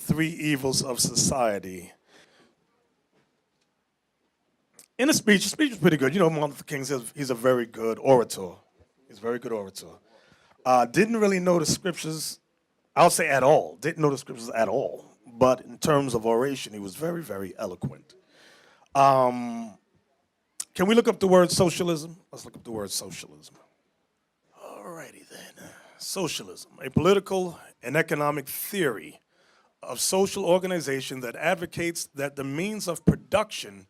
three evils of society. In the speech was pretty good. You know, Martin Luther King says he's a very good orator. He's a very good orator. Didn't really know the scriptures, I'll say at all. Didn't know the scriptures at all. But in terms of oration, he was very, very eloquent. Can we look up the word socialism? Let's look up the word socialism. Alrighty then. Socialism, a political and economic theory of social organization that advocates that the means of production,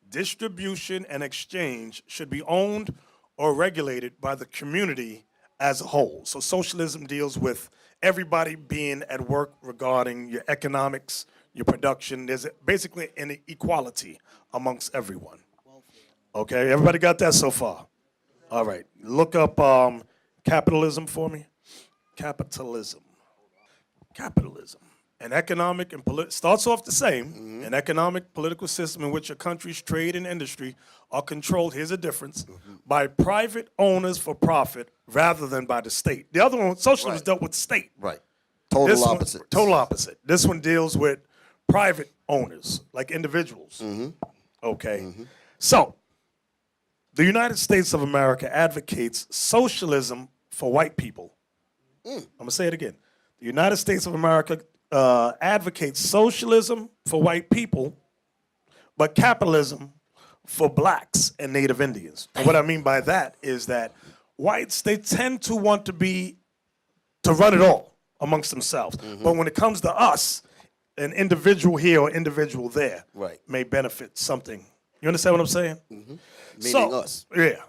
distribution, and exchange should be owned or regulated by the community as a whole. So socialism deals with everybody being at work regarding your economics, your production. There's basically an equality amongst everyone. Okay, everybody got that so far? All right, look up capitalism for me. Capitalism. An economic and starts off the same. An economic political system in which a country's trade and industry are controlled, here's a difference, by private owners for profit rather than by the state. The other one, socialism, dealt with the state. Right. Total opposite. Total opposite. This one deals with private owners, like individuals. Okay. So, the United States of America advocates socialism for white people. I'm going to say it again. The United States of America advocates socialism for white people, but capitalism for blacks and Native Indians. And what I mean by that is that whites, they tend to want to run it all amongst themselves. But when it comes to us, an individual here or individual there may benefit something. You understand what I'm saying? Meaning us. Yeah.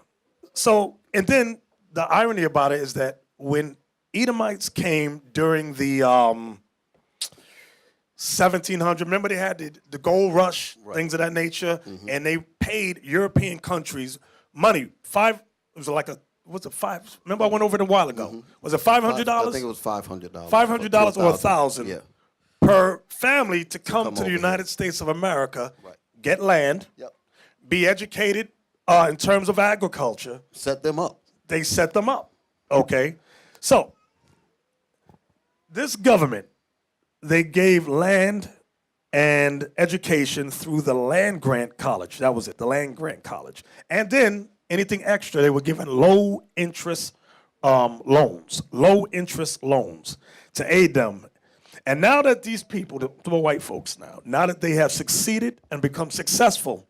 So, and then the irony about it is that when Edomites came during the 1700, remember they had the gold rush, things of that nature, and they paid European countries money. It was like remember I went over it a while ago. Was it $500? I think it was $500. $500 or $1,000 per family to come to the United States of America, get land, be educated in terms of agriculture. Set them up. They set them up, okay? So, this government, they gave land and education through the land grant college. That was it, the land grant college. And then anything extra, they were given low interest loans to aid them. And now that these people, the white folks now that they have succeeded and become successful,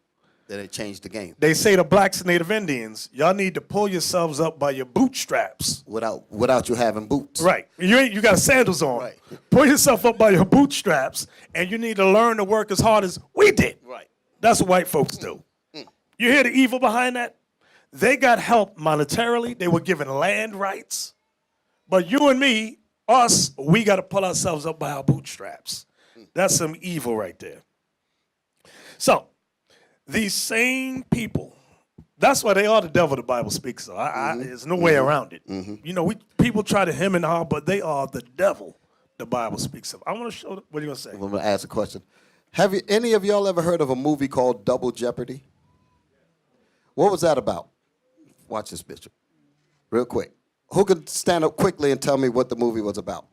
then they changed the game. they say to blacks and Native Indians, y'all need to pull yourselves up by your bootstraps. Without you having boots. Right. You got sandals on. Right. Pull yourself up by your bootstraps, and you need to learn to work as hard as we did. Right. That's what white folks do. You hear the evil behind that? They got help monetarily. They were given land rights. But you and me, we got to pull ourselves up by our bootstraps. That's some evil right there. So, these same people, that's why they are the devil the Bible speaks of. There's no way around it. You know, people try to hem and haw, but they are the devil the Bible speaks of. I want to show, what are you going to say? I'm going to ask a question. Have any of y'all ever heard of a movie called Double Jeopardy? What was that about? Watch this, Bishop. Real quick. Who could stand up quickly and tell me what the movie was about?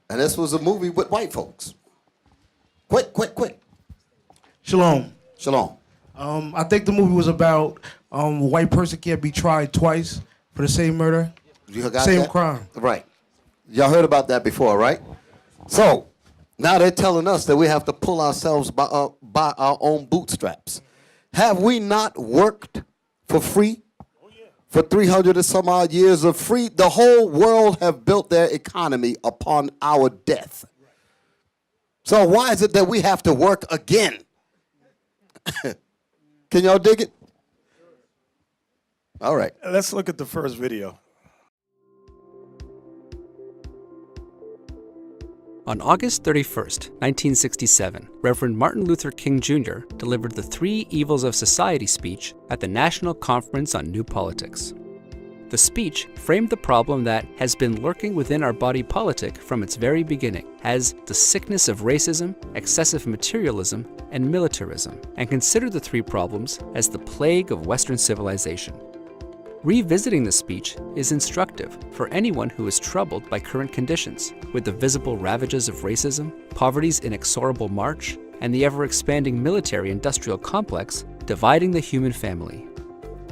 And this was a movie with white folks. Quick. Shalom. I think the movie was about a white person can't be tried twice for the same murder, same crime. Right. Y'all heard about that before, right? So now they're telling us that we have to pull ourselves by our own bootstraps. Have we not worked for free? For 300 and some odd years of free, the whole world have built their economy upon our death. So why is it that we have to work again? Can y'all dig it? All right. Let's look at the first video. On August 31st, 1967, Reverend Martin Luther King Jr. delivered the Three Evils of Society speech at the National Conference on New Politics. The speech framed the problem that has been lurking within our body politic from its very beginning as the sickness of racism, excessive materialism, and militarism, and considered the three problems as the plague of Western civilization. Revisiting the speech is instructive for anyone who is troubled by current conditions, with the visible ravages of racism, poverty's inexorable march, and the ever-expanding military-industrial complex dividing the human family.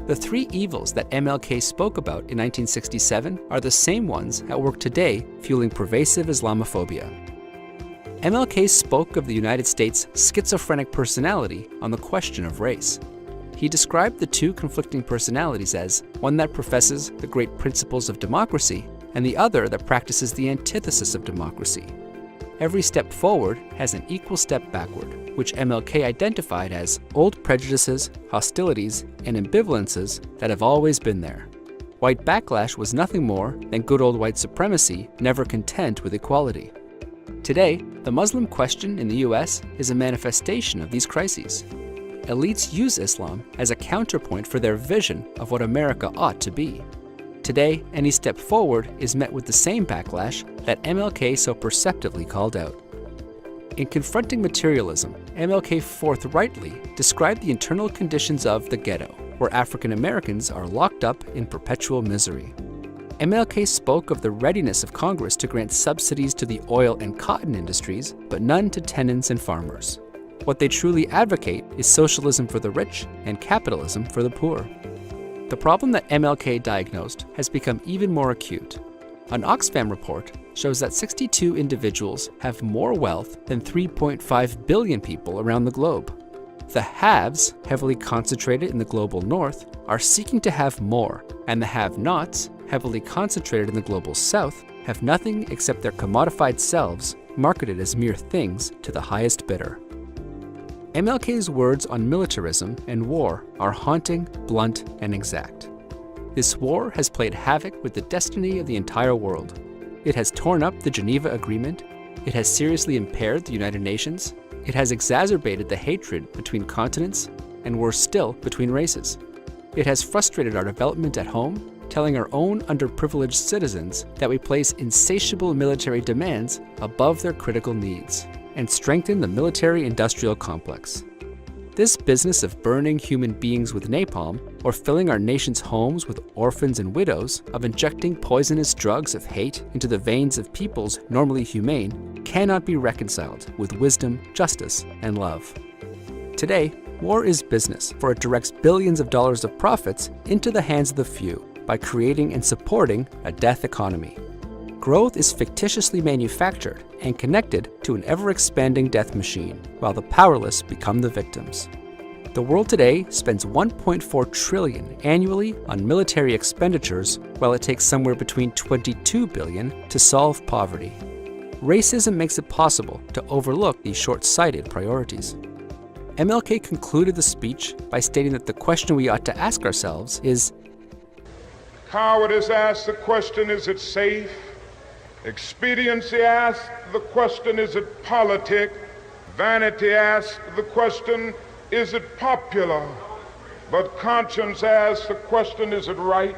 The three evils that MLK spoke about in 1967 are the same ones at work today, fueling pervasive Islamophobia. MLK spoke of the United States' schizophrenic personality on the question of race. He described the two conflicting personalities as one that professes the great principles of democracy and the other that practices the antithesis of democracy. Every step forward has an equal step backward, which MLK identified as old prejudices, hostilities, and ambivalences that have always been there. White backlash was nothing more than good old white supremacy, never content with equality. Today, the Muslim question in the US is a manifestation of these crises. Elites use Islam as a counterpoint for their vision of what America ought to be. Today, any step forward is met with the same backlash that MLK so perceptively called out. In confronting materialism, MLK forthrightly described the internal conditions of the ghetto, where African Americans are locked up in perpetual misery. MLK spoke of the readiness of Congress to grant subsidies to the oil and cotton industries, but none to tenants and farmers. What they truly advocate is socialism for the rich and capitalism for the poor. The problem that MLK diagnosed has become even more acute. An Oxfam report shows that 62 individuals have more wealth than 3.5 billion people around the globe. The haves, heavily concentrated in the global north, are seeking to have more, and the have-nots, heavily concentrated in the global south, have nothing except their commodified selves marketed as mere things to the highest bidder. MLK's words on militarism and war are haunting, blunt, and exact. This war has played havoc with the destiny of the entire world. It has torn up the Geneva Agreement, it has seriously impaired the United Nations, it has exacerbated the hatred between continents, and worse still, between races. It has frustrated our development at home, telling our own underprivileged citizens that we place insatiable military demands above their critical needs, and strengthen the military-industrial complex. This business of burning human beings with napalm, or filling our nation's homes with orphans and widows, of injecting poisonous drugs of hate into the veins of peoples normally humane, cannot be reconciled with wisdom, justice, and love. Today, war is business, for it directs billions of dollars of profits into the hands of the few by creating and supporting a death economy. Growth is fictitiously manufactured and connected to an ever-expanding death machine, while the powerless become the victims. The world today spends $1.4 trillion annually on military expenditures, while it takes somewhere between $22 billion to solve poverty. Racism makes it possible to overlook these short-sighted priorities. MLK concluded the speech by stating that the question we ought to ask ourselves is, cowardice asks the question, is it safe? Expediency asks the question, is it politic? Vanity asks the question, is it popular? But conscience asks the question, is it right?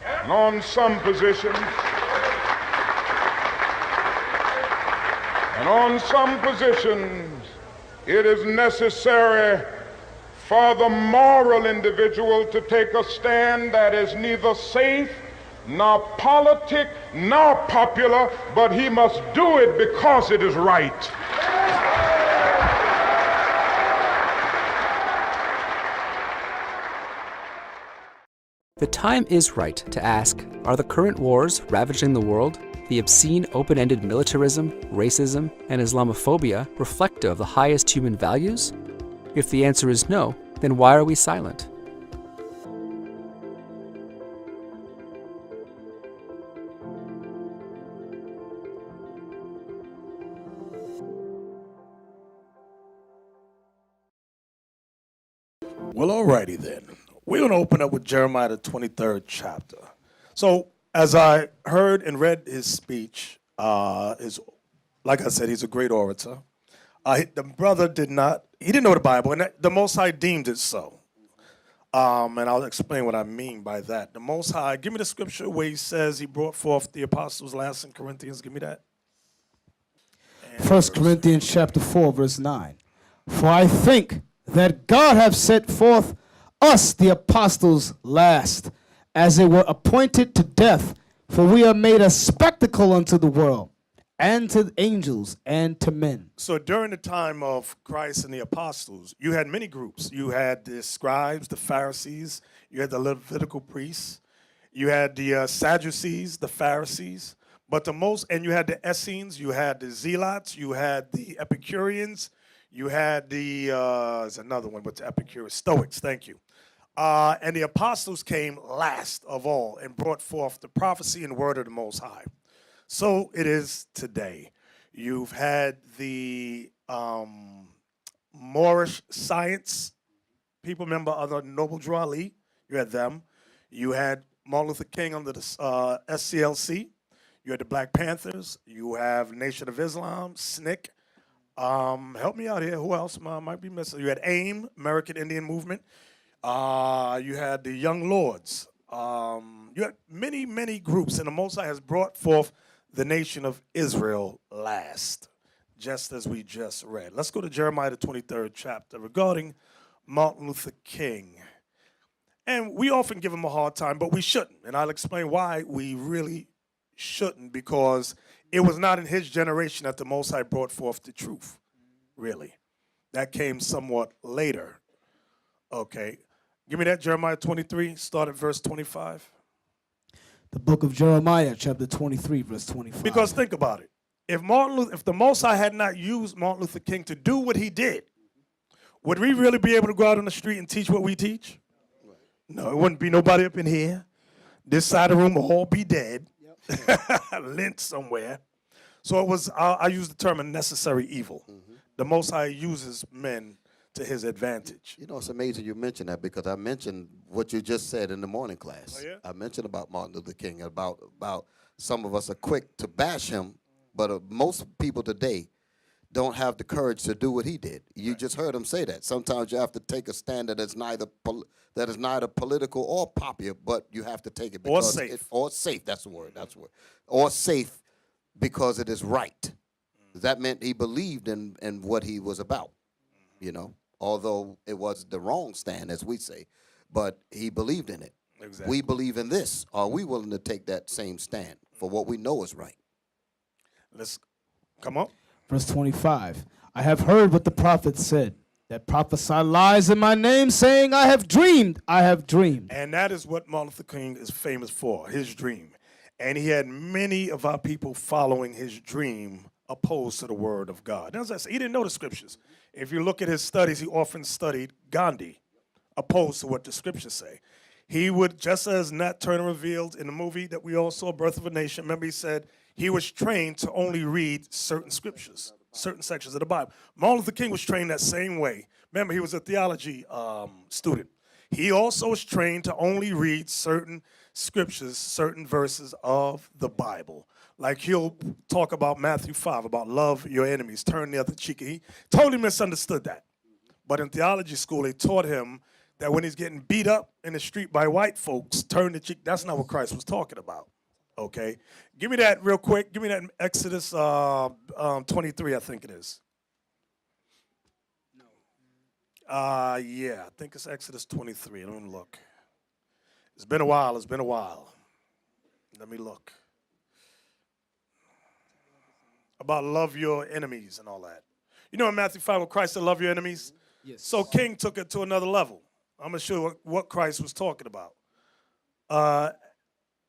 And on some positions, it is necessary for the moral individual to take a stand that is neither safe, nor politic, nor popular, but he must do it because it is right. The time is right to ask, are the current wars ravaging the world, the obscene open-ended militarism, racism, and Islamophobia reflective of the highest human values? If the answer is no, then why are we silent? Well, alrighty then. We're going to open up with Jeremiah, the 23rd chapter. So, as I heard and read his speech, like I said, he's a great orator. The brother didn't know the Bible, and the Most High deemed it so. And I'll explain what I mean by that. The Most High, give me the scripture where he says he brought forth the apostles last in Corinthians. Give me that. 1 Corinthians chapter 4, verse 9. For I think that God hath set forth us, the apostles, last, as it were appointed to death, for we are made a spectacle unto the world, and to the angels, and to men. So during the time of Christ and the apostles, you had many groups. You had the scribes, the Pharisees, you had the Levitical priests, you had the Sadducees, the Pharisees, and you had the Essenes, you had the Zealots, you had the Epicureans, you had there's another one with the Epicureans, Stoics, thank you. And the apostles came last of all and brought forth the prophecy and word of the Most High. So it is today. You've had the Moorish science people. Remember other Noble Drew Ali? You had them. You had Martin Luther King under the SCLC. You had the Black Panthers. You have Nation of Islam, SNCC. Help me out here. Who else might be missing? You had AIM, American Indian Movement. You had the Young Lords. You had many, many groups, and the Most High has brought forth the nation of Israel last, just as we just read. Let's go to Jeremiah, the 23rd chapter, regarding Martin Luther King. And we often give him a hard time, but we shouldn't. And I'll explain why we really shouldn't, because it was not in his generation that the Most High brought forth the truth, really. That came somewhat later. Okay. Give me that, Jeremiah 23, start at verse 25. The book of Jeremiah, chapter 23, verse 25. Because think about it. If the Most High had not used Martin Luther King to do what he did, would we really be able to go out on the street and teach what we teach? No, it wouldn't be nobody up in here. This side of the room will all be dead. Lynch somewhere. So it was, I use the term a necessary evil. The Most High uses men to his advantage. You know, it's amazing you mentioned that, because I mentioned what you just said in the morning class. Oh, yeah? I mentioned about Martin Luther King, about some of us are quick to bash him, but most people today don't have the courage to do what he did. You just heard him say that. Sometimes you have to take a stand that is neither political or popular, but you have to take it because or safe. That's the word. That's the word. Or safe, because it is right. That meant he believed in what he was about. You know, although it was the wrong stand, as we say, but he believed in it. Exactly. We believe in this. Are we willing to take that same stand for what we know is right? Let's come on. Verse 25. I have heard what the prophet said, that prophesy lies in my name, saying, I have dreamed, I have dreamed. And that is what Martin Luther King is famous for, his dream. And he had many of our people following his dream opposed to the word of God. And as I said, he didn't know the scriptures. If you look at his studies, he often studied Gandhi, opposed to what the scriptures say. He would, just as Nat Turner revealed in the movie that we all saw, Birth of a Nation, remember he said he was trained to only read certain scriptures, certain sections of the Bible. Martin Luther King was trained that same way. Remember, he was a theology student. He also was trained to only read certain scriptures, certain verses of the Bible. Like he'll talk about Matthew 5, about love your enemies, turn the other cheek. He totally misunderstood that. But in theology school, they taught him that when he's getting beat up in the street by white folks, turn the cheek. That's not what Christ was talking about. Okay? Give me that real quick. Give me that in Exodus 23, I think it is. Yeah, I think it's Exodus 23. Let me look. It's been a while. Let me look. About love your enemies and all that. You know in Matthew 5 where Christ said love your enemies? Yes. So King took it to another level. I'm going to show you what Christ was talking about.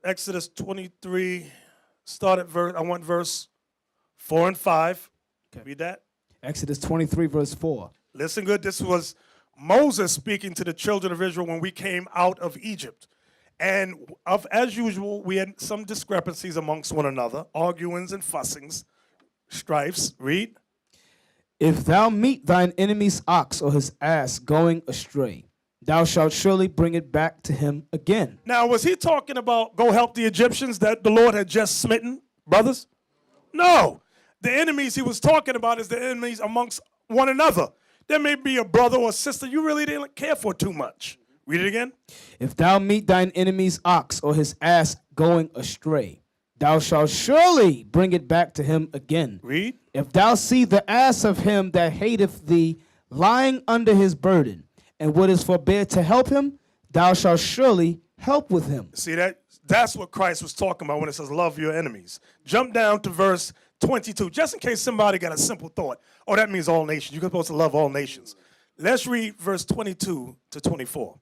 Exodus 23, start at verse 4 and 5. Okay. Read that. Exodus 23, verse 4. Listen good. This was Moses speaking to the children of Israel when we came out of Egypt. And as usual, we had some discrepancies amongst one another, arguings and fussings, strifes. Read. If thou meet thine enemy's ox or his ass going astray, thou shalt surely bring it back to him again. Now, was he talking about go help the Egyptians that the Lord had just smitten, brothers? No. The enemies he was talking about is the enemies amongst one another. There may be a brother or sister you really didn't care for too much. Read it again. If thou meet thine enemy's ox or his ass going astray, thou shalt surely bring it back to him again. Read. If thou see the ass of him that hateth thee lying under his burden, and wouldest forbear to help him, thou shalt surely help with him. See that? That's what Christ was talking about when it says love your enemies. Jump down to verse 22, just in case somebody got a simple thought. Oh, that means all nations. You're supposed to love all nations. Let's read verse 22 to 24.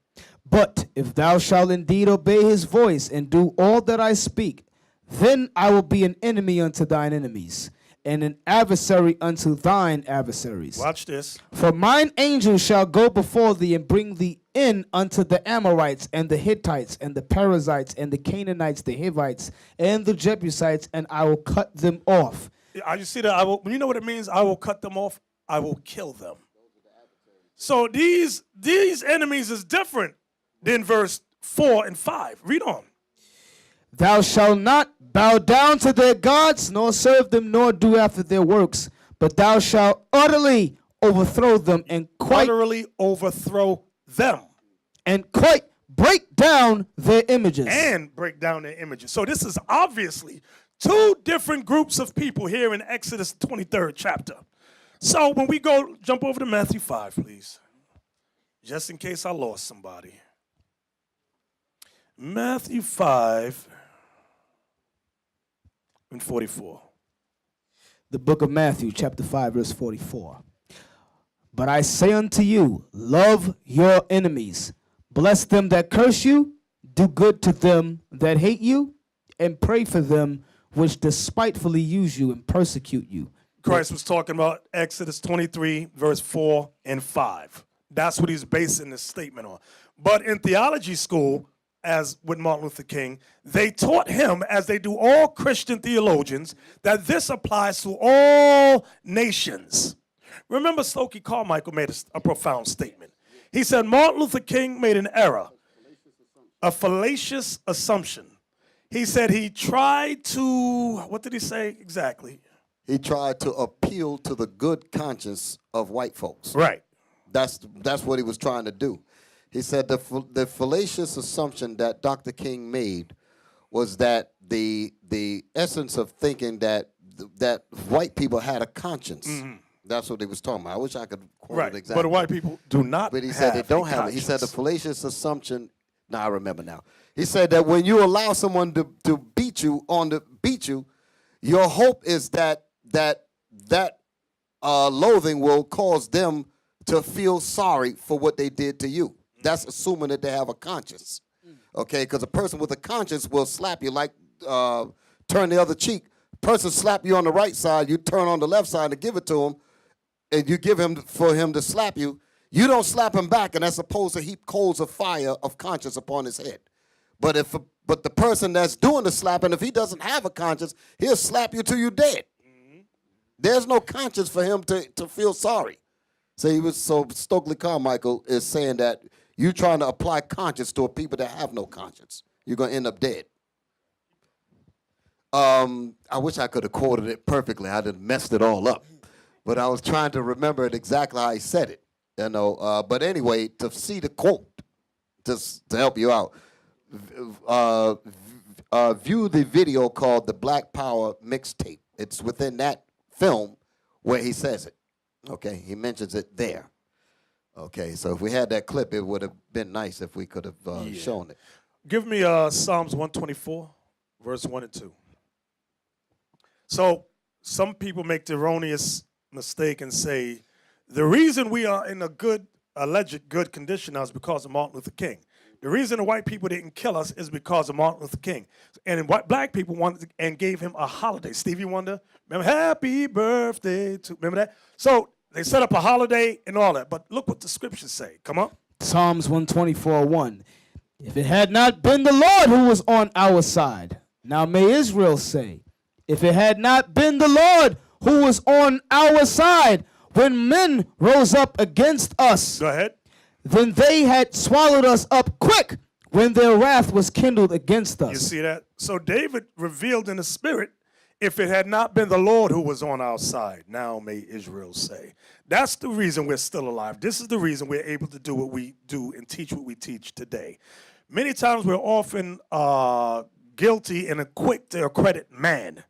But if thou shalt indeed obey his voice and do all that I speak, then I will be an enemy unto thine enemies, and an adversary unto thine adversaries. Watch this. For mine angel shall go before thee and bring thee in unto the Amorites and the Hittites and the Perizzites and the Canaanites, the Hivites and the Jebusites, and I will cut them off. You see that? I will. You know what it means? I will cut them off. I will kill them. So these enemies is different than verse 4 and 5. Read on. Thou shalt not bow down to their gods, nor serve them, nor do after their works, but thou shalt utterly overthrow them and quite break down their images. And break down their images. So this is obviously two different groups of people here in Exodus 23rd chapter. So when we jump over to Matthew 5, please. Just in case I lost somebody. Matthew 5 and 44. The book of Matthew, chapter 5, verse 44. But I say unto you, love your enemies. Bless them that curse you. Do good to them that hate you. And pray for them which despitefully use you and persecute you. Christ was talking about Exodus 23, verse 4 and 5. That's what he's basing this statement on. But in theology school, as with Martin Luther King, they taught him, as they do all Christian theologians, that this applies to all nations. Remember, Stokely Carmichael made a profound statement. He said Martin Luther King made an error, a fallacious assumption. He said he tried to, what did he say exactly? He tried to appeal to the good conscience of white folks. Right. That's what he was trying to do. He said the fallacious assumption that Dr. King made was that the essence of thinking that white people had a conscience. Mm-hmm. That's what he was talking about. I wish I could quote it exactly. But white people do not. But he said they don't have it. He said the fallacious assumption. Now I remember now. He said that when you allow someone to beat you, your hope is that loathing will cause them to feel sorry for what they did to you. That's assuming that they have a conscience, okay? Because a person with a conscience will slap you like turn the other cheek. Person slap you on the right side, you turn on the left side and give it to him, and you give him for him to slap you. You don't slap him back, and that's supposed to heap coals of fire of conscience upon his head. But the person that's doing the slapping, if he doesn't have a conscience, he'll slap you till you're dead. Mm-hmm. There's no conscience for him to feel sorry. So Stokely Carmichael is saying that you're trying to apply conscience to a people that have no conscience. You're going to end up dead. I wish I could have quoted it perfectly. I'd have messed it all up. But I was trying to remember it exactly how he said it. You know. But anyway, to see the quote, just to help you out, view the video called the Black Power Mixtape. It's within that film where he says it. Okay, he mentions it there. Okay, so if we had that clip, it would have been nice if we could have shown it. Give me Psalms 124, verse 1 and 2. So some people make the erroneous mistake and say, the reason we are in a alleged good condition now is because of Martin Luther King. The reason the white people didn't kill us is because of Martin Luther King. And black people wanted and gave him a holiday. Stevie Wonder, remember, happy birthday to, remember that? So they set up a holiday and all that. But look what the scriptures say. Come on. Psalms 124:1. If it had not been the Lord who was on our side, now may Israel say, if it had not been the Lord who was on our side, when men rose up against us, go ahead, then they had swallowed us up quick when their wrath was kindled against us. You see that? So David revealed in the spirit, if it had not been the Lord who was on our side, now may Israel say. That's the reason we're still alive. This is the reason we're able to do what we do and teach what we teach today. Many times we're often guilty and quick to accredit man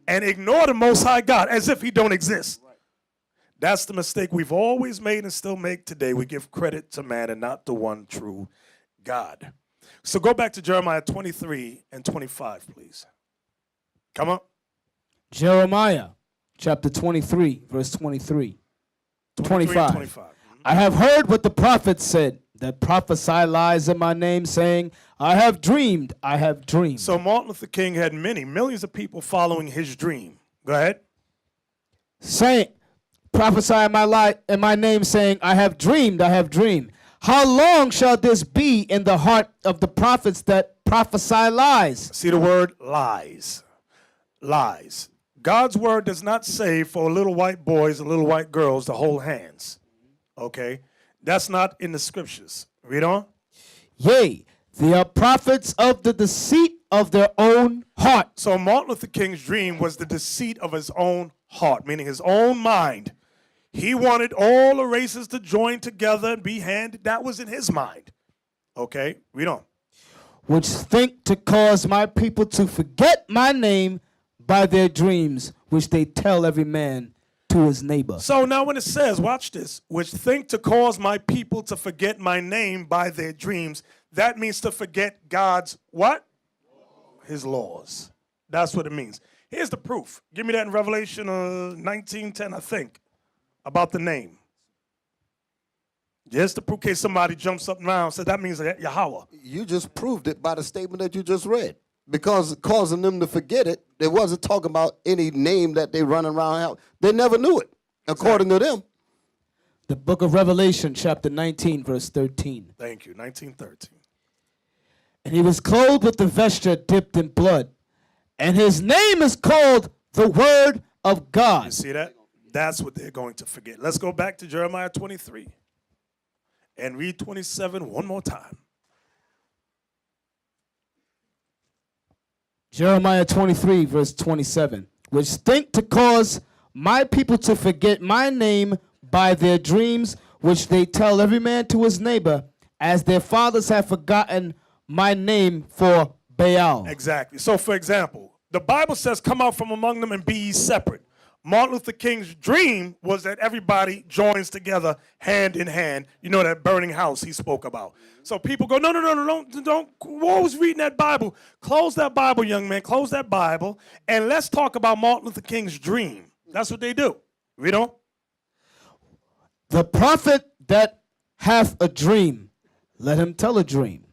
and ignore the Most High God as if he don't exist. That's the mistake we've always made and still make today. We give credit to man and not the one true God. So go back to Jeremiah 23 and 25, please. Come on. Jeremiah chapter 23, verse 23. 23 and 25. I have heard what the prophets said, that prophesy lies in my name, saying, I have dreamed, I have dreamed. So Martin Luther King had millions of people following his dream. Go ahead. Saying, prophesy in my name, saying, I have dreamed, I have dreamed. How long shall this be in the heart of the prophets that prophesy lies? See the word lies. Lies. God's word does not say for little white boys and little white girls to hold hands. Okay? That's not in the scriptures. Read on. Yea, they are prophets of the deceit of their own heart. So Martin Luther King's dream was the deceit of his own heart, meaning his own mind. He wanted all the races to join together and be handed. That was in his mind. Okay? Read on. Which think to cause my people to forget my name by their dreams, which they tell every man to his neighbor. So now when it says, watch this, which think to cause my people to forget my name by their dreams, that means to forget God's what? His laws. That's what it means. Here's the proof. Give me that in Revelation 19:10, I think, about the name. Just to prove, in case somebody jumps up now and says that means Yahweh. You just proved it by the statement that you just read. Because causing them to forget it, they wasn't talking about any name that they run around out. They never knew it, according to them. The book of Revelation, chapter 19, verse 13. Thank you, 19:13. And he was clothed with the vesture dipped in blood, and his name is called the Word of God. You see that? That's what they're going to forget. Let's go back to Jeremiah 23 and read 27 one more time. Jeremiah 23, verse 27, which think to cause my people to forget my name by their dreams, which they tell every man to his neighbor, as their fathers have forgotten my name for Baal. Exactly. So, for example, the Bible says, come out from among them and be ye separate. Martin Luther King's dream was that everybody joins together hand in hand. You know, that burning house he spoke about. So people go, no, don't, always reading that Bible. Close that Bible, young man, close that Bible, and let's talk about Martin Luther King's dream. That's what they do. Read on. The prophet that hath a dream, let him tell a dream.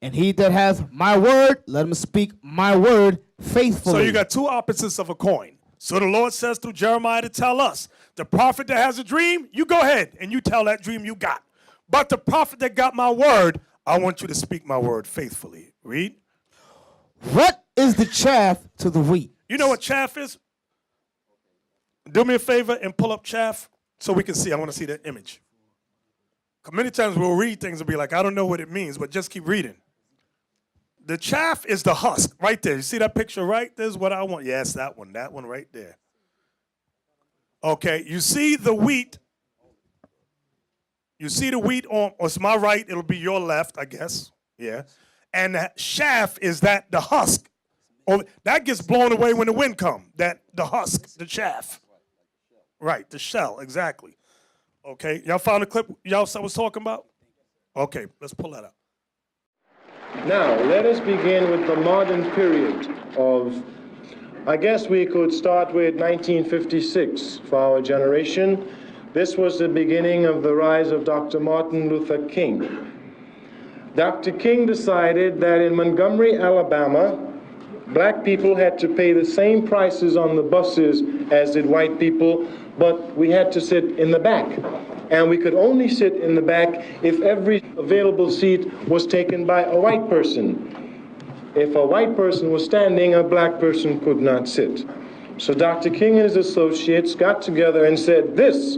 And he that hath my word, let him speak my word faithfully. So you got two opposites of a coin. So the Lord says through Jeremiah to tell us, the prophet that has a dream, you go ahead and you tell that dream you got. But the prophet that got my word, I want you to speak my word faithfully. Read. What is the chaff to the wheat? You know what chaff is? Do me a favor and pull up chaff so we can see. I want to see that image. Because many times we'll read things and be like, I don't know what it means, but just keep reading. The chaff is the husk right there. You see that picture right? There's what I want. Yes, that one right there. Okay, you see the wheat. You see the wheat on, it's my right, it'll be your left, I guess. Yeah. And the chaff is the husk. Or that gets blown away when the wind comes. The husk, the chaff. Right, the shell, exactly. Okay, y'all found the clip y'all was talking about? Okay, let's pull that up. Now, let us begin with the modern period of, I guess we could start with 1956 for our generation. This was the beginning of the rise of Dr. Martin Luther King. Dr. King decided that in Montgomery, Alabama, black people had to pay the same prices on the buses as did white people, but we had to sit in the back. And we could only sit in the back if every available seat was taken by a white person. If a white person was standing, a black person could not sit. So Dr. King and his associates got together and said, this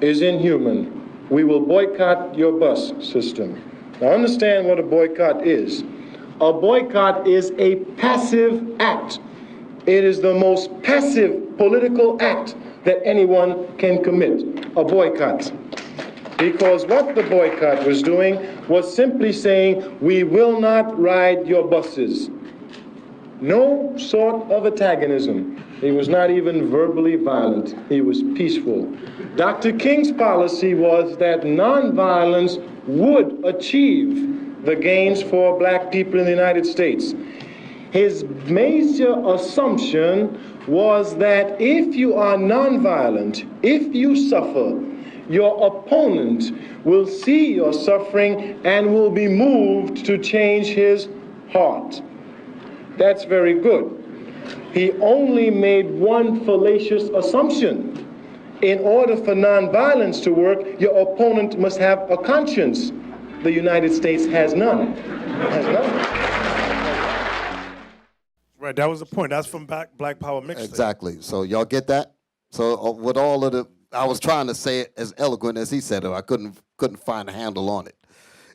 is inhuman. We will boycott your bus system. Now understand what a boycott is. A boycott is a passive act. It is the most passive political act that anyone can commit, a boycott. Because what the boycott was doing was simply saying, we will not ride your buses. No sort of antagonism. He was not even verbally violent. He was peaceful. Dr. King's policy was that nonviolence would achieve the gains for black people in the United States. His major assumption was that if you are nonviolent, if you suffer, your opponent will see your suffering and will be moved to change his heart. That's very good. He only made one fallacious assumption. In order for nonviolence to work, your opponent must have a conscience. The United States has none. Has none. Right, that was the point. That's from Black Power mixtape. Exactly. So y'all get that? So with all of the, I was trying to say it as eloquent as he said it. I couldn't find a handle on it.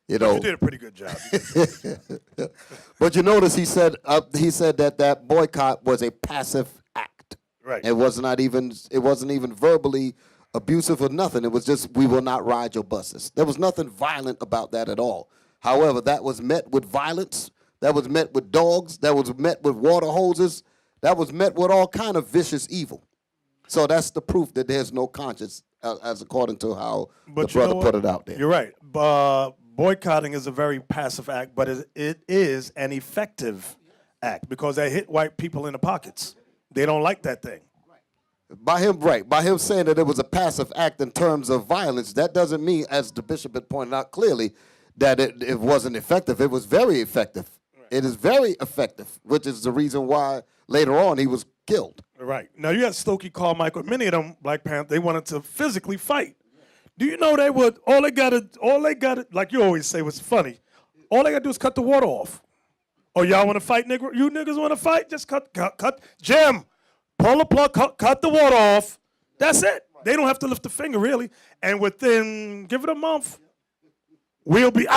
You know. You did a pretty good job. But you notice he said that boycott was a passive act. Right. It wasn't even verbally abusive or nothing. It was just, we will not ride your buses. There was nothing violent about that at all. However, that was met with violence. That was met with dogs. That was met with water hoses. That was met with all kind of vicious evil. So that's the proof that there's no conscience, as according to how the brother put it out there. You're right. Boycotting is a very passive act, but it is an effective act because they hit white people in the pockets. They don't like that thing. By him saying that it was a passive act in terms of violence, that doesn't mean, as the bishop had pointed out clearly, that it wasn't effective. It was very effective. It is very effective, which is the reason why later on he was killed. Right. Now, you got Stokely Carmichael. Many of them, Black Panther, they wanted to physically fight. Do you know they would, all they got to, like you always say, what's funny, all they got to do is cut the water off. Oh, y'all want to fight, nigga? You niggas want to fight? Just cut. Jim, pull the plug, cut the water off. That's it. They don't have to lift a finger, really. And within, give it a month, we'll be,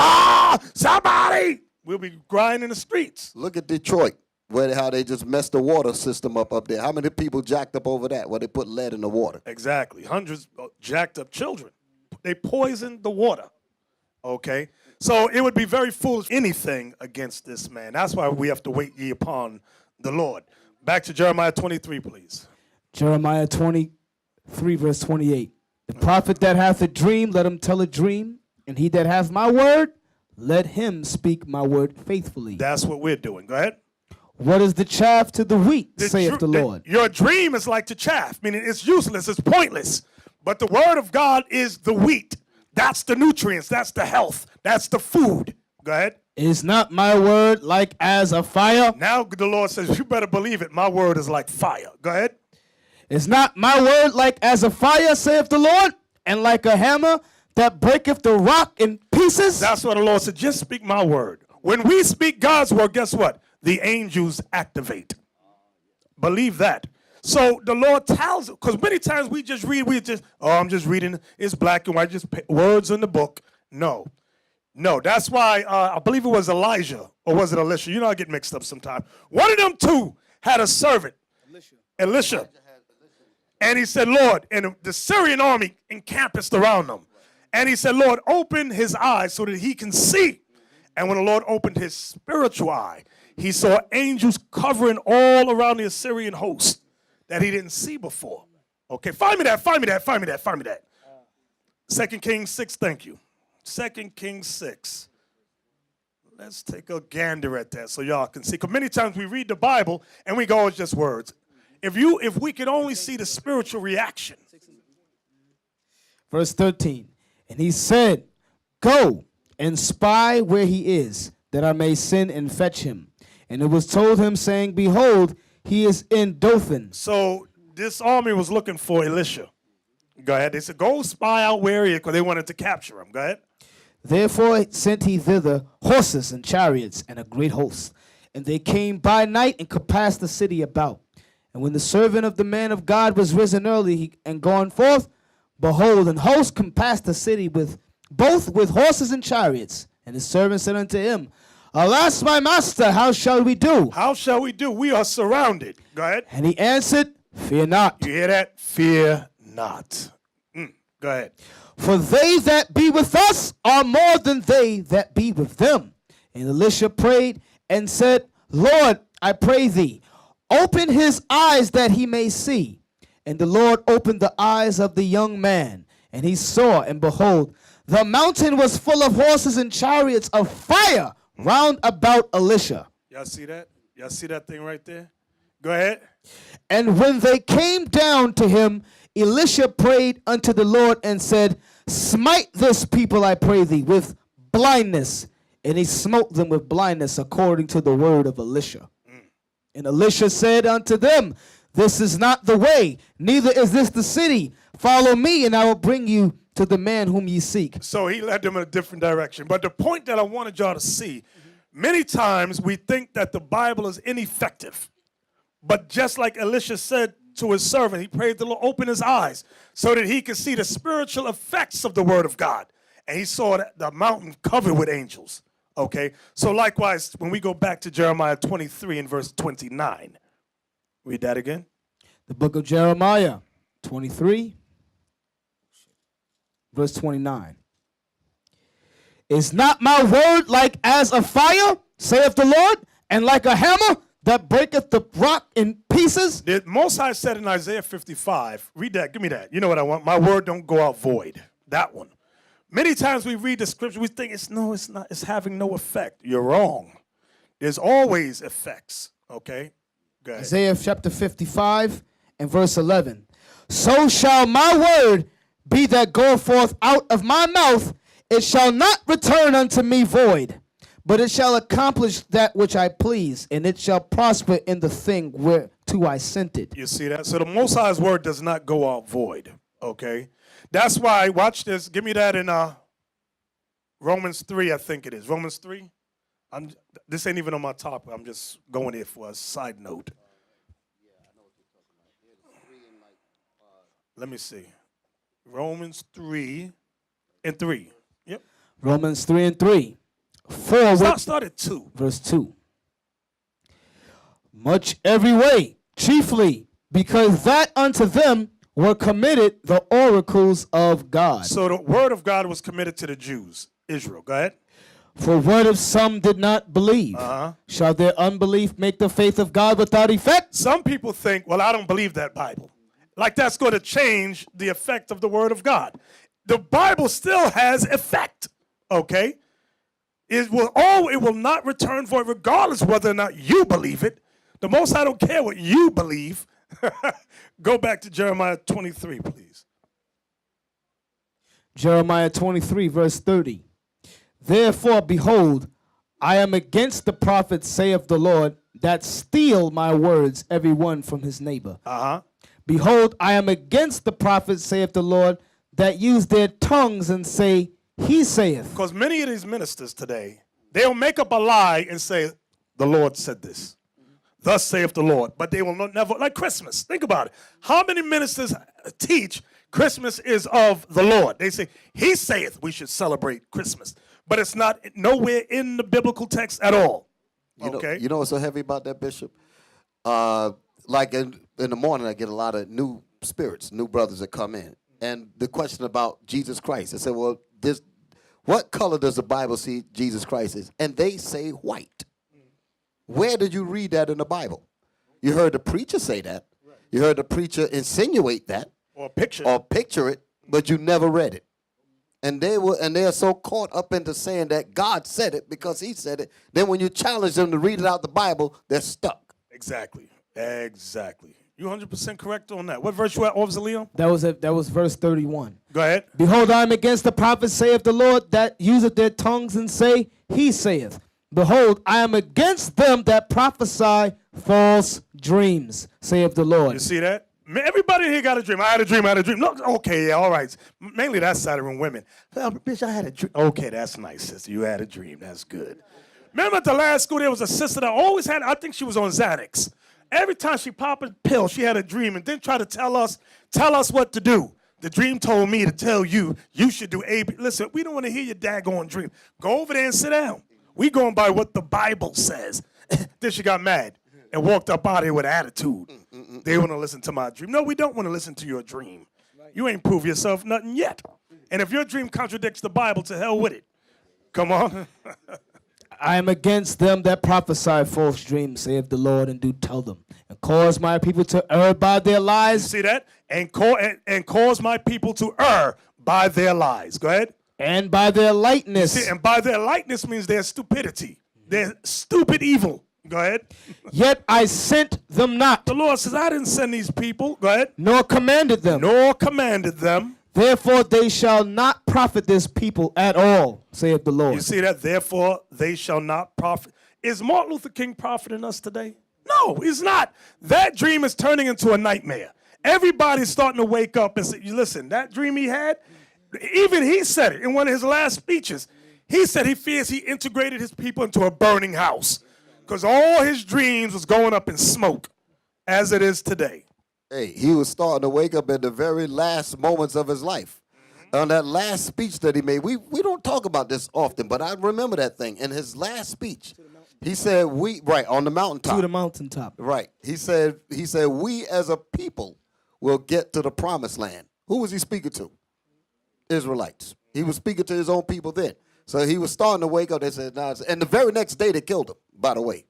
somebody! We'll be grinding the streets. Look at Detroit, how they just messed the water system up there. How many people jacked up over that, where they put lead in the water? Exactly. Hundreds of jacked up children. They poisoned the water. Okay? So it would be very foolish anything against this man. That's why we have to wait ye upon the Lord. Back to Jeremiah 23, please. Jeremiah 23, verse 28. The prophet that hath a dream, let him tell a dream. And he that hath my word, let him speak my word faithfully. That's what we're doing. Go ahead. What is the chaff to the wheat, saith the Lord? Your dream is like the chaff, meaning it's useless, it's pointless. But the word of God is the wheat. That's the nutrients, that's the health, that's the food. Go ahead. Is not my word like as a fire? Now the Lord says, you better believe it. My word is like fire. Go ahead. Is not my word like as a fire, saith the Lord, and like a hammer that breaketh the rock in pieces? That's what the Lord said. Just speak my word. When we speak God's word, guess what? The angels activate. Believe that. So the Lord tells, because many times we just read, I'm just reading, it's black and white, just words in the book. No. That's why I believe it was Elijah, or was it Elisha? You know, I get mixed up sometimes. One of them two had a servant, Elisha. And he said, Lord, and the Syrian army encamped around them. And he said, Lord, open his eyes so that he can see. And when the Lord opened his spiritual eye, he saw angels covering all around the Assyrian host that he didn't see before. Okay, find me that. 2 Kings 6, thank you. 2 Kings 6. Let's take a gander at that so y'all can see. Because many times we read the Bible and we go, it's just words. If we could only see the spiritual reaction. Verse 13. And he said, go and spy where he is, that I may send and fetch him. And it was told him, saying, behold, he is in Dothan. So this army was looking for Elisha. Go ahead. They said, go spy out where he is, because they wanted to capture him. Go ahead. Therefore sent he thither horses and chariots and a great host. And they came by night and compassed the city about. And when the servant of the man of God was risen early and gone forth, behold, an host compassed the city both with horses and chariots. And his servant said unto him, alas, my master, how shall we do? How shall we do? We are surrounded. Go ahead. And he answered, fear not. You hear that? Fear not. Go ahead. For they that be with us are more than they that be with them. And Elisha prayed and said, Lord, I pray thee, Open his eyes that he may see. And the Lord opened the eyes of the young man, and he saw, and behold, the mountain was full of horses and chariots of fire round about Elisha. Y'all see that? Y'all see that thing right there? Go ahead. And when they came down to him, Elisha prayed unto the Lord and said, Smite this people, I pray thee, with blindness. And he smote them with blindness according to the word of Elisha. And Elisha said unto them, This is not the way, neither is this the city. Follow me, and I will bring you to the man whom ye seek. So he led them in a different direction. But the point that I wanted y'all to see, many times we think that the Bible is ineffective. But just like Elisha said to his servant, he prayed the Lord open his eyes so that he could see the spiritual effects of the word of God. And he saw that the mountain covered with angels. Okay? So likewise, when we go back to Jeremiah 23 and verse 29, read that again. The book of Jeremiah 23, verse 29. Is not my word like as a fire, saith the Lord, and like a hammer that breaketh the rock in pieces? The Most High said in Isaiah 55, read that, give me that. You know what I want. My word don't go out void. That one. Many times we read the scripture, we think it's not, it's having no effect. You're wrong. There's always effects, okay? Go ahead. Isaiah chapter 55 and verse 11. So shall my word be that goeth forth out of my mouth, it shall not return unto me void, but it shall accomplish that which I please, and it shall prosper in the thing whereto I sent it. You see that? So the Most High's word does not go out void, okay? That's why, watch this. Give me that in Romans 3, I think it is. Romans 3. This ain't even on my topic. I'm just going here for a side note. Let me see. Romans 3 and 3. Yep. Romans 3 and 3. Start at 2. Verse 2. Much every way, chiefly because that unto them were committed the oracles of God. So the word of God was committed to the Jews, Israel. Go ahead. For what if some did not believe? Shall their unbelief make the faith of God without effect? Some people think, well, I don't believe that Bible. Like that's going to change the effect of the word of God. The Bible still has effect, okay? It will not return void regardless whether or not you believe it. The Most High don't care what you believe. Go back to Jeremiah 23, please. Jeremiah 23, verse 30. Therefore, behold, I am against the prophets, saith the Lord, that steal my words, every one from his neighbor. Behold, I am against the prophets, saith the Lord, that use their tongues and say, he saith. Because many of these ministers today, they'll make up a lie and say, the Lord said this. Thus saith the Lord. But they will never, like Christmas. Think about it. How many ministers teach Christmas is of the Lord? They say, he saith we should celebrate Christmas. But it's not nowhere in the biblical text at all. Okay? You know what's so heavy about that, Bishop? Like in the morning, I get a lot of new spirits, new brothers that come in. And the question about Jesus Christ, I said, well, what color does the Bible see Jesus Christ is? And they say white. Where did you read that in the Bible? You heard the preacher say that. You heard the preacher insinuate that. Or picture it, but you never read it. And they are so caught up into saying that God said it because he said it. Then when you challenge them to read it out the Bible, they're stuck. Exactly. You 100% correct on that. What verse you at, Officer Leon? That was verse 31. Go ahead. Behold, I am against the prophets, saith the Lord, that useth their tongues and say, he saith. Behold, I am against them that prophesy false dreams, saith the Lord. You see that? Everybody here got a dream. I had a dream. Look, okay, yeah, all right. Mainly that side of room women. Well, bitch, I had a dream. Okay, that's nice, sister. You had a dream. That's good. Remember at the last school, there was a sister that always had, I think she was on Xanax. Every time she popped a pill, she had a dream and then try to tell us what to do. The dream told me to tell you should do A, B. Listen, we don't want to hear your daggone dream. Go over there and sit down. We going by what the Bible says. Then she got mad and walked up out of here with attitude. They want to listen to my dream. No, we don't want to listen to your dream. You ain't proved yourself nothing yet. And if your dream contradicts the Bible, to hell with it. Come on. I am against them that prophesy false dreams, saith the Lord, and do tell them, and cause my people to err by their You lies, see that? And cause my people to err by their lies. Go ahead. and by their lightness. See, and by their lightness means their stupidity. Their stupid evil. Go ahead. Yet I sent them not, The Lord says, I didn't send these people. Go ahead. nor commanded them. Nor commanded them. Therefore they shall not profit this people at all, saith the Lord. You see that? Therefore, they shall not profit. Is Martin Luther King profiting us today? No, he's not. That dream is turning into a nightmare. Everybody's starting to wake up and say, listen, that dream he had, even he said it in one of his last speeches. He said he fears he integrated his people into a burning house because all his dreams was going up in smoke as it is today. Hey, he was starting to wake up in the very last moments of his life. On that last speech that he made, we don't talk about this often, but I remember that thing. In his last speech, he said, on the mountaintop. To the mountaintop. Right. He said, we as a people will get to the promised land. Who was he speaking to? Israelites. He was speaking to his own people then. So he was starting to wake up. They said, nah. And the very next day they killed him, by the way.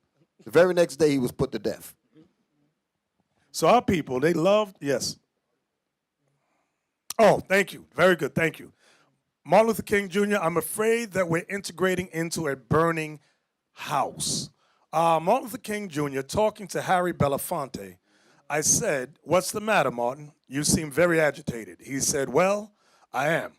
The very next day he was put to death. So our people, they loved, yes. Oh, thank you. Very good. Thank you. Martin Luther King Jr., I'm afraid that we're integrating into a burning house. Martin Luther King Jr. talking to Harry Belafonte, I said, what's the matter, Martin? You seem very agitated. He said, well, I am,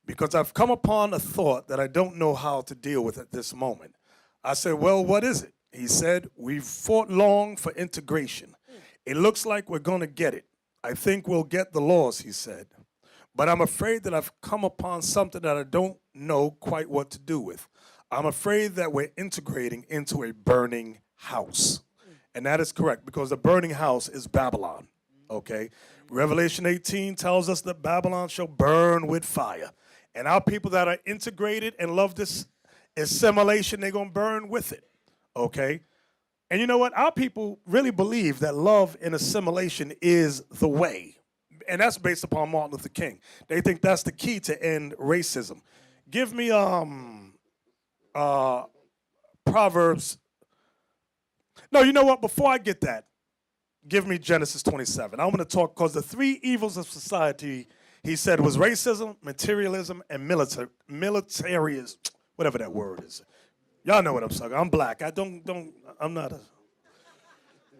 because I've come upon a thought that I don't know how to deal with at this moment. I said, well, what is it? He said, we've fought long for integration. It looks like we're going to get it. I think we'll get the laws, he said. But I'm afraid that I've come upon something that I don't know quite what to do with. I'm afraid that we're integrating into a burning house. And that is correct, because the burning house is Babylon, okay? Revelation 18 tells us that Babylon shall burn with fire. And our people that are integrated and love this assimilation, they're going to burn with it, okay? And you know what? Our people really believe that love and assimilation is the way. And that's based upon Martin Luther King. They think that's the key to end racism. Give me Proverbs. No, you know what? Before I get that, give me Genesis 27. I want to talk, because the three evils of society, he said, was racism, materialism, and militarism, whatever that word is. Y'all know what I'm saying. I'm black. I'm not a...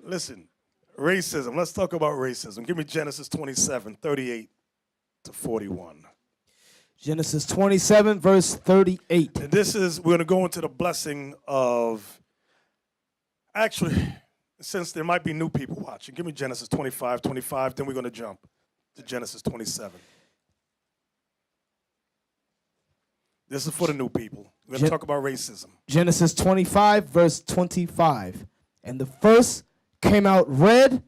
Listen, racism. Let's talk about racism. Give me Genesis 27, 38 to 41. Genesis 27, verse 38. And this is, we're going to go into the blessing of, actually, since there might be new people watching, give me Genesis 25, 25, then we're going to jump to Genesis 27. This is for the new people. We're going to talk about racism. Genesis 25, verse 25. And the first came out red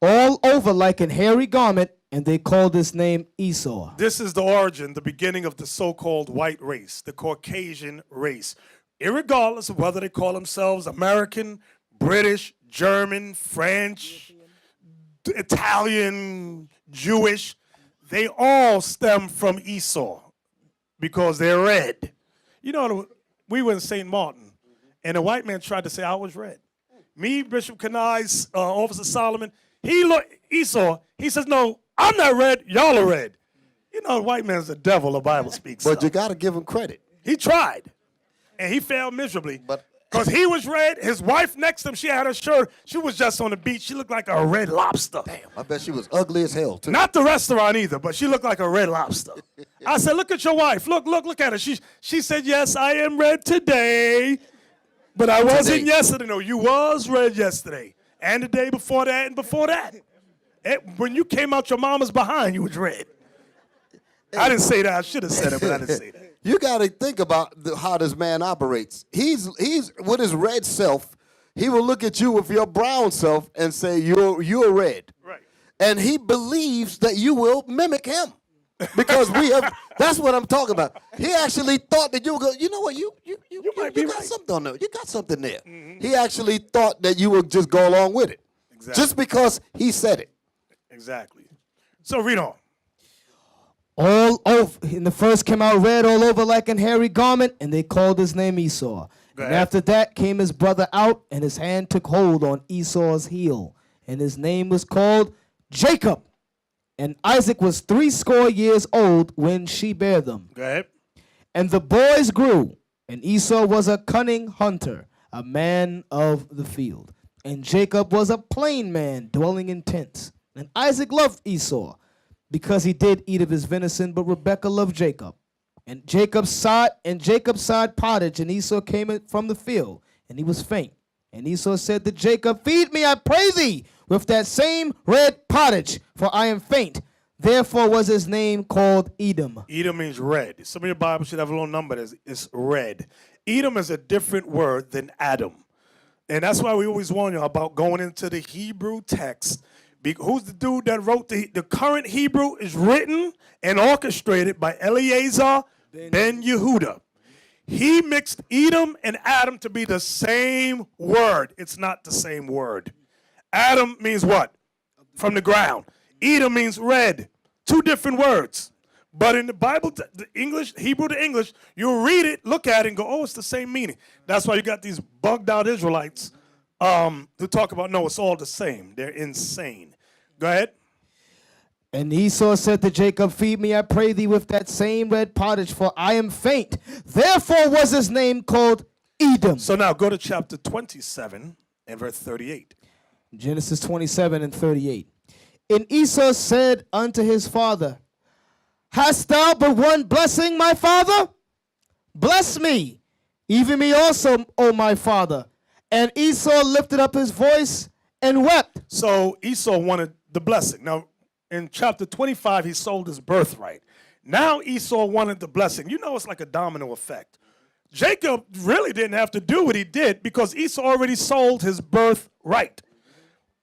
all over like an hairy garment, and they called his name Esau. This is the origin, the beginning of the so-called white race, the Caucasian race. Irregardless of whether they call themselves American, British, German, French, Italian, Jewish, they all stem from Esau because they're red. You know, we were in St. Martin, and a white man tried to say I was red. Me, Bishop Kenai, Officer Solomon, he looked, Esau, he says, no, I'm not red, y'all are red. You know, the white man's the devil, the Bible speaks. But you got to give him credit. He tried, and he failed miserably. Because he was red, his wife next to him, she had her shirt, she was just on the beach, she looked like a red lobster. Damn, I bet she was ugly as hell, too. Not the restaurant either, but she looked like a red lobster. I said, look at your wife, look at her. She said, yes, I am red today, but I wasn't yesterday. No, you was red yesterday, and the day before that, and before that. When you came out your mama's behind, you was red. I didn't say that, I should have said it, but I didn't say that. You got to think about how this man operates. He's with his red self. He will look at you with your brown self and say you're red. Right. And he believes that you will mimic him, because we have. That's what I'm talking about. He actually thought that you would go. You know what? You might be got right. something on there. You got something there. Mm-hmm. He actually thought that you would just go along with it, just because he said it. Exactly. So read on. All over, and the first came out red all over like an hairy garment, and they called his name Esau. And ahead. after that came his brother out, and his hand took hold on Esau's heel, and his name was called Jacob. And Isaac was 80 years old when she bare them. Go ahead. And the boys grew, and Esau was a cunning hunter, a man of the field. And Jacob was a plain man, dwelling in tents. And Isaac loved Esau, because he did eat of his venison, but Rebekah loved Jacob. And Jacob sought pottage, and Esau came in from the field, and he was faint. And Esau said to Jacob, Feed me, I pray thee, with that same red pottage, for I am faint. Therefore was his name called Edom. Edom means red. Some of your Bibles should have a little number that is red. Edom is a different word than Adam. And that's why we always warn you about going into the Hebrew text. Who's the dude that wrote the current Hebrew is written and orchestrated by Eleazar ben Yehuda. He mixed Edom and Adam to be the same word. It's not the same word. Adam means what? From the ground. Edom means red. Two different words. But in the Bible, the English, Hebrew to English, you'll read it, look at it, and go, oh, it's the same meaning. That's why you got these bugged out Israelites who talk about, no, it's all the same. They're insane. Go ahead. And Esau said to Jacob, Feed me, I pray thee, with that same red pottage, for I am faint. Therefore was his name called Edom. So now go to chapter 27 and verse 38. Genesis 27 and 38. And Esau said unto his father, Hast thou but one blessing, my father? Bless me, even me also, O my father. And Esau lifted up his voice and wept. So Esau wanted the blessing. Now, in chapter 25, he sold his birthright. Now Esau wanted the blessing. You know, it's like a domino effect. Jacob really didn't have to do what he did because Esau already sold his birthright.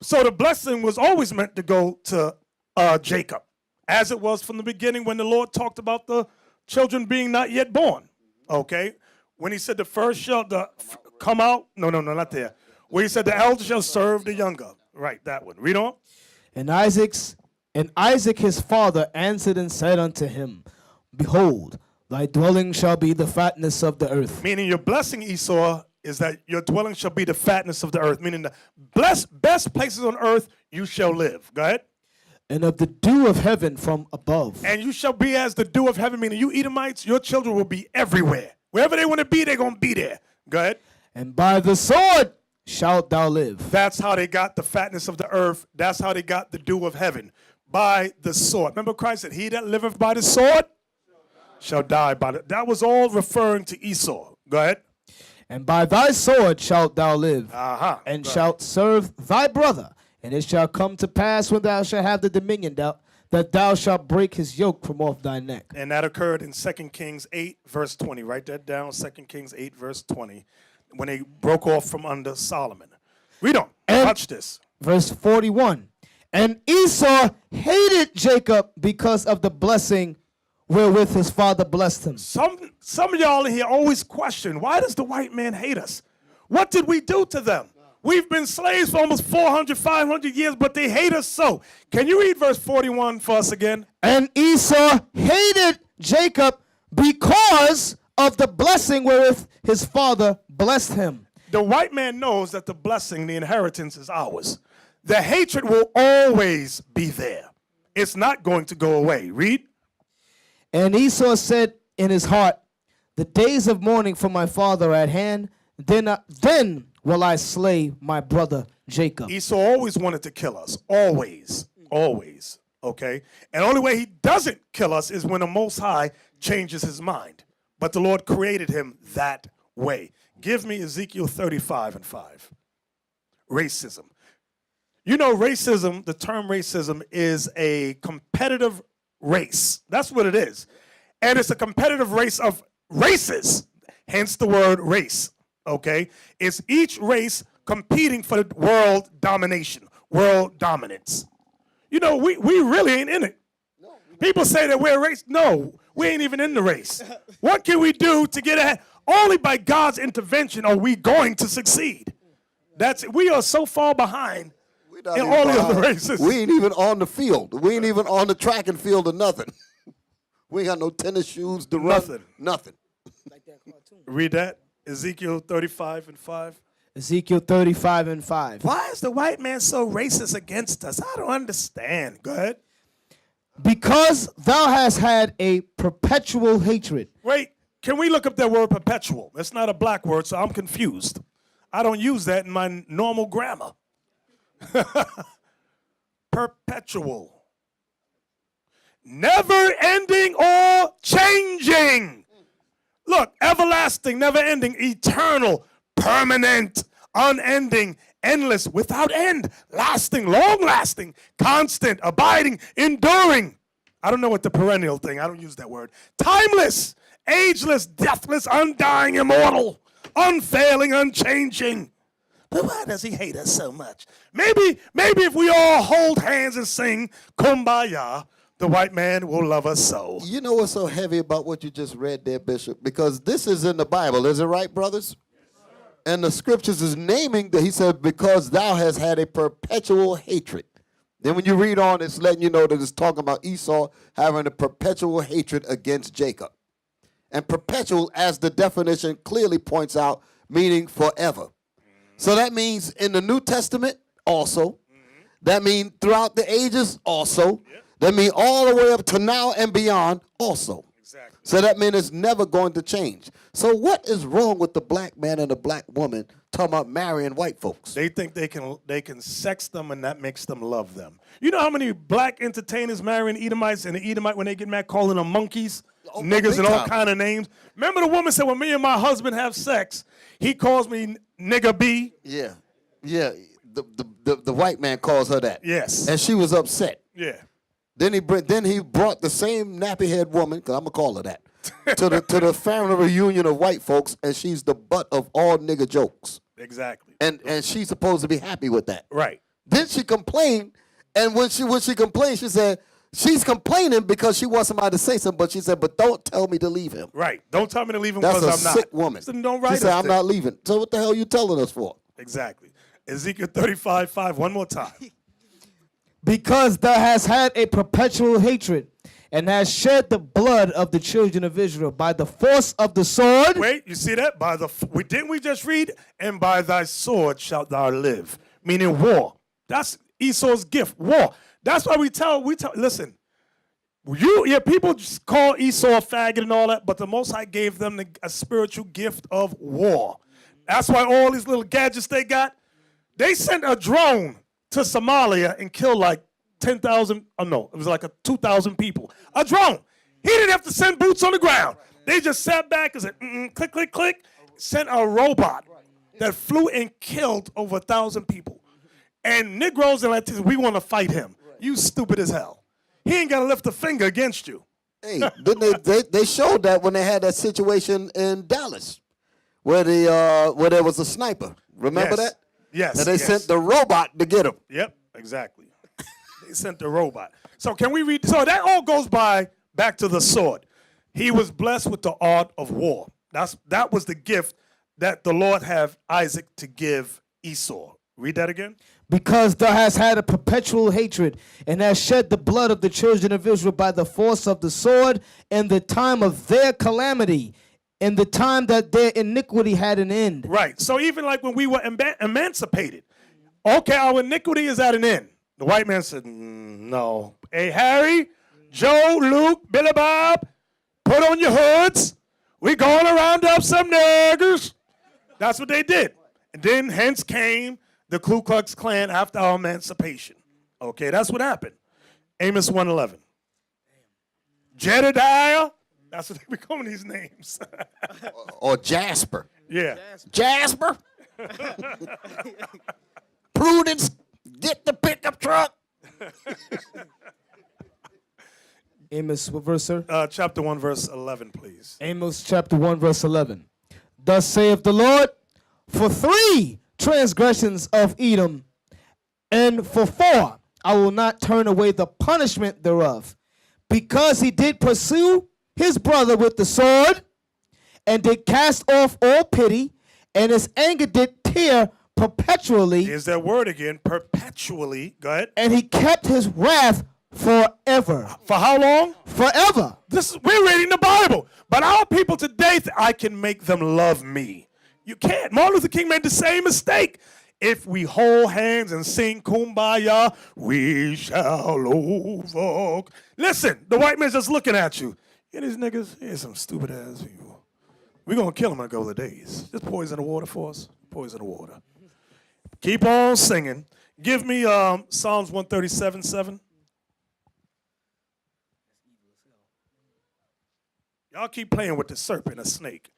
So the blessing was always meant to go to Jacob, as it was from the beginning when the Lord talked about the children being not yet born. Okay? When he said the first shall come out. No, not there. Where he said the elder shall serve the younger. Right, that one. Read on. And Isaac his father answered and said unto him, Behold, thy dwelling shall be the fatness of the earth. Meaning your blessing, Esau, is that your dwelling shall be the fatness of the earth. Meaning the best places on earth you shall live. Go ahead. And of the dew of heaven from above. And you shall be as the dew of heaven. Meaning you Edomites, your children will be everywhere. Wherever they want to be, they're going to be there. Go ahead. And by the sword shalt thou live. That's how they got the fatness of the earth. That's how they got the dew of heaven. By the sword. Remember Christ said, He that liveth by the sword shall die by it. That was all referring to Esau. Go ahead. And by thy sword shalt thou live, and Go shalt serve thy brother. And it shall come to pass when thou shalt have the dominion, that thou shalt break his yoke from off thy neck. And that occurred in 2 Kings 8, verse 20. Write that down, 2 Kings 8, verse 20, when they broke off from under Solomon. Read on. Watch this. Verse 41. And Esau hated Jacob because of the blessing wherewith his father blessed him. Some of y'all in here always question, why does the white man hate us? What did we do to them? We've been slaves for almost 400, 500 years, but they hate us so. Can you read verse 41 for us again? And Esau hated Jacob because of the blessing wherewith his father blessed him. The white man knows that the blessing, the inheritance is ours. The hatred will always be there. It's not going to go away. Read. And Esau said in his heart, The days of mourning for my father are at hand, then will I slay my brother Jacob. Esau always wanted to kill us. Always. Always. Okay? And the only way he doesn't kill us is when the Most High changes his mind. But the Lord created him that way. Give me Ezekiel 35 and 5. Racism. You know, racism, the term racism is a competitive race. That's what it is. And it's a competitive race of races, hence the word race, okay? It's each race competing for the world domination, world dominance. You know, we really ain't in it. People say that we're a race. No, we ain't even in the race. What can we do to get ahead? Only by God's intervention are we going to succeed. That's it. We are so far behind in all the other races. We ain't even on the field. We ain't even on the track and field or nothing. We ain't got no tennis shoes to run. Nothing. Nothing. Read that. Ezekiel 35 and 5. Ezekiel 35 and 5. Why is the white man so racist against us? I don't understand. Go ahead. Because thou hast had a perpetual hatred. Wait, can we look up that word perpetual? That's not a black word, so I'm confused. I don't use that in my normal grammar. Perpetual. Never ending or changing. Look, everlasting, never ending, eternal, permanent, unending, endless, without end, lasting, long lasting, constant, abiding, enduring. I don't know what the perennial thing, I don't use that word. Timeless, ageless, deathless, undying, immortal, unfailing, unchanging. But why does he hate us so much? Maybe if we all hold hands and sing Kumbaya, the white man will love us so. You know what's so heavy about what you just read there, Bishop? Because this is in the Bible, is it right, brothers? And the scriptures is naming that he said, because thou hast had a perpetual hatred. Then when you read on, it's letting you know that it's talking about Esau having a perpetual hatred against Jacob. And perpetual, as the definition clearly points out, meaning forever. So that means in the New Testament also. That means throughout the ages also. That means all the way up to now and beyond also. Exactly. So that means it's never going to change. So what is wrong with the black man and the black woman talking about marrying white folks? They think they can sex them and that makes them love them. You know how many black entertainers marrying Edomites, and the Edomite, when they get mad, calling them monkeys, niggas, and all time. kind of names? Remember the woman said, when me and my husband have sex, he calls me nigga B? Yeah. Yeah. The white man calls her that. Yes. And she was upset. Yeah. Then he brought the same nappy-head woman, because I'm going to call her that, to the family reunion of white folks, and she's the butt of all nigga jokes. Exactly. And she's supposed to be happy with that. Right. Then she complained, and when she complained, she said, she's complaining because she wants somebody to say something, but she said, but don't tell me to leave him. Right. Don't tell me to leave him That's because a I'm not. sick woman. So don't write she said, us I'm there. not leaving. So what the hell are you telling us for? Exactly. Ezekiel 35:5, one more time. Because thou hast had a perpetual hatred, and hast shed the blood of the children of Israel by the force of the sword. Wait, you see that? Didn't we just read? And by thy sword shalt thou live. Meaning war. That's Esau's gift, war. That's why we tell, listen, people just call Esau a faggot and all that, but the Most High gave them a spiritual gift of war. That's why all these little gadgets they got, they sent a drone to Somalia and killed like 10,000, it was like 2,000 people. A drone. He didn't have to send boots on the ground. They just sat back and said, click, click, click, sent a robot that flew and killed over 1,000 people. And Negroes and Latinos, we want to fight him. You stupid as hell. He ain't got to lift a finger against you. Hey, didn't they showed that when they had that situation in Dallas, where there was a sniper. Remember that? Yes. And they sent the robot to get him. Yep, exactly. They sent the robot. So can we read? So that all goes back to the sword. He was blessed with the art of war. That was the gift that the Lord have Isaac to give Esau. Read that again. Because thou hast had a perpetual hatred, and hast shed the blood of the children of Israel by the force of the sword in the time of their calamity, in the time that their iniquity had an end. Right. So even like when we were emancipated, okay, our iniquity is at an end. The white man said, no. Hey, Harry, Joe, Luke, Billy Bob, put on your hoods. We're going to round up some niggers. That's what they did. And then hence came the Ku Klux Klan after our emancipation. Okay, that's what happened. Amos 1:11. Jedediah. That's what they be calling these names. Or Jasper. Yeah. Jasper. Prudence, get the pickup truck. Amos, what verse, sir? Chapter 1, verse 11, please. Amos chapter 1, verse 11. Thus saith the Lord, for 3 transgressions of Edom, and for 4 I will not turn away the punishment thereof, because he did pursue his brother with the sword, and did cast off all pity, and his anger did tear perpetually. Here's that word again, perpetually. Go ahead. And he kept his wrath forever. For how long? Forever. We're reading the Bible. But our people today, I can make them love me. You can't. Martin Luther King made the same mistake. If we hold hands and sing Kumbaya, we shall overcome. Listen, the white man's just looking at you. Yeah, these niggas, here's some stupid ass people. We're going to kill them in a couple of days. Just poison the water for us. Poison the water. Keep on singing. Give me Psalms 137:7. Y'all keep playing with the serpent, a snake.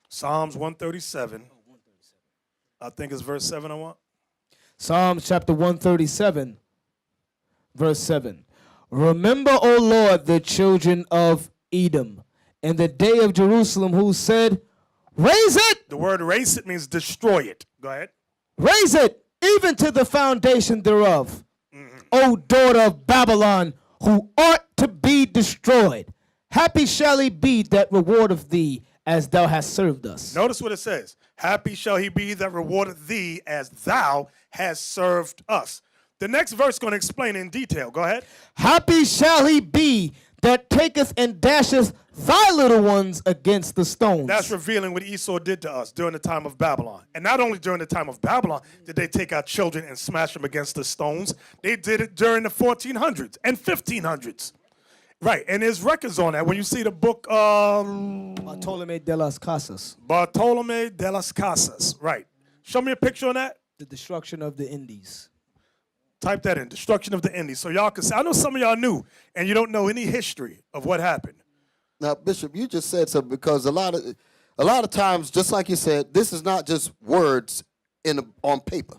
Psalms 137. I think it's verse 7 I want. Psalms chapter 137, verse 7. Remember, O Lord, the children of Edom, and the day of Jerusalem, who said, raise it, The word raise it means destroy it. Go ahead. raise it, even to the foundation thereof. O daughter of Babylon, who art to be destroyed. Happy shall he be that rewardeth thee, as thou hast served us. Notice what it says. Happy shall he be that rewardeth thee as thou hast served us. The next verse is going to explain in detail. Go ahead. Happy shall he be that taketh and dasheth thy little ones against the stones. That's revealing what Esau did to us during the time of Babylon. And not only during the time of Babylon did they take our children and smash them against the stones, they did it during the 1400s and 1500s. Right, and there's records on that. When you see the book Bartolome de las Casas, Bartolome de las Casas, right. Show me a picture on that. the destruction of the Indies. Type that in, destruction of the Indies, so y'all can see. I know some of y'all knew, and you don't know any history of what happened. Now, Bishop, you just said something because a lot of times, just like you said, this is not just words on paper.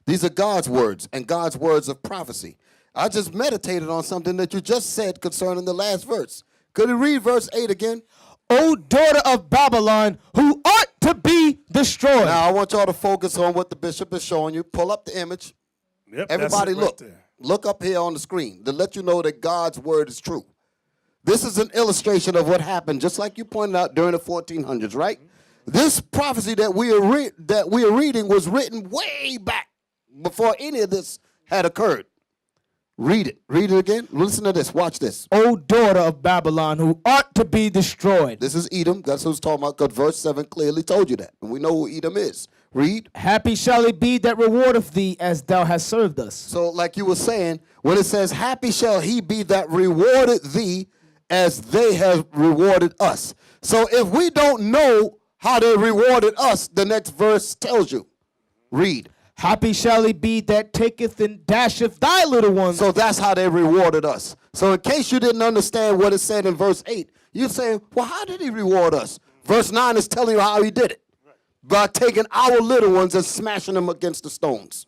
These are God's words and God's words of prophecy. I just meditated on something that you just said concerning the last verse. Could you read verse 8 again? O daughter of Babylon, who art to be destroyed. Now, I want y'all to focus on what the bishop is showing you. Pull up the image. Yep, Everybody that's it right look. there. Look up here on the screen to let you know that God's word is true. This is an illustration of what happened, just like you pointed out during the 1400s, right? This prophecy that we are reading was written way back before any of this had occurred. Read it. Read it again. Listen to this. Watch this. O daughter of Babylon, who art to be destroyed. This is Edom. That's who's talking about, because verse 7 clearly told you that. And we know who Edom is. Read. Happy shall it be that rewardeth thee, as thou hast served us. So like you were saying, when it says, happy shall he be that rewarded thee as they have rewarded us. So if we don't know how they rewarded us, the next verse tells you. Read. Happy shall he be that taketh and dasheth thy little ones. So that's how they rewarded us. So in case you didn't understand what it said in verse 8, you're saying, well, how did he reward us? Verse 9 is telling you how he did it. By taking our little ones and smashing them against the stones.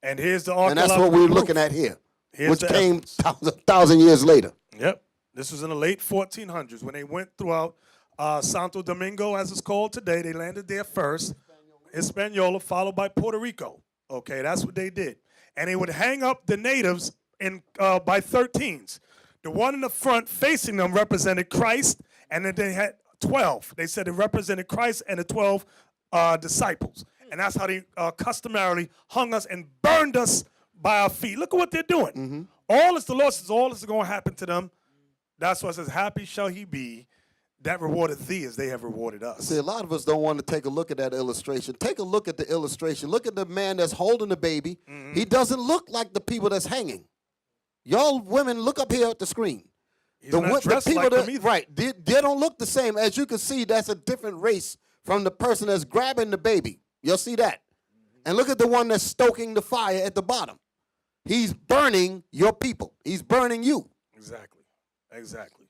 And here's the And that's what we're proof. looking at here, Here's which the came evidence. 1,000 years later. Yep. This was in the late 1400s when they went throughout Santo Domingo, as it's called today. They landed there first. Hispaniola, followed by Puerto Rico. Okay, that's what they did. And they would hang up the natives by 13s. The one in the front facing them represented Christ, and then they had 12. They said it represented Christ and the 12 disciples. And that's how they customarily hung us and burned us by our feet. Look at what they're doing. All is the Lord says, all is going to happen to them. That's why it says, happy shall he be that rewarded thee as they have rewarded us. See, a lot of us don't want to take a look at that illustration. Take a look at the illustration. Look at the man that's holding the baby. He doesn't look like the people that's hanging. Y'all women, look up here at the screen. He's not dressed like them either. Right, they don't look the same. As you can see, that's a different race from the person that's grabbing the baby. You'll see that. And look at the one that's stoking the fire at the bottom. He's burning your people. He's burning you. Exactly. Exactly.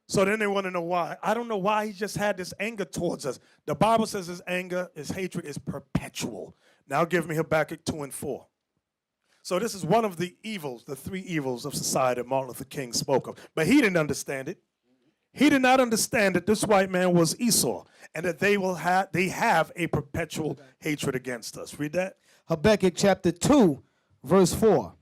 So then they want to know why. I don't know why he just had this anger towards us. The Bible says his anger, his hatred is perpetual. Now give me Habakkuk 2:4. So this is one of the evils, the three evils of society that Martin Luther King spoke of. But he didn't understand it. He did not understand that this white man was Esau and that they have a perpetual hatred against us. Read that. Habakkuk chapter 2, verse 4.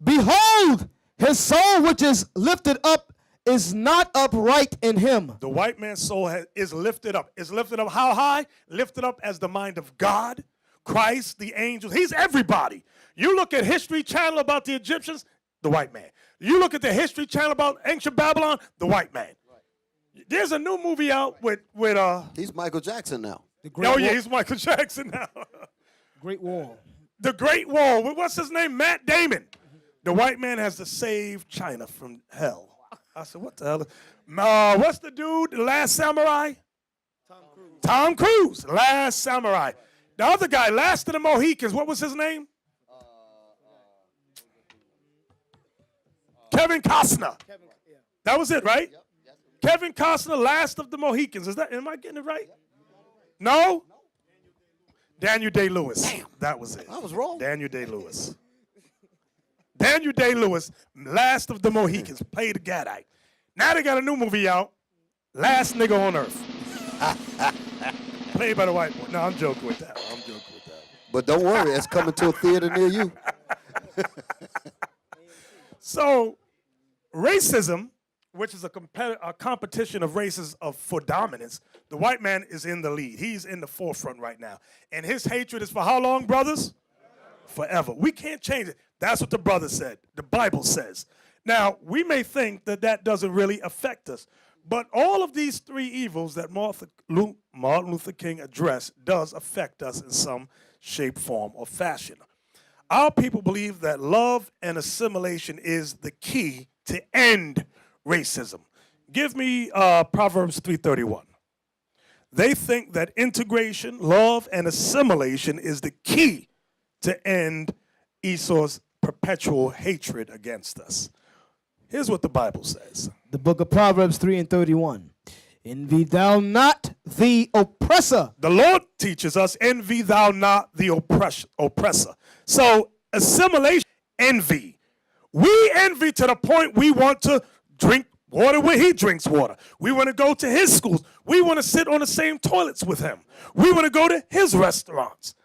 Behold, his soul which is lifted up is not upright in him. The white man's soul is lifted up. Is lifted up how high? Lifted up as the mind of God, Christ, the angels. He's everybody. You look at History Channel about the Egyptians, the white man. You look at the History Channel about ancient Babylon, the white man. There's a new movie out with He's Michael Jackson now. The Great oh Wall. yeah, he's Michael Jackson now. Great Wall. The Great Wall. What's his name? Matt Damon. The white man has to save China from hell. I said, what the hell? What's the dude? The Last Samurai? Tom Cruise. Last Samurai. The other guy, Last of the Mohicans. What was his name? Kevin Costner. That was it, right? Kevin Costner, Last of the Mohicans. Am I getting it right? No? Daniel Day-Lewis. That was it. I was wrong. Daniel Day-Lewis. Daniel Day-Lewis, Last of the Mohicans, played the Gadite. Now they got a new movie out, Last Nigga on Earth. Played by the white boy. No, I'm joking with that. But don't worry, it's coming to a theater near you. So, racism, which is a competition of races for dominance, the white man is in the lead. He's in the forefront right now. And his hatred is for how long, brothers? Forever. We can't change it. That's what the brother said. The Bible says. Now, we may think that that doesn't really affect us, but all of these three evils that Martin Luther King addressed does affect us in some shape, form, or fashion. Our people believe that love and assimilation is the key to end racism. Give me Proverbs 3:31. They think that integration, love, and assimilation is the key to end Esau's perpetual hatred against us. Here's what the Bible says. The book of Proverbs 3:31. Envy thou not the oppressor. The Lord teaches us, envy thou not the oppressor. So assimilation, envy. We envy to the point we want to drink water where he drinks water. We want to go to his schools. We want to sit on the same toilets with him. We want to go to his restaurants.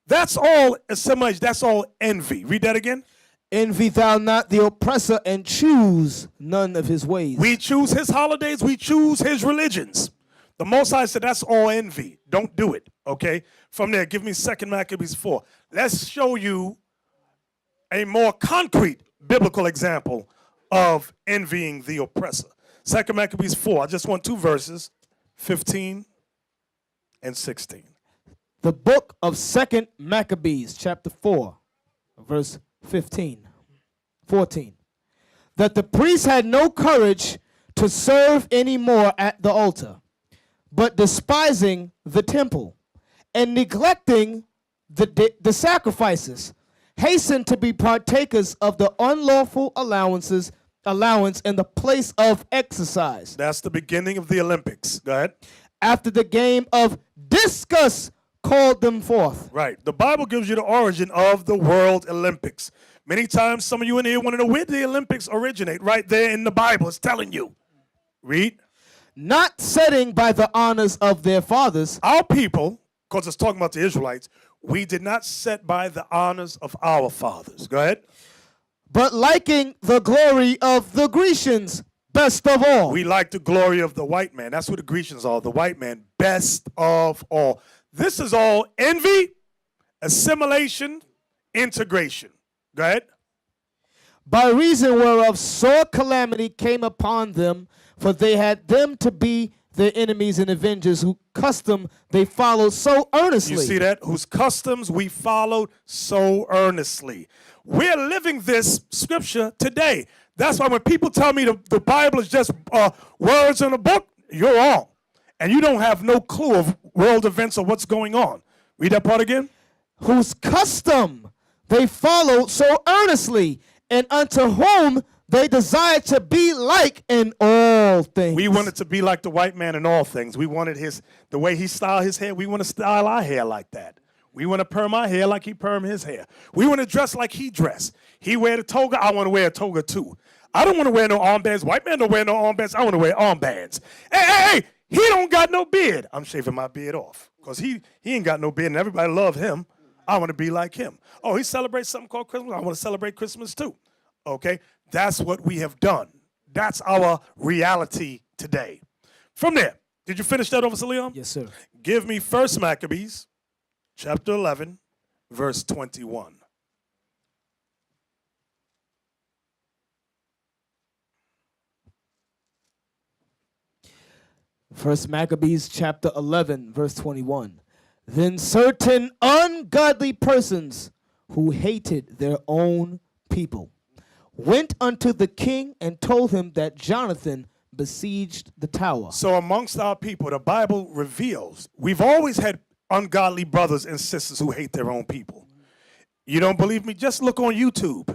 That's all assimilation. That's all envy. Read that again. Envy thou not the oppressor, and choose none of his ways. We choose his holidays. We choose his religions. The Most High said that's all envy. Don't do it, okay? From there, give me 2 Maccabees 4. Let's show you a more concrete biblical example of envying the oppressor. 2 Maccabees 4. I just want 2 verses, 15 and 16. The book of 2 Maccabees, chapter 4, verse 14. That the priests had no courage to serve any more at the altar, but despising the temple and neglecting the sacrifices, hastened to be partakers of the unlawful allowance in the place of exercise. That's the beginning of the Olympics. Go ahead. After the game of discus called them forth. Right. The Bible gives you the origin of the World Olympics. Many times, some of you in here want to know where the Olympics originate. Right there in the Bible. It's telling you. Read. Not setting by the honors of their fathers. Our people, because it's talking about the Israelites, we did not set by the honors of our fathers. Go ahead. But liking the glory of the Grecians best of all. We like the glory of the white man. That's what the Grecians are, the white man, best of all. This is all envy, assimilation, integration. Go ahead. By reason whereof sore calamity came upon them, for they had them to be their enemies and avengers, whose custom they followed so earnestly. You see that? Whose customs we followed so earnestly. We're living this scripture today. That's why when people tell me the Bible is just words in a book, you're wrong. And you don't have no clue of world events or what's going on. Read that part again. Whose custom they followed so earnestly, and unto whom they desired to be like in all things. We wanted to be like the white man in all things. We wanted the way he styled his hair. We want to style our hair like that. We want to perm our hair like he permed his hair. We want to dress like he dressed. He wear the toga. I want to wear a toga too. I don't want to wear no armbands. White man don't wear no armbands. I want to wear armbands. Hey, he don't got no beard. I'm shaving my beard off because he ain't got no beard and everybody love him. I want to be like him. Oh, he celebrates something called Christmas. I want to celebrate Christmas too. Okay? That's what we have done. That's our reality today. From there, did you finish that, Officer Leon? Yes, sir. Give me 1 Maccabees, chapter 11, verse 21. First Maccabees chapter 11, verse 21. Then certain ungodly persons who hated their own people went unto the king and told him that Jonathan besieged the tower. So amongst our people, the Bible reveals we've always had ungodly brothers and sisters who hate their own people. You don't believe me? Just look on YouTube.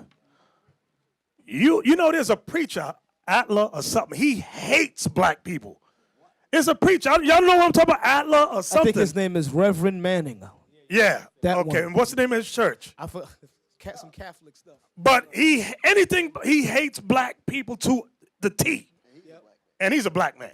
You know there's a preacher, Atla or something. He hates black people. It's a preacher. Y'all know what I'm talking about, Atla or something? I think his name is Reverend Manning. Yeah. That okay. one. And what's the name of his church? I forgot some Catholic stuff. But he hates black people to the T. And he's a black man.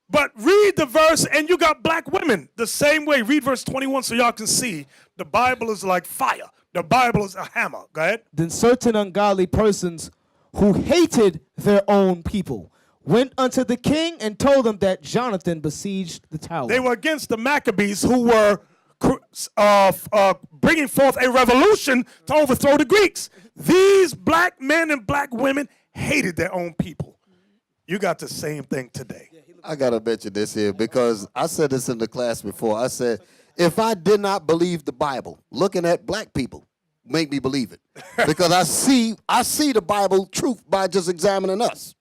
But read the verse and you got black women the same way. Read verse 21 so y'all can see the Bible is like fire. The Bible is a hammer. Go ahead. Then certain ungodly persons who hated their own people went unto the king and told him that Jonathan besieged the tower. They were against the Maccabees who were bringing forth a revolution to overthrow the Greeks. These black men and black women hated their own people. You got the same thing today. I got to mention this here because I said this in the class before. I said, if I did not believe the Bible, looking at black people make me believe it. Because I see the Bible truth by just examining us.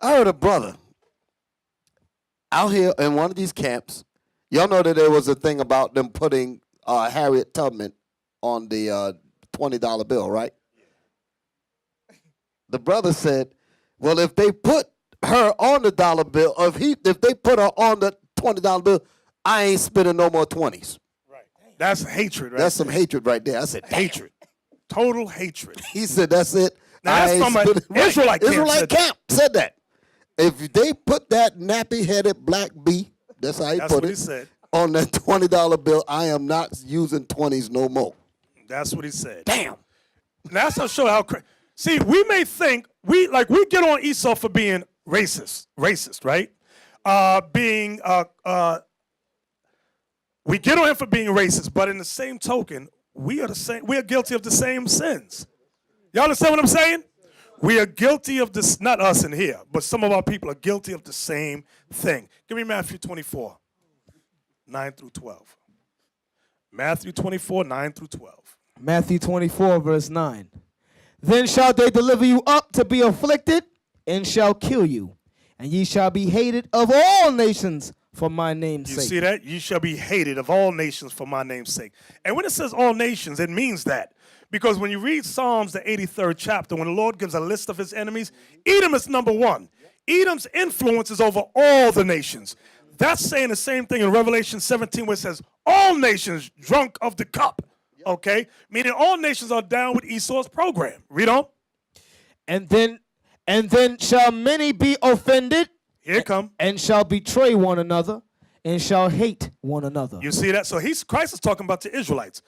I heard a brother out here in one of these camps. Y'all know that there was a thing about them putting Harriet Tubman on the $20 bill, right? The brother said, well, if they put her on the dollar bill, if they put her on the $20 bill, I ain't spending no more 20s. Right. That's hatred, right? That's some hatred right there. I said, hatred. Total hatred. He said, that's it. Now, that's from an Israelite camp. Israelite camp said that. If they put that nappy-headed black bee, that's how he put it, said. on that $20 bill, I am not using 20s no more. That's what he said. Damn. Now, that's to show how crazy. See, we may think, we get on Esau for being racist, right? We get on him for being racist, but in the same token, we are guilty of the same sins. Y'all understand what I'm saying? We are guilty of this, not us in here, but some of our people are guilty of the same thing. Give me Matthew 24, 9 through 12. Matthew 24, 9 through 12. Matthew 24, verse 9. Then shall they deliver you up to be afflicted, and shall kill you, and ye shall be hated of all nations for my name's sake. You see that? You shall be hated of all nations for my name's sake. And when it says all nations, it means that. Because when you read Psalms, the 83rd chapter, when the Lord gives a list of his enemies, Edom is number one. Edom's influence is over all the nations. That's saying the same thing in Revelation 17 where it says, all nations drunk of the cup. Okay? Meaning all nations are down with Esau's program. Read on. And then shall many be offended. Here it come. And shall betray one another, and shall hate one another. You see that? So Christ is talking about the Israelites.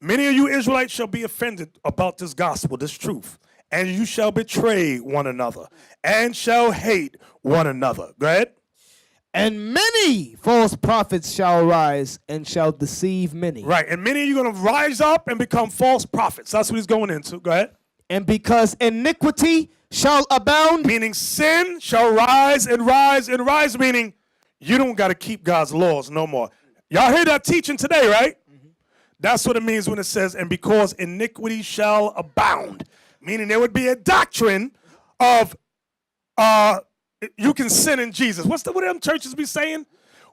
Many of you Israelites shall be offended about this gospel, this truth, and you shall betray one another, and shall hate one another. Go ahead. And many false prophets shall rise and shall deceive many. Right, and many of you are going to rise up and become false prophets. That's what he's going into. Go ahead. And because iniquity shall abound. Meaning sin shall rise and rise and rise, meaning you don't got to keep God's laws no more. Y'all hear that teaching today, right? That's what it means when it says, and because iniquity shall abound. Meaning there would be a doctrine of you can sin in Jesus. What them churches be saying?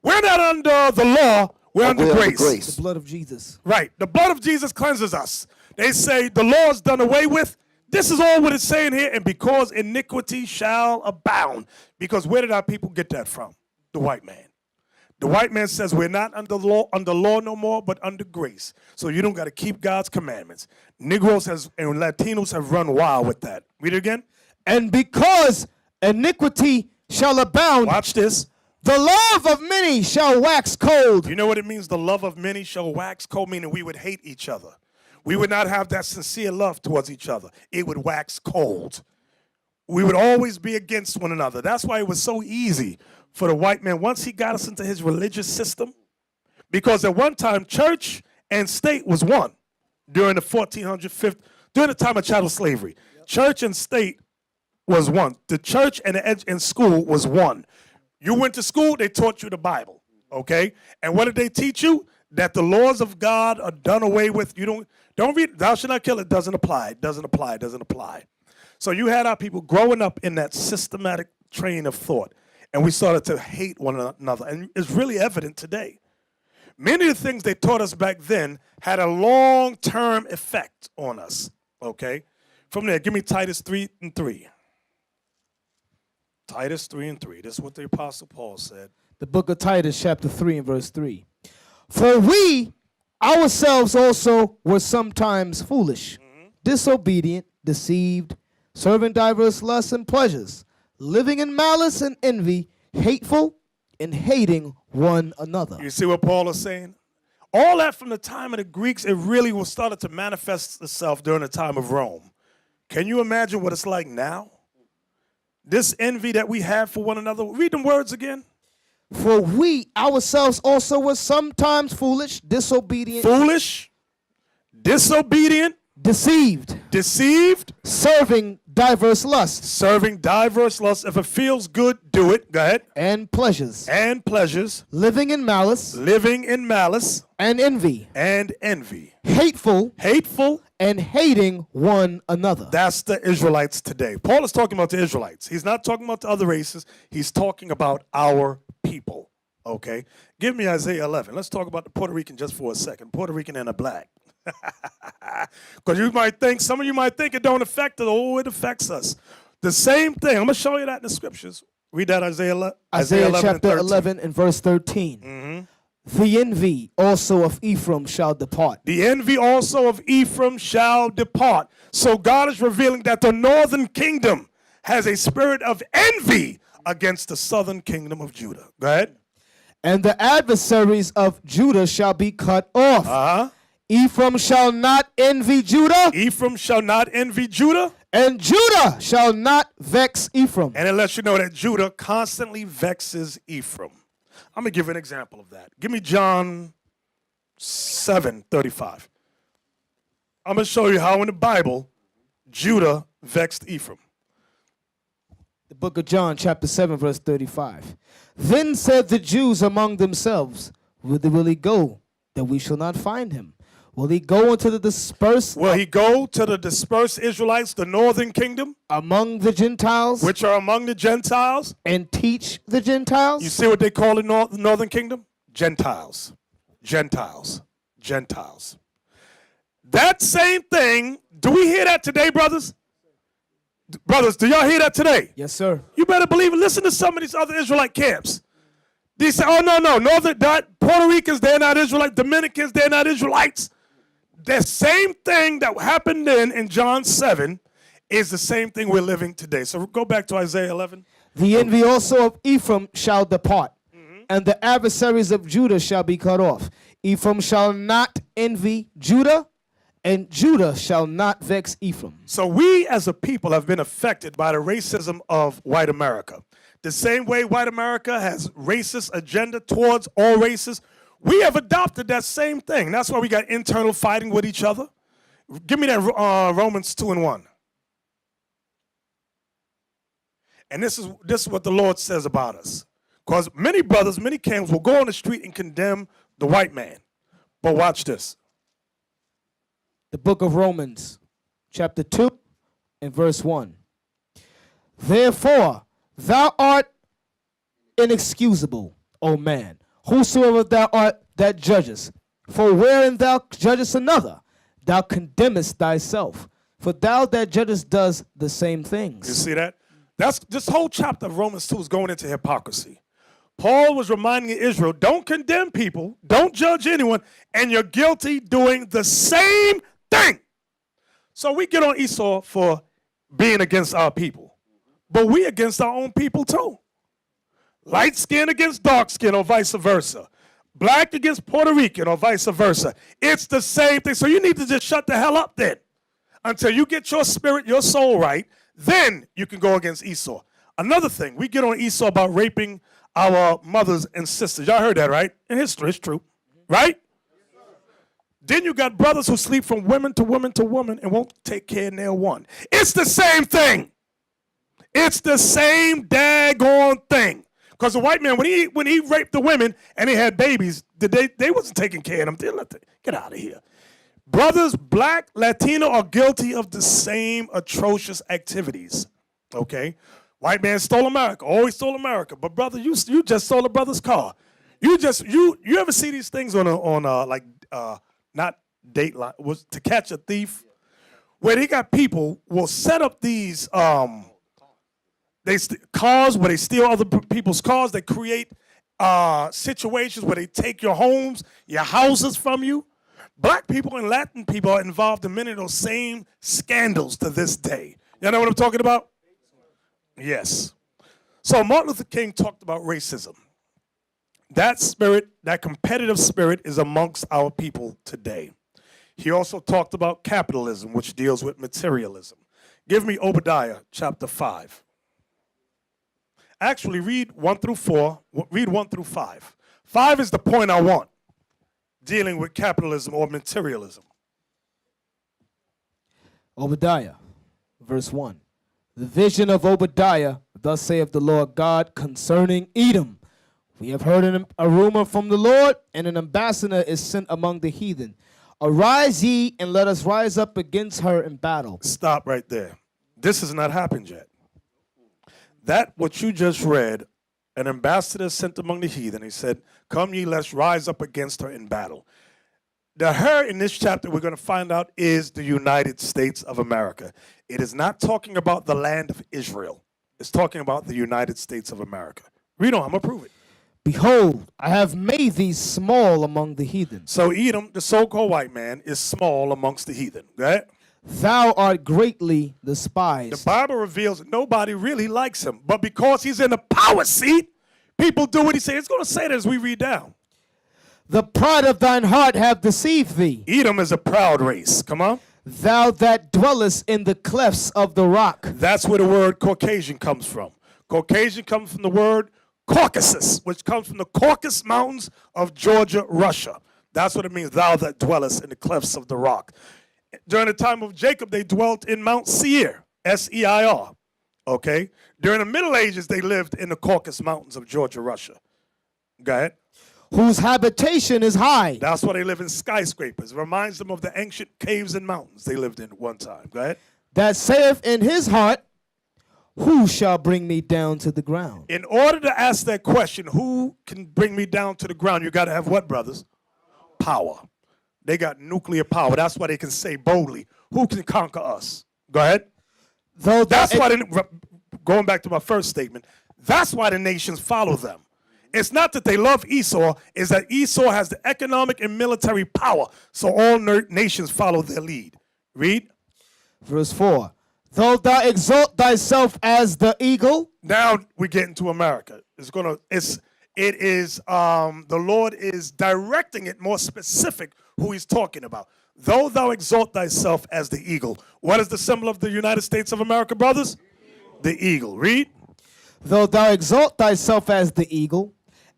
We're not under the law, we're under grace. The blood of Jesus. Right. The blood of Jesus cleanses us. They say the law is done away with. This is all what it's saying here. And because iniquity shall abound. Because where did our people get that from? The white man. The white man says we're not under law no more, but under grace. So you don't got to keep God's commandments. Negroes and Latinos have run wild with that. Read it again. And because iniquity shall abound. Watch this. The love of many shall wax cold. You know what it means? The love of many shall wax cold, meaning we would hate each other. We would not have that sincere love towards each other. It would wax cold. We would always be against one another. That's why it was so easy for the white man once he got us into his religious system. Because at one time, church and state was one during the 1400s, during the time of chattel slavery. Church and state was one. The church and school was one. You went to school, they taught you the Bible, okay? And what did they teach you? That the laws of God are done away with. You don't read, thou shalt not kill, it doesn't apply, it doesn't apply, it doesn't apply. So you had our people growing up in that systematic train of thought, and we started to hate one another, and it's really evident today. Many of the things they taught us back then had a long-term effect on us, okay? From there, give me Titus 3:3. Titus 3:3. This is what the Apostle Paul said. The book of Titus, chapter 3 and verse 3. For we ourselves also were sometimes foolish, disobedient, deceived, serving diverse lusts and pleasures, living in malice and envy, hateful, and hating one another. You see what Paul is saying? All that from the time of the Greeks, it really was started to manifest itself during the time of Rome. Can you imagine what it's like now? This envy that we have for one another. Read them words again. For we ourselves also were sometimes foolish, disobedient, Foolish, disobedient, deceived, serving diverse lusts serving diverse lusts. If it feels good, do it. Go ahead. and pleasures, And pleasures, living in malice living in malice and envy, and envy. hateful, Hateful, and hating one another. that's the Israelites today. Paul is talking about the Israelites. He's not talking about the other races. He's talking about our people, okay? Give me Isaiah 11. Let's talk about the Puerto Rican just for a second. Puerto Rican and a black. Because you might think, some of you might think it don't affect us. Oh, it affects us. The same thing. I'm going to show you that in the scriptures. Read that Isaiah 11 chapter and 11 and verse 13. The envy also of Ephraim shall depart. The envy also of Ephraim shall depart. So God is revealing that the northern kingdom has a spirit of envy against the southern kingdom of Judah. Go ahead. And the adversaries of Judah shall be cut off. Ephraim shall not envy Judah, Ephraim shall not envy Judah. and Judah shall not vex Ephraim. And it lets you know that Judah constantly vexes Ephraim. I'm going to give you an example of that. Give me John 7:35. I'm going to show you how in the Bible Judah vexed Ephraim. The book of John, chapter 7, verse 35. Then said the Jews among themselves, whither will he go, that we shall not find him? Will he go into the dispersed Will he go to the dispersed Israelites, the northern kingdom, among the Gentiles, which are among the Gentiles? and teach the Gentiles? You see what they call the northern kingdom? Gentiles. Gentiles. Gentiles. That same thing, do we hear that today, brothers? Brothers, do y'all hear that today? Yes, sir. You better believe it. Listen to some of these other Israelite camps. They say, oh, no, Puerto Ricans, they're not Israelites. Dominicans, they're not Israelites. The same thing that happened then in John 7 is the same thing we're living today. So go back to Isaiah 11. The envy also of Ephraim shall depart, and the adversaries of Judah shall be cut off. Ephraim shall not envy Judah, and Judah shall not vex Ephraim. So we as a people have been affected by the racism of white America. The same way white America has racist agenda towards all races, we have adopted that same thing. That's why we got internal fighting with each other. Give me that Romans 2:1. And this is what the Lord says about us. Because many brothers, many camps will go on the street and condemn the white man. But watch this. The book of Romans, chapter 2 and verse 1. Therefore, thou art inexcusable, O man, whosoever thou art that judgest. For wherein thou judgest another, thou condemnest thyself. For thou that judgest does the same things. You see that? That's this whole chapter of Romans 2 is going into hypocrisy. Paul was reminding Israel, don't condemn people, don't judge anyone, and you're guilty doing the same thing. So we get on Esau for being against our people, but we against our own people too. Light skin against dark skin or vice versa. Black against Puerto Rican or vice versa. It's the same thing. So you need to just shut the hell up then. Until you get your spirit, your soul right, then you can go against Esau. Another thing, we get on Esau about raping our mothers and sisters. Y'all heard that, right? In history, it's true. Right? Then you got brothers who sleep from women to women to woman and won't take care of nail one. It's the same thing. It's the same daggone thing. Because the white man, when he raped the women and they had babies, they wasn't taking care of them. Get out of here. Brothers, black, Latino are guilty of the same atrocious activities. Okay? White man stole America, always stole America. But brother, you just stole a brother's car. You ever see these things on not Dateline, was To Catch a Thief, where they got people will set up these cars where they steal other people's cars. They create situations where they take your homes, your houses from you. Black people and Latin people are involved in many of those same scandals to this day. You know what I'm talking about? Yes. So Martin Luther King talked about racism. That spirit, that competitive spirit, is amongst our people today. He also talked about capitalism, which deals with materialism. Give me Obadiah chapter 5. Actually, read 1 through 4. Read 1 through 5. 5 is the point I want, dealing with capitalism or materialism. Obadiah, verse 1. The vision of Obadiah, thus saith the Lord God concerning Edom. We have heard a rumor from the Lord, and an ambassador is sent among the heathen. Arise ye, and let us rise up against her in battle. Stop right there. This has not happened yet. That what you just read, an ambassador sent among the heathen. He said, come ye, let's rise up against her in battle. The her in this chapter we're going to find out is the United States of America. It is not talking about the land of Israel. It's talking about the United States of America. Read on, I'm going to prove it. Behold, I have made thee small among the heathen. So Edom, the so-called white man, is small amongst the heathen. Right? Thou art greatly despised. The Bible reveals that nobody really likes him. But because he's in the power seat, people do what he says. It's going to say that as we read down. The pride of thine heart hath deceived thee. Edom is a proud race. Come on. Thou that dwellest in the clefts of the rock. That's where the word Caucasian comes from. Caucasian comes from the word Caucasus, which comes from the Caucasus Mountains of Georgia, Russia. That's what it means, thou that dwellest in the clefts of the rock. During the time of Jacob, they dwelt in Mount Seir, S-E-I-R, okay? During the Middle Ages, they lived in the Caucasus Mountains of Georgia, Russia. Go ahead. Whose habitation is high. That's why they live in skyscrapers. It reminds them of the ancient caves and mountains they lived in at one time. Go ahead. That saith in his heart, who shall bring me down to the ground? In order to ask that question, who can bring me down to the ground, you got to have what, brothers? Power. They got nuclear power. That's why they can say boldly, who can conquer us? Go ahead. That's why, going back to my first statement, that's why the nations follow them. It's not that they love Esau, it's that Esau has the economic and military power, so all nations follow their lead. Read. Verse 4. Though thou exalt thyself as the eagle. Now we get into America. The Lord is directing it more specific who he's talking about. Though thou exalt thyself as the eagle. What is the symbol of the United States of America, brothers? The eagle. Read. Though thou exalt thyself as the eagle,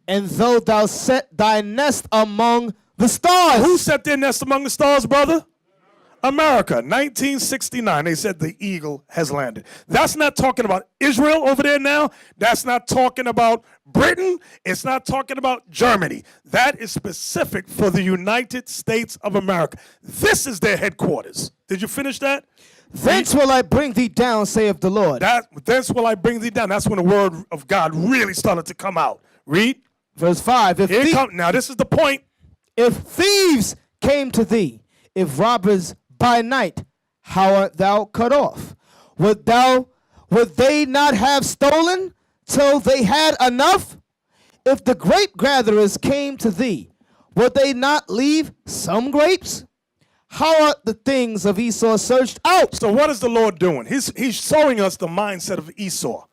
and though thou set thy nest among the stars. Who set their nest among the stars, brother? America, 1969, they said the eagle has landed. That's not talking about Israel over there now. That's not talking about Britain. It's not talking about Germany. That is specific for the United States of America. This is their headquarters. Did you finish that? Thence will I bring thee down, saith the Lord. Thence will I bring thee down. That's when the word of God really started to come out. Read. Verse 5. Now this is the point. If thieves came to thee, if robbers by night, how art thou cut off? Would they not have stolen till they had enough? If the grape gatherers came to thee, would they not leave some grapes? How are the things of Esau searched out? So what is the Lord doing? He's showing us the mindset of Esau.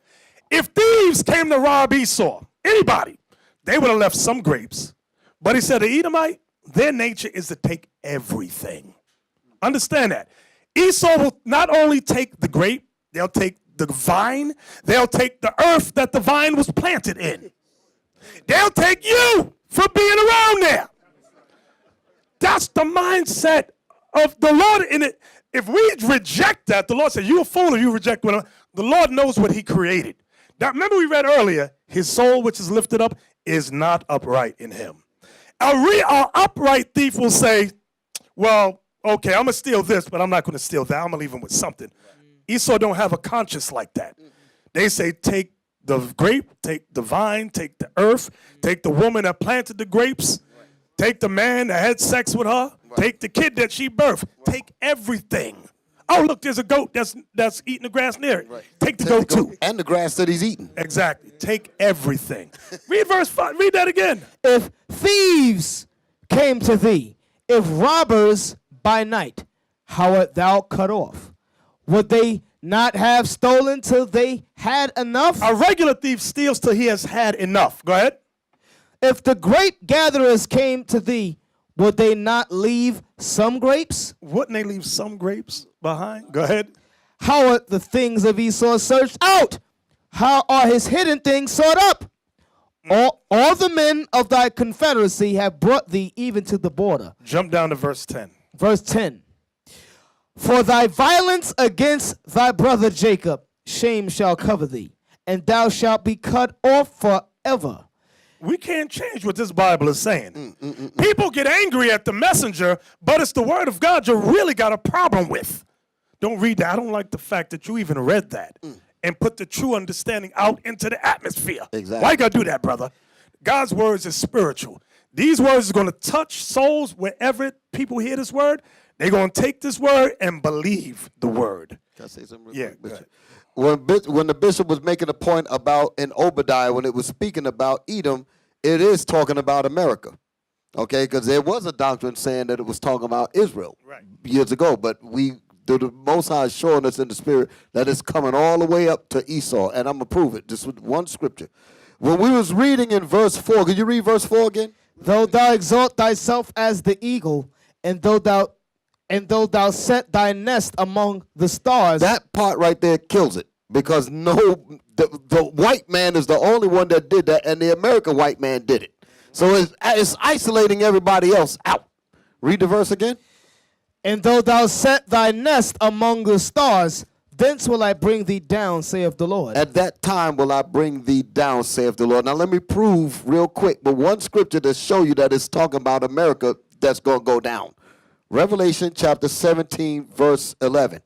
If thieves came to rob Esau, anybody, they would have left some grapes. But he said, the Edomite, their nature is to take everything. Understand that. Esau will not only take the grape, they'll take the vine, they'll take the earth that the vine was planted in. They'll take you for being around there. That's the mindset of the Lord in it. If we reject that, the Lord said, you a fool if you reject what the Lord knows what he created. Now, remember we read earlier, His soul which is lifted up is not upright in him. A upright thief will say, well, okay, I'm going to steal this, but I'm not going to steal that. I'm going to leave him with something. Esau don't have a conscience like that. They say, take the grape, take the vine, take the earth, take the woman that planted the grapes, take the man that had sex with her, take the kid that she birthed, take everything. Oh, look, there's a goat that's eating the grass near it. Take the goat too. And the grass that he's eating. Exactly. Take everything. Read verse 5. Read that again. If thieves came to thee, if robbers by night, how art thou cut off? Would they not have stolen till they had enough? A regular thief steals till he has had enough. Go ahead. If the grape gatherers came to thee, would they not leave some grapes? Wouldn't they leave some grapes behind? Go ahead. How are the things of Esau searched out? How are his hidden things sought up? All the men of thy confederacy have brought thee even to the border. Jump down to verse 10. Verse 10. For thy violence against thy brother Jacob, shame shall cover thee, and thou shalt be cut off forever. We can't change what this Bible is saying. People get angry at the messenger, but it's the word of God you really got a problem with. Don't read that. I don't like the fact that you even read that and put the true understanding out into the atmosphere. Exactly. Why you got to do that, brother? God's words is spiritual. These words are going to touch souls wherever people hear this word. They're going to take this word and believe the word. Can I say something real Yeah, quick, go Bishop? ahead. When the bishop was making a point about in Obadiah, when it was speaking about Edom, it is talking about America, okay? Because there was a doctrine saying that it was talking about Israel years ago, but the Most High is showing us in the spirit that it's coming all the way up to Esau, and I'm going to prove it just with one scripture. When we was reading in verse 4, could you read verse 4 again? Though thou exalt thyself as the eagle, and though thou set thy nest among the stars. That part right there kills it, because the white man is the only one that did that, and the American white man did it. So it's isolating everybody else out. Read the verse again. And though thou set thy nest among the stars, thence will I bring thee down, saith the Lord. At that time will I bring thee down, saith the Lord. Now let me prove real quick, but one scripture to show you that it's talking about America that's going to go down. Revelation chapter 17, verse 11.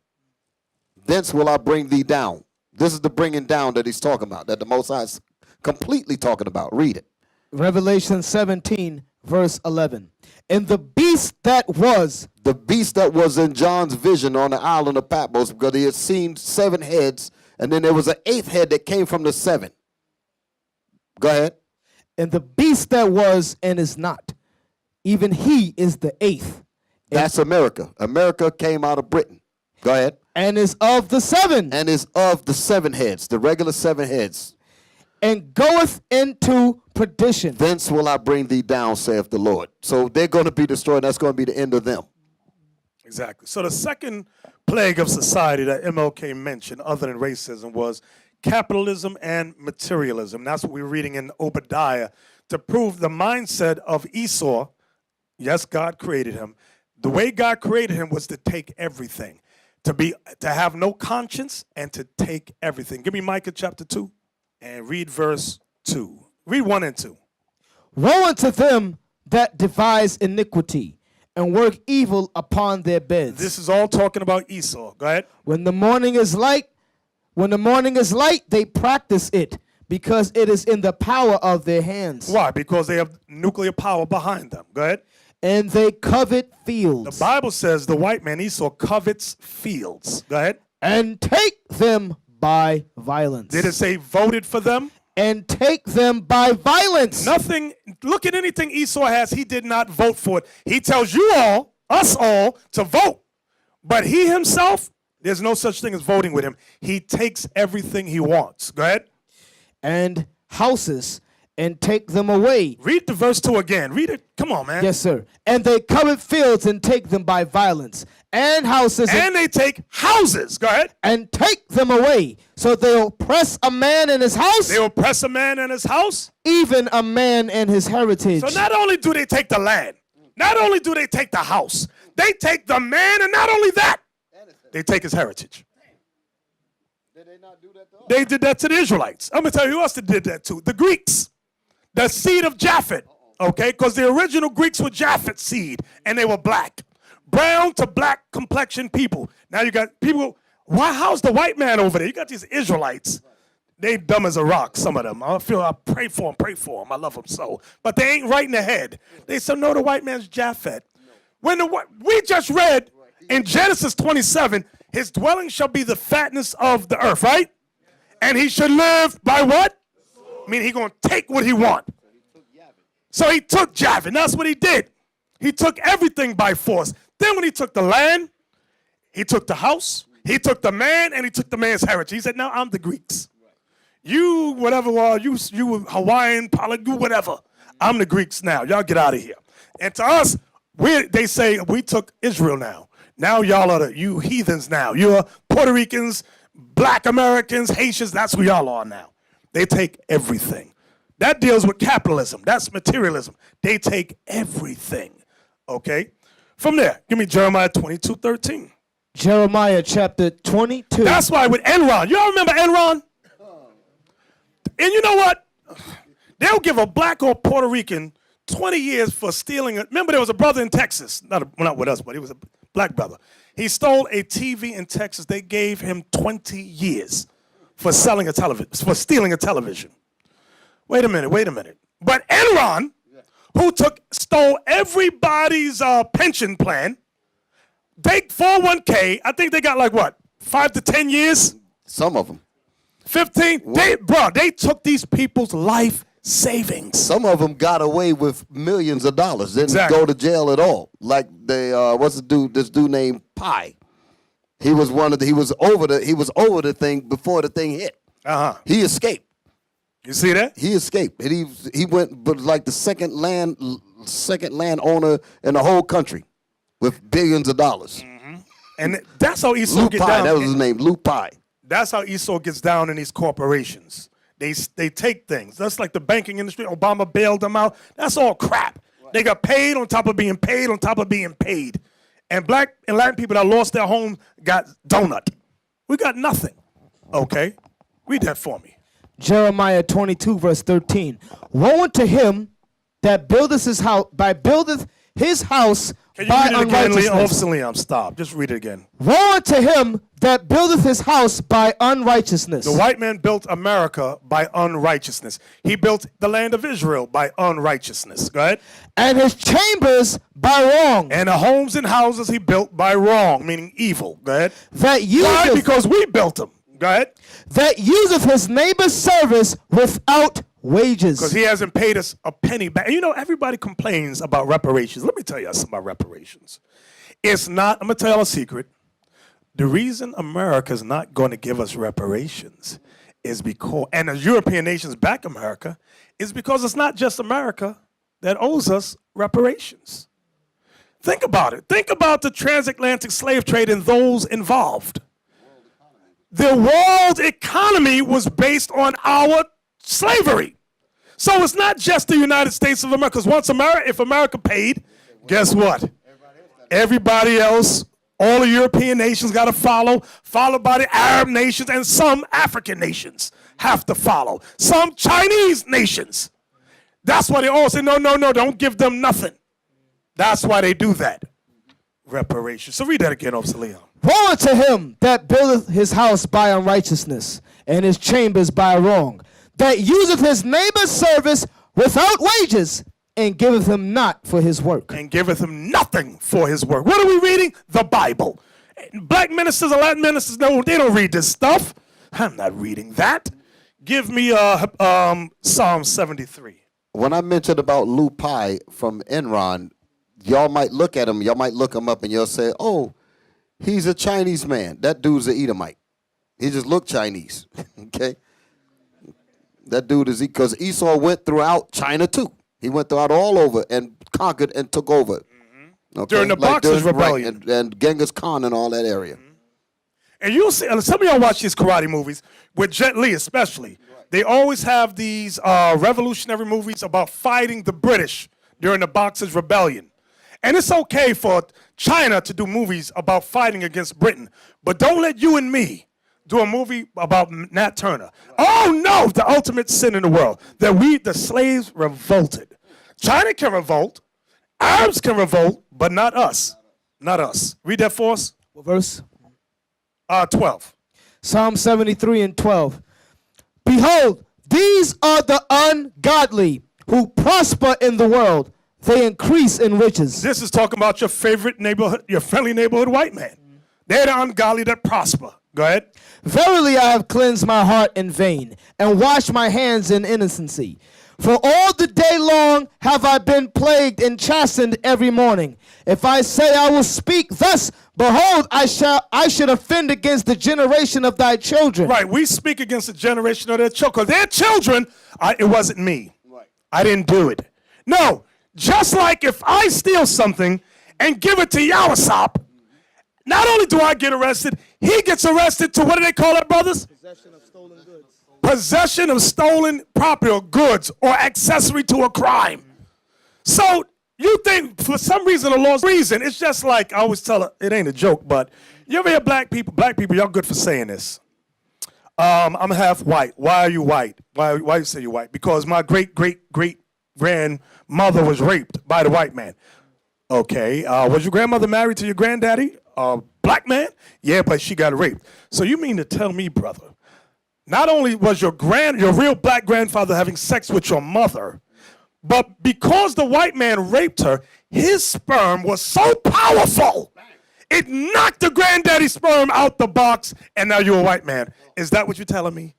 Thence will I bring thee down. This is the bringing down that he's talking about, that the Most High is completely talking about. Read it. Revelation 17, verse 11. And the beast that was. The beast that was in John's vision on the island of Patmos, because he had seen 7 heads, and then there was an 8th head that came from the 7. Go ahead. And the beast that was and is not, even he is the 8th. That's America. America came out of Britain. Go ahead. And is of the 7. And is of the 7 heads, the regular 7 heads. And goeth into perdition. Thence will I bring thee down, saith the Lord. So they're going to be destroyed. That's going to be the end of them. Exactly. So the second plague of society that MLK mentioned, other than racism, was capitalism and materialism. That's what we're reading in Obadiah to prove the mindset of Esau. Yes, God created him. The way God created him was to take everything, to have no conscience and to take everything. Give me Micah chapter 2 and read verse 2. Read 1 and 2. Woe unto them that devise iniquity and work evil upon their beds. This is all talking about Esau. Go ahead. When the morning is light, they practice it, because it is in the power of their hands. Why? Because they have nuclear power behind them. Go ahead. And they covet fields. The Bible says the white man Esau covets fields. Go ahead. And take them by violence. Did it say voted for them? And take them by violence. Nothing. Look at anything Esau has. He did not vote for it. He tells you all, us all, to vote. But he himself, there's no such thing as voting with him. He takes everything he wants. Go ahead. And houses, and take them away. Read the verse 2 again. Read it. Come on, man. Yes, sir. And they covet fields and take them by violence. And houses. And they take houses. Go ahead. And take them away. So they'll oppress a man in his house. They oppress a man in his house. Even a man and his heritage. So not only do they take the land, not only do they take the house, they take the man, and not only that, they take his heritage. They did that to the Israelites. I'm going to tell you who else they did that to. The Greeks. The seed of Japhet. Okay? Because the original Greeks were Japhet's seed, and they were black. Brown to black complexion people. Now you got people, how's the white man over there? You got these Israelites. They dumb as a rock, some of them. I pray for them. I love them so. But they ain't right in the head. They said, no, the white man's Japhet. We just read in Genesis 27, his dwelling shall be the fatness of the earth, right? And he should live by what? I mean, he going to take what he want. So he took Japhet. That's what he did. He took everything by force. Then when he took the land, he took the house, he took the man, and he took the man's heritage. He said, now I'm the Greeks. You, whatever, you Hawaiian, Polygu, whatever. I'm the Greeks now. Y'all get out of here. And to us, they say we took Israel now. Now y'all are you heathens now. You're Puerto Ricans, black Americans, Haitians. That's who y'all are now. They take everything. That deals with capitalism. That's materialism. They take everything. Okay? From there, give me Jeremiah 22:13. Jeremiah chapter 22. That's why with Enron. Y'all remember Enron? And you know what? They'll give a black or Puerto Rican 20 years for stealing. Remember, there was a brother in Texas. Not with us, but he was a black brother. He stole a TV in Texas. They gave him 20 years for stealing a television. Wait a minute. But Enron, who stole everybody's pension plan, they 401k, I think they got like what, 5 to 10 years? Some of them. 15? They took these people's life savings. Some of them got away with millions of dollars. Didn't Exactly. go to jail at all. Like this dude named Pi. He was over the thing before the thing hit. He escaped. You see that? He escaped. And he went, but like the second land owner in the whole country with billions of dollars. And that's how Esau gets down. That was his name, Lou Pi. That's how Esau gets down in these corporations. They take things. That's like the banking industry. Obama bailed them out. That's all crap. Right. They got paid on top of being paid on top of being paid. And black and Latin people that lost their home got donut. We got nothing. Okay? Read that for me. Jeremiah 22 verse 13. Woe unto him that buildeth his house Can you by read it again, unrighteousness. Liam? Stop. Just read it again. Woe unto him that buildeth his house by unrighteousness. The white man built America by unrighteousness. He built the land of Israel by unrighteousness. Go ahead. And his chambers by wrong. And the homes and houses he built by wrong, meaning evil. Go ahead. That Why? useth, Because we built them. Go ahead. that useth his neighbor's service without wages. Because he hasn't paid us a penny back. And you know, everybody complains about reparations. Let me tell you something about reparations. It's not, I'm going to tell you a secret. The reason America's not going to give us reparations is because, and the European nations back America, is because it's not just America that owes us reparations. Think about it. Think about the transatlantic slave trade and those involved. The world economy was based on our slavery. So it's not just the United States of America. Because if America paid, guess what? Everybody else, all the European nations got to follow, followed by the Arab nations, and some African nations have to follow. Some Chinese nations. That's why they all say, no, don't give them nothing. That's why they do that. Reparations. So read that again, Officer Leon. Woe unto him that buildeth his house by unrighteousness, and his chambers by wrong, that useth his neighbor's service without wages, and giveth him not for his work. And giveth him nothing for his work. What are we reading? The Bible. Black ministers and Latin ministers, no, they don't read this stuff. I'm not reading that. Give me Psalm 73. When I mentioned about Lou Pi from Enron, y'all might look at him, y'all might look him up and you'll say, oh, he's a Chinese man. That dude's an Edomite. He just looked Chinese, okay? That dude is, because Esau went throughout China too. He went throughout all over and conquered and took over. Okay? During the Boxers' Rebellion. And Genghis Khan and all that area. And you'll see, some of y'all watch these karate movies, with Jet Li especially. They always have these revolutionary movies about fighting the British during the Boxers' Rebellion. And it's okay for China to do movies about fighting against Britain, but don't let you and me do a movie about Nat Turner. Oh no, the ultimate sin in the world. That the slaves revolted. China can revolt, Arabs can revolt, but not us. Not us. Read that for us. What verse? 12. Psalm 73 and 12. Behold, these are the ungodly who prosper in the world. They increase in riches. This is talking about your favorite neighborhood, your friendly neighborhood white man. They're the ungodly that prosper. Go ahead. Verily I have cleansed my heart in vain, and washed my hands in innocency. For all the day long have I been plagued and chastened every morning. If I say I will speak thus, behold, I should offend against the generation of thy children. Right, we speak against the generation of their children. Their children, it wasn't me. Right. I didn't do it. No, just like if I steal something and give it to Yawasop, not only do I get arrested, he gets arrested to, what do they call it, brothers? Possession of stolen goods. Possession of stolen property or goods or accessory to a crime. So you think for some reason, the law's reason, it's just like, I always tell her, it ain't a joke, but you ever hear black people, y'all good for saying this. I'm half white. Why are you white? Why you say you're white? Because my great-great-great-grandmother was raped by the white man. Okay, was your grandmother married to your granddaddy? Black man? Yeah, but she got raped. So you mean to tell me, brother, not only was your real black grandfather having sex with your mother, but because the white man raped her, his sperm was so powerful, it knocked the granddaddy's sperm out the box, and now you're a white man. Is that what you're telling me?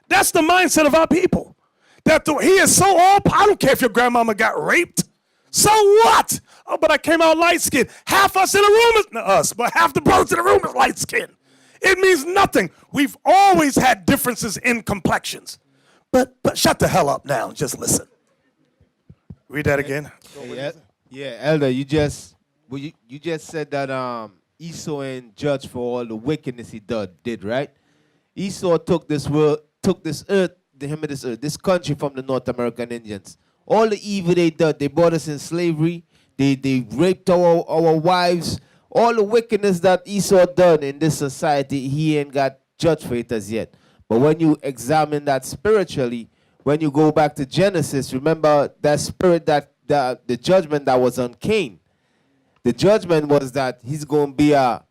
That's the mindset of our people. That he is so all-powerful. I don't care if your grandmama got raped. So what? Oh, but I came out light-skinned. Half us in the room is, not us, but half the brothers in the room is light-skinned. It means nothing. We've always had differences in complexions. But shut the hell up now and just listen. Read that again. Yeah, Elder, you just said that Esau ain't judged for all the wickedness he did, right? Esau took this earth, this country from the North American Indians. All the evil they did, they brought us in slavery, they raped our wives, all the wickedness that Esau done in this society, he ain't got judged for it as yet. But when you examine that spiritually, when you go back to Genesis, remember that spirit, the judgment that was on Cain. The judgment was that he's going to be a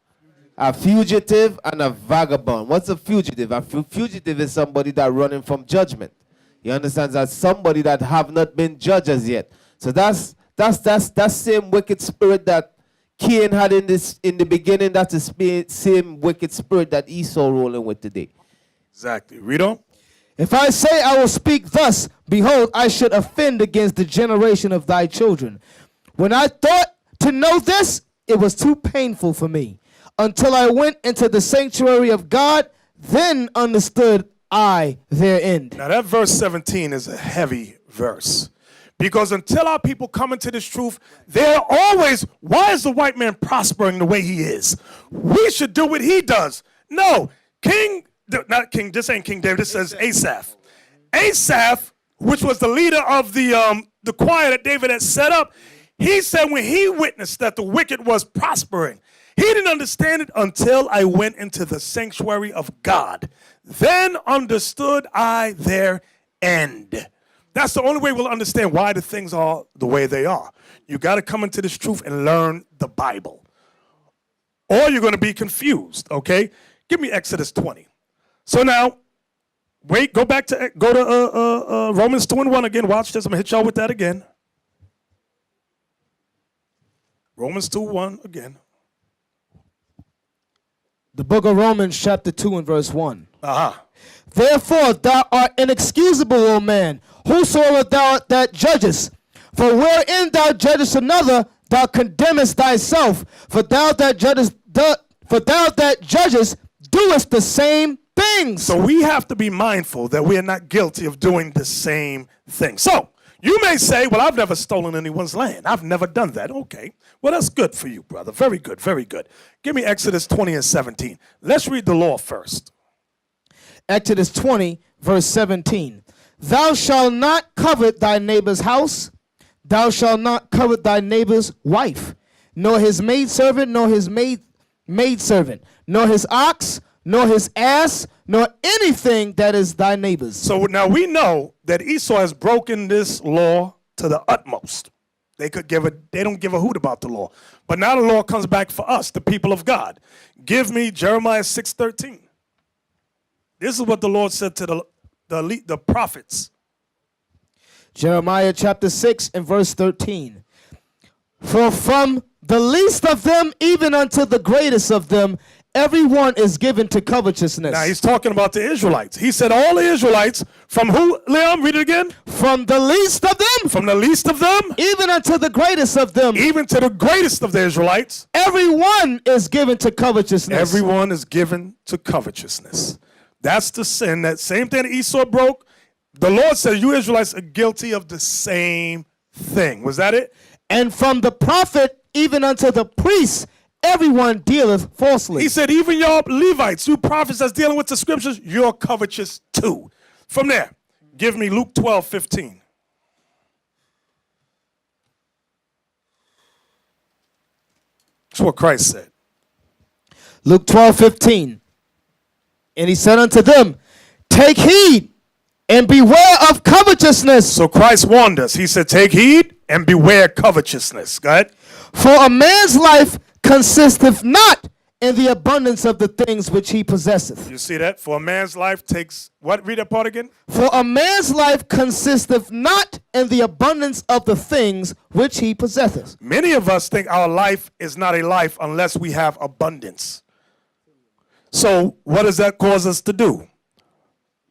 fugitive and a vagabond. What's a fugitive? A fugitive is somebody that running from judgment. You understand? That's somebody that have not been judged as yet. So that's that same wicked spirit that Cain had in the beginning. That's the same wicked spirit that Esau rolling with today. Exactly. Read on. If I say I will speak thus, behold, I should offend against the generation of thy children. When I thought to know this, it was too painful for me. Until I went into the sanctuary of God, then understood I their end. Now that verse 17 is a heavy verse. Because until our people come into this truth, they're always, why is the white man prospering the way he is? We should do what he does. No, this ain't King David, this says Asaph. Asaph, which was the leader of the choir that David had set up, he said when he witnessed that the wicked was prospering, he didn't understand it until I went into the sanctuary of God. Then understood I their end. That's the only way we'll understand why the things are the way they are. You got to come into this truth and learn the Bible. Or you're going to be confused, okay? Give me Exodus 20. So now, go to Romans 2:1 again. Watch this. I'm going to hit y'all with that again. Romans 2:1 again. The book of Romans chapter 2 and verse 1. Uh-huh. Therefore thou art inexcusable, O man, whosoever thou art that judgest. For wherein thou judgest another, thou condemnest thyself. For thou that judgest doest the same things. So we have to be mindful that we are not guilty of doing the same thing. So you may say, well, I've never stolen anyone's land. I've never done that. Okay. Well, that's good for you, brother. Very good, very good. Give me Exodus 20 and 17. Let's read the law first. Exodus 20, verse 17. Thou shalt not covet thy neighbor's house. Thou shalt not covet thy neighbor's wife, nor his maidservant, nor his maidservant, nor his ox, nor his ass, nor anything that is thy neighbor's. So now we know that Esau has broken this law to the utmost. They don't give a hoot about the law. But now the law comes back for us, the people of God. Give me Jeremiah 6:13. This is what the Lord said to the prophets. Jeremiah chapter 6 and verse 13. For from the least of them even unto the greatest of them, everyone is given to covetousness. Now he's talking about the Israelites. He said all the Israelites, from who, Leon? Read it again. From the least of them, From the least of them, even unto the greatest of them, even to the greatest of the Israelites, everyone is given to covetousness. everyone is given to covetousness. That's the sin. That same thing that Esau broke. The Lord says you Israelites are guilty of the same thing. Was that it? And from the prophet even unto the priest, everyone dealeth falsely. He said, even y'all Levites, you prophets that's dealing with the scriptures, you're covetous too. From there, give me Luke 12:15. That's what Christ said. Luke 12:15. And he said unto them, take heed and beware of covetousness. So Christ warned us. He said, take heed and beware covetousness. Go ahead. For a man's life consisteth not in the abundance of the things which he possesseth. You see that? For a man's life takes, what? Read that part again. For a man's life consisteth not in the abundance of the things which he possesseth. Many of us think our life is not a life unless we have abundance. So what does that cause us to do?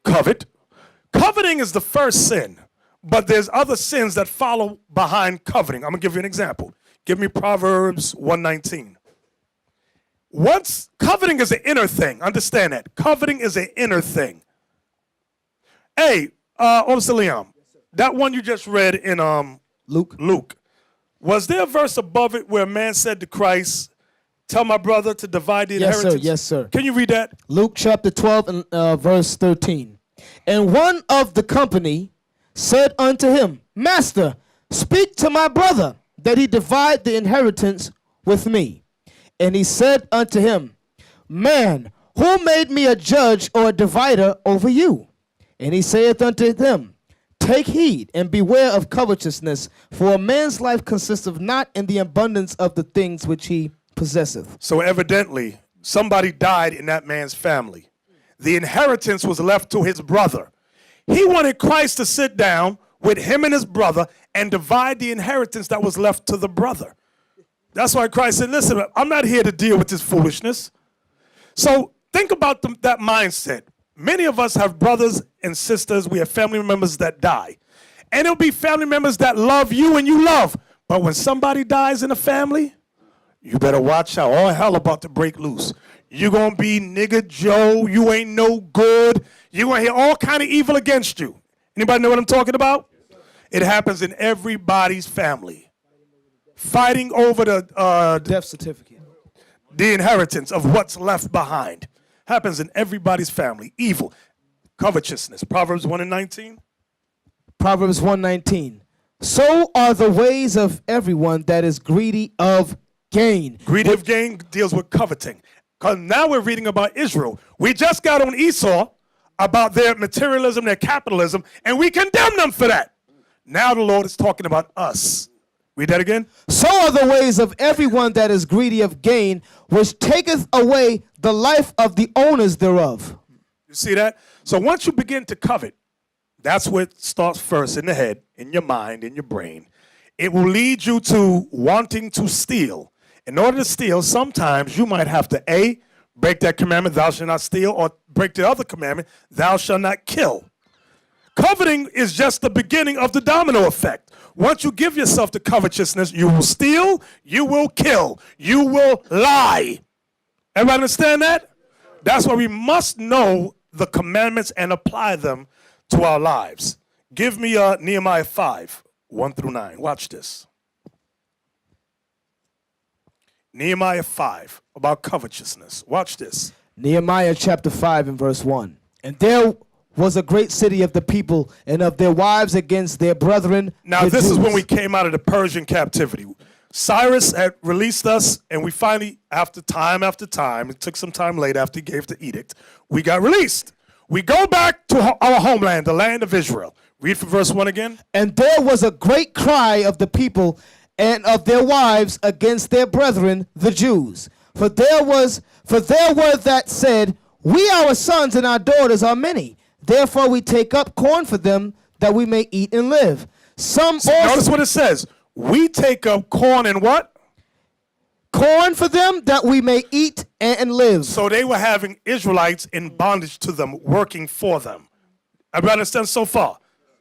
Covet. Coveting is the first sin, but there's other sins that follow behind coveting. I'm going to give you an example. Give me Proverbs 1:19. Once coveting is an inner thing. Understand that. Coveting is an inner thing. Hey, Officer Leon, that one you just read in Luke. Was there a verse above it where a man said to Christ, tell my brother to divide the inheritance? Yes, sir. Can you read that? Luke chapter 12 and verse 13. And one of the company said unto him, Master, speak to my brother, that he divide the inheritance with me. And he said unto him, Man, who made me a judge or a divider over you? And he saith unto them, Take heed and beware of covetousness, for a man's life consisteth not in the abundance of the things which he possesseth. So evidently, somebody died in that man's family. The inheritance was left to his brother. He wanted Christ to sit down with him and his brother and divide the inheritance that was left to the brother. That's why Christ said, listen, I'm not here to deal with this foolishness. So think about that mindset. Many of us have brothers and sisters. We have family members that die. And it'll be family members that love you and you love. But when somebody dies in a family, you better watch out. All hell about to break loose. You're going to be nigga Joe. You ain't no good. You're going to hear all kind of evil against you. Anybody know what I'm talking about? It happens in everybody's family. Fighting over the Death certificate. The inheritance of what's left behind. Happens in everybody's family. Evil. Covetousness. Proverbs 1:19. Proverbs 1:19. So are the ways of everyone that is greedy of gain. Greedy of gain deals with coveting. Because now we're reading about Israel. We just got on Esau about their materialism, their capitalism, and we condemn them for that. Now the Lord is talking about us. Read that again. So are the ways of everyone that is greedy of gain, which taketh away the life of the owners thereof. You see that? So once you begin to covet, that's what starts first in the head, in your mind, in your brain. It will lead you to wanting to steal. In order to steal, sometimes you might have to A, break that commandment, thou shalt not steal, or break the other commandment, thou shalt not kill. Coveting is just the beginning of the domino effect. Once you give yourself to covetousness, you will steal, you will kill, you will lie. Everybody understand that? That's why we must know the commandments and apply them to our lives. Give me Nehemiah 5:1-9. Watch this. Nehemiah 5, about covetousness. Watch this. Nehemiah chapter 5 and verse 1. And there was a great city of the people and of their wives against their brethren. Now, the this is Jews. when we came out of the Persian captivity. Cyrus had released us, and we finally, after time, it took some time later after he gave the edict, we got released. We go back to our homeland, the land of Israel. Read from verse 1 again. And there was a great cry of the people and of their wives against their brethren, the Jews. For there were that said, we our sons and our daughters are many. Therefore we take up corn for them that we may eat and live. Notice what it says. We take up corn and what? Corn for them that we may eat and live. So they were having Israelites in bondage to them, working for them. Everybody understand so far?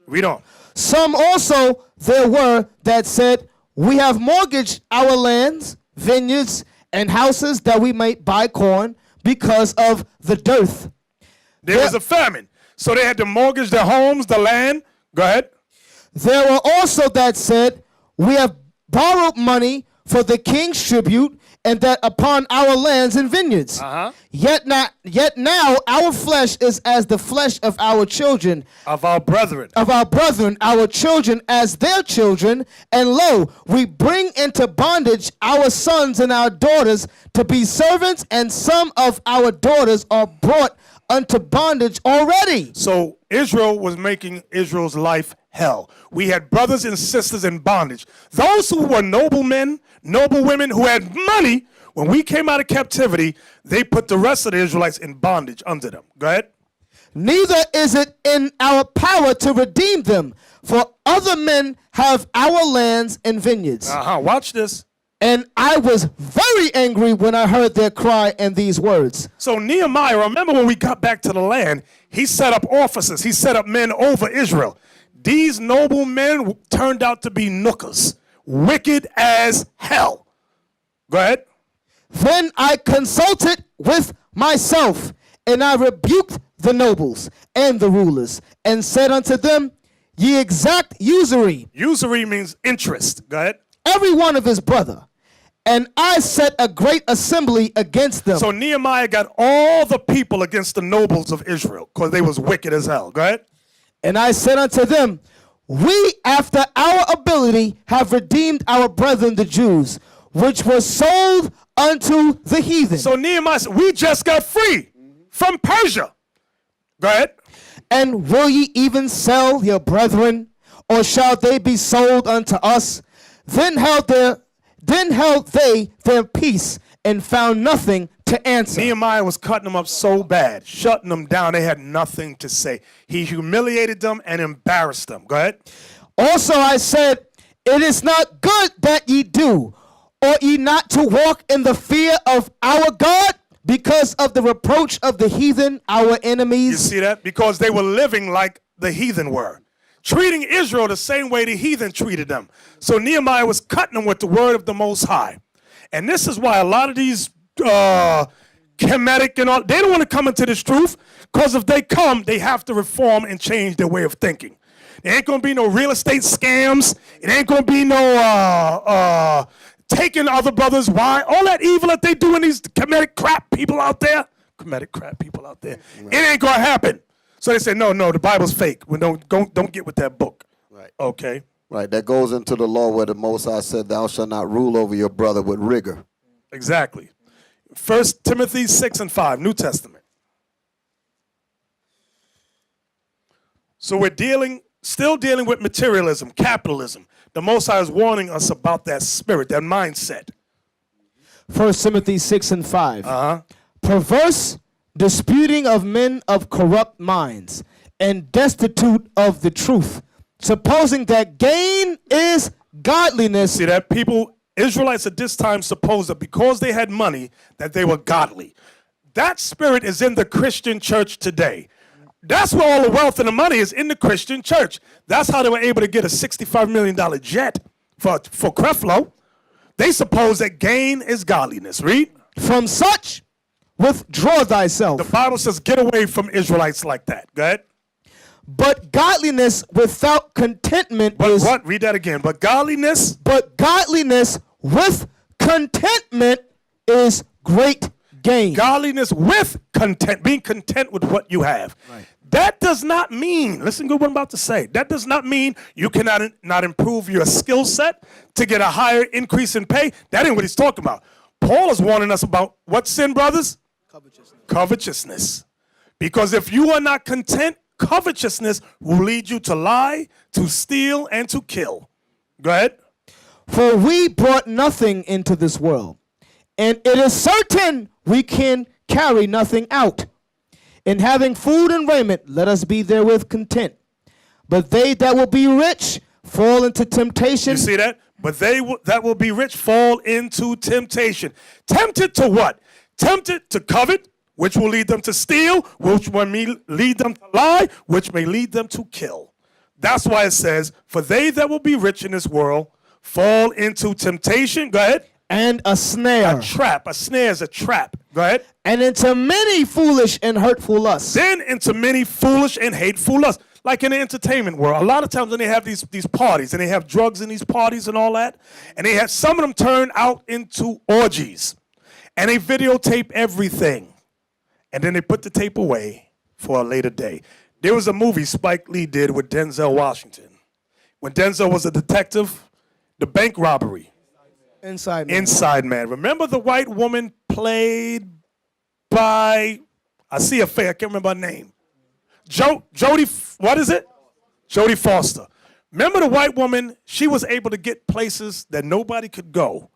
Read on. Some also there were that said, we have mortgaged our lands, vineyards, and houses that we might buy corn because of the dearth. There was a famine. So they had to mortgage their homes, the land. Go ahead. There were also that said, we have borrowed money for the king's tribute, and that upon our lands and vineyards. Yet now our flesh is as the flesh of our children, of our brethren, our children as their children. And lo, we bring into bondage our sons and our daughters to be servants, and some of our daughters are brought unto bondage already. So Israel was making Israel's life hell. We had brothers and sisters in bondage. Those who were noble men, noble women who had money, when we came out of captivity, they put the rest of the Israelites in bondage under them. Go ahead. Neither is it in our power to redeem them, for other men have our lands and vineyards. Watch this. And I was very angry when I heard their cry and these words. So Nehemiah, remember when we got back to the land, he set up officers. He set up men over Israel. These noble men turned out to be nookers, wicked as hell. Go ahead. Then I consulted with myself, and I rebuked the nobles and the rulers, and said unto them, ye exact usury. Usury means interest. Go ahead. Every one of his brother. And I set a great assembly against them. So Nehemiah got all the people against the nobles of Israel, because they was wicked as hell. Go ahead. And I said unto them, we after our ability have redeemed our brethren the Jews, which were sold unto the heathen. So Nehemiah said, we just got free from Persia. Go ahead. And will ye even sell your brethren, or shall they be sold unto us? Then held they their peace, and found nothing to answer. Nehemiah was cutting them up so bad, shutting them down. They had nothing to say. He humiliated them and embarrassed them. Go ahead. Also I said, it is not good that ye do, or ye not to walk in the fear of our God, because of the reproach of the heathen, our enemies. You see that? Because they were living like the heathen were, treating Israel the same way the heathen treated them. So Nehemiah was cutting them with the word of the Most High. And this is why a lot of these Kemetic and all, they don't want to come into this truth, because if they come, they have to reform and change their way of thinking. There ain't going to be no real estate scams. It ain't going to be no taking other brothers' wives. All that evil that they do in these Kemetic crap people out there. Kemetic crap people out there. Right. It ain't going to happen. So they say, no, the Bible's fake. We don't get with that book. Right. Okay. Right. That goes into the law where the Most High said, thou shalt not rule over your brother with rigor. Exactly. 1 Timothy 6:5, New Testament. So we're still dealing with materialism, capitalism. The Most High is warning us about that spirit, that mindset. 1 Timothy 6:5. Perverse disputing of men of corrupt minds, and destitute of the truth, supposing that gain is godliness. See that? Israelites at this time supposed that because they had money, that they were godly. That spirit is in the Christian church today. That's where all the wealth and the money is, in the Christian church. That's how they were able to get a $65 million jet for Creflo. They suppose that gain is godliness. Read. From such, withdraw thyself. The Bible says get away from Israelites like that. Go ahead. But godliness without contentment is... What? Read that again. But godliness with contentment is great gain. Godliness with content, being content with what you have. Right. That does not mean, listen to what I'm about to say, that does not mean you cannot not improve your skill set to get a higher increase in pay. That ain't what he's talking about. Paul is warning us about what sin, brothers? Covetousness. Because if you are not content, covetousness will lead you to lie, to steal, and to kill. Go ahead. For we brought nothing into this world, and it is certain we can carry nothing out. In having food and raiment, let us be therewith content. But they that will be rich fall into temptation. You see that? But they that will be rich fall into temptation. Tempted to what? Tempted to covet, which will lead them to steal, which will lead them to lie, which may lead them to kill. That's why it says, for they that will be rich in this world fall into temptation. Go ahead. And a snare. A trap. A snare is a trap. Go ahead. And into many foolish and hurtful lusts. Then into many foolish and hateful lusts. Like in the entertainment world, a lot of times when they have these parties and they have drugs in these parties and all that, and they have some of them turn out into orgies, and they videotape everything, and then they put the tape away for a later day. There was a movie Spike Lee did with Denzel Washington. When Denzel was a detective, the bank robbery. Inside Man. Inside Man. Remember the white woman played by, I see her face, I can't remember her name. Jodie, what is it? Jodie Foster. Remember the white woman? She was able to get places that nobody could go.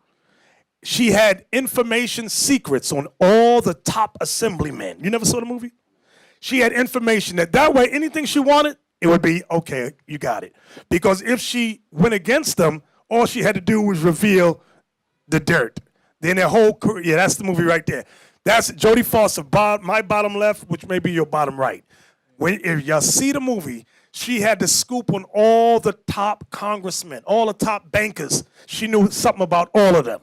She had information secrets on all the top assemblymen. You never saw the movie? She had information that way anything she wanted, it would be, okay, you got it. Because if she went against them, all she had to do was reveal the dirt. Then their whole career, yeah, that's the movie right there. That's Jodie Foster, my bottom left, which may be your bottom right. If y'all see the movie, she had the scoop on all the top congressmen, all the top bankers. She knew something about all of them.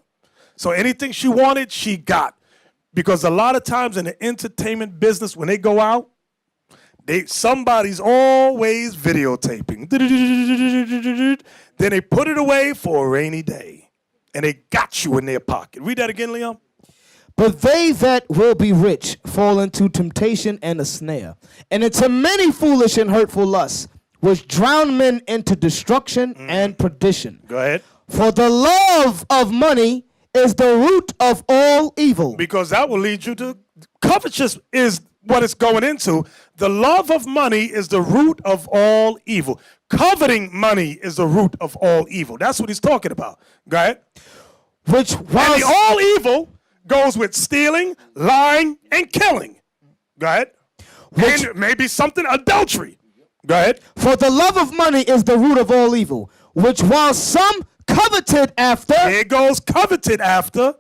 So anything she wanted, she got. Because a lot of times in the entertainment business, when they go out, somebody's always videotaping. Then they put it away for a rainy day. And they got you in their pocket. Read that again, Leon. But they that will be rich fall into temptation and a snare, and into many foolish and hurtful lusts, which drown men into destruction and perdition. Go ahead. For the love of money is the root of all evil. Because that will lead you to covetousness is what it's going into. The love of money is the root of all evil. Coveting money is the root of all evil. That's what he's talking about. Go ahead. Which And all evil goes with stealing, lying, and killing. Go ahead. And maybe something, adultery. Go ahead. For the love of money is the root of all evil, which while some coveted after, There goes coveted after.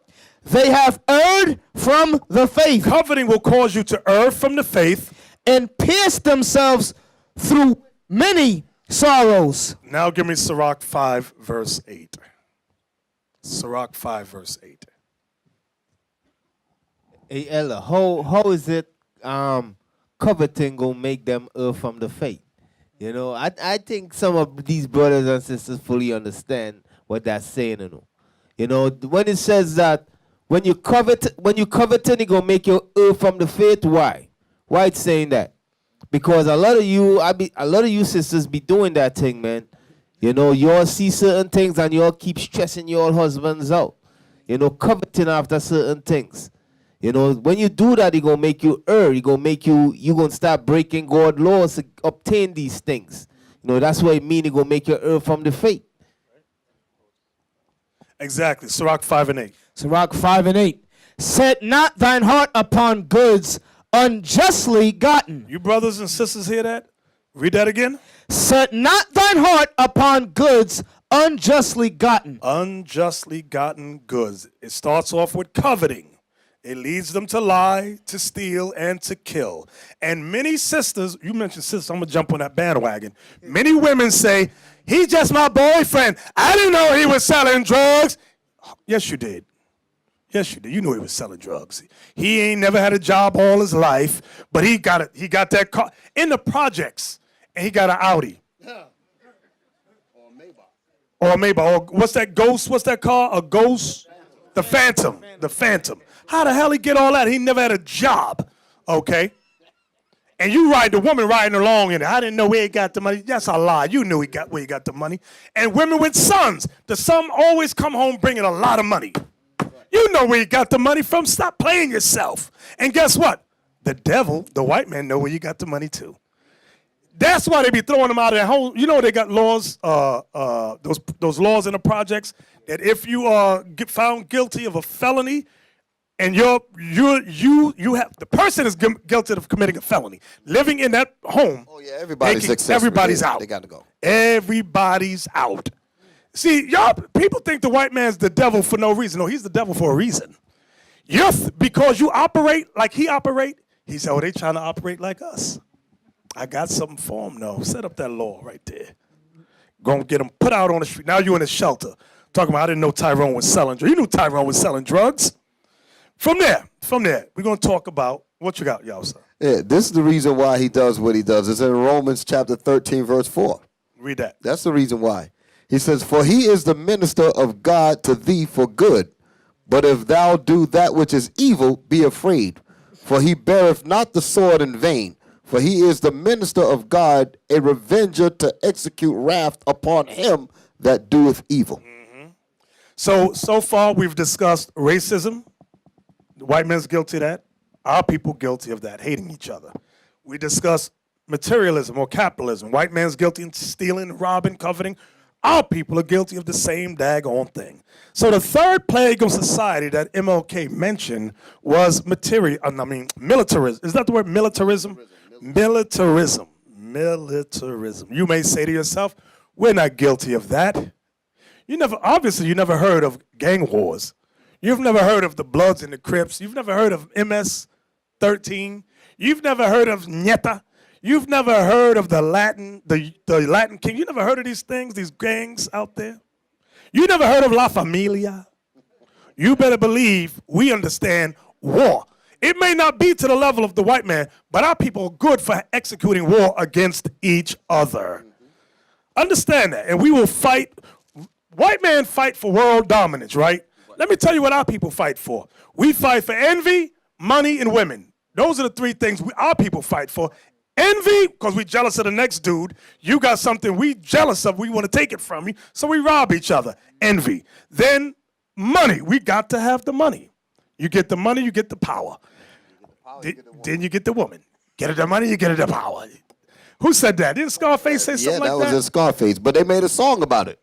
they have erred from the faith, Coveting will cause you to err from the faith. and pierced themselves through many sorrows. Now give me Sirach 5, verse 8. Sirach 5, verse 8. Hey Ella, how is it coveting gonna make them err from the faith? You know, I think some of these brothers and sisters fully understand what that's saying, You know, when it says that when you coveting, it gonna make you err from the faith, why? Why it's saying that? Because a lot of you sisters be doing that thing, man. You know, you all see certain things and you all keep stressing your husbands out. You know, coveting after certain things. You know, when you do that, it gonna make you err. It gonna make you gonna start breaking God's laws to obtain these things. You know, that's what it means. It gonna make you err from the faith. Exactly. Sirach 5 and 8. Sirach 5 and 8. Set not thine heart upon goods unjustly gotten. You brothers and sisters hear that? Read that again. Set not thine heart upon goods unjustly gotten. Unjustly gotten goods. It starts off with coveting. It leads them to lie, to steal, and to kill. And many sisters, you mentioned sisters, I'm going to jump on that bandwagon. Many women say, he's just my boyfriend. I didn't know he was selling drugs. Yes, you did. Yes, you did. You knew he was selling drugs. He ain't never had a job all his life, but he got it. He got that car in the projects, and he got an Audi. Or a Maybach. Or what's that Ghost? What's that car? A Ghost? The Phantom. The Phantom. How the hell he get all that? He never had a job. Okay. And you ride the woman riding along in it. I didn't know where he got the money. That's a lie. You knew where he got the money. And women with sons. The son always come home bringing a lot of money. You know where you got the money from. Stop playing yourself. And guess what? The devil, the white man, know where you got the money too. That's why they be throwing them out of their home. You know they got laws, those laws in the projects that if you are found guilty of a felony, and you have the person is guilty of committing a felony, living in that home. Oh yeah, everybody's out. They got to go. Everybody's out. See, y'all, people think the white man's the devil for no reason. No, he's the devil for a reason. Because you operate like he operate, he said, oh, they trying to operate like us. I got something for them, though. Set up that law right there. Gonna get them put out on the street. Now you in a shelter. Talking about, I didn't know Tyrone was selling drugs. You knew Tyrone was selling drugs. From there, we're gonna talk about what you got, y'all, sir. Yeah, this is the reason why he does what he does. It's in Romans chapter 13, verse 4. Read that. That's the reason why. He says, for he is the minister of God to thee for good. But if thou do that which is evil, be afraid. For he beareth not the sword in vain. For he is the minister of God, a revenger to execute wrath upon him that doeth evil. Mm-hmm. So far we've discussed racism. The white man's guilty of that. Our people guilty of that, hating each other. We discussed materialism or capitalism. White man's guilty of stealing, robbing, coveting. Our people are guilty of the same daggone thing. So the third plague of society that MLK mentioned was militarism. Is that the word militarism? Militarism. You may say to yourself, we're not guilty of that. You never heard of gang wars. You've never heard of the Bloods and the Crips. You've never heard of MS-13. You've never heard of Nieta. You've never heard of the Latin King. You never heard of these things, these gangs out there? You never heard of La Familia? You better believe we understand war. It may not be to the level of the white man, but our people are good for executing war against each other. Understand that. And we will fight. White men fight for world dominance, right? Let me tell you what our people fight for. We fight for envy, money, and women. Those are the three things our people fight for. Envy, because we're jealous of the next dude. You got something we jealous of, we want to take it from you, so we rob each other. Envy. Then money. We got to have the money. You get the money, you get the power. Then you get the woman. Get her the money, you get her the power. Who said that? Didn't Scarface say something like that? Yeah, that was in Scarface, but they made a song about it.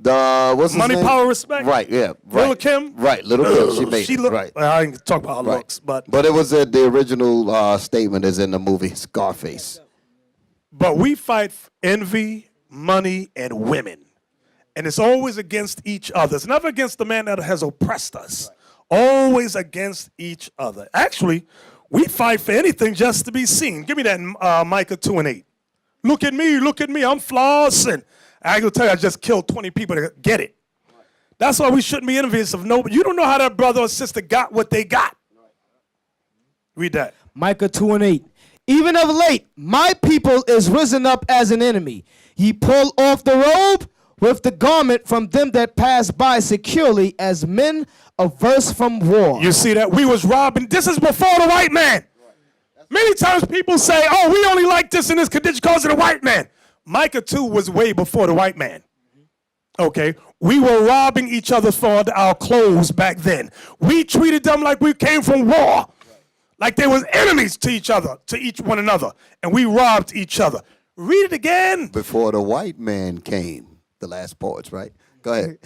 What's his Money, name? Power, Respect? Right, yeah. Right. Little Kim? Right, Little Kim. She made it. Right. I ain't talk about her looks, but it was the original statement is in the movie Scarface. But we fight envy, money, and women. And it's always against each other. It's never against the man that has oppressed us. Always against each other. Actually, we fight for anything just to be seen. Give me that Micah 2:8. Look at me, I'm flossing. I can tell you I just killed 20 people to get it. That's why we shouldn't be envious of nobody. You don't know how that brother or sister got what they got. Read that. Micah 2:8. Even of late, my people is risen up as an enemy. Ye pull off the robe with the garment from them that pass by securely as men averse from war. You see that? We was robbing. This is before the white man. Many times people say, oh, we only like this in this condition because of the white man. Micah 2 was way before the white man. Okay? We were robbing each other for our clothes back then. We treated them like we came from war. Like they was enemies to each other, to each one another. And we robbed each other. Read it again. Before the white man came, the last poets, right? Go ahead.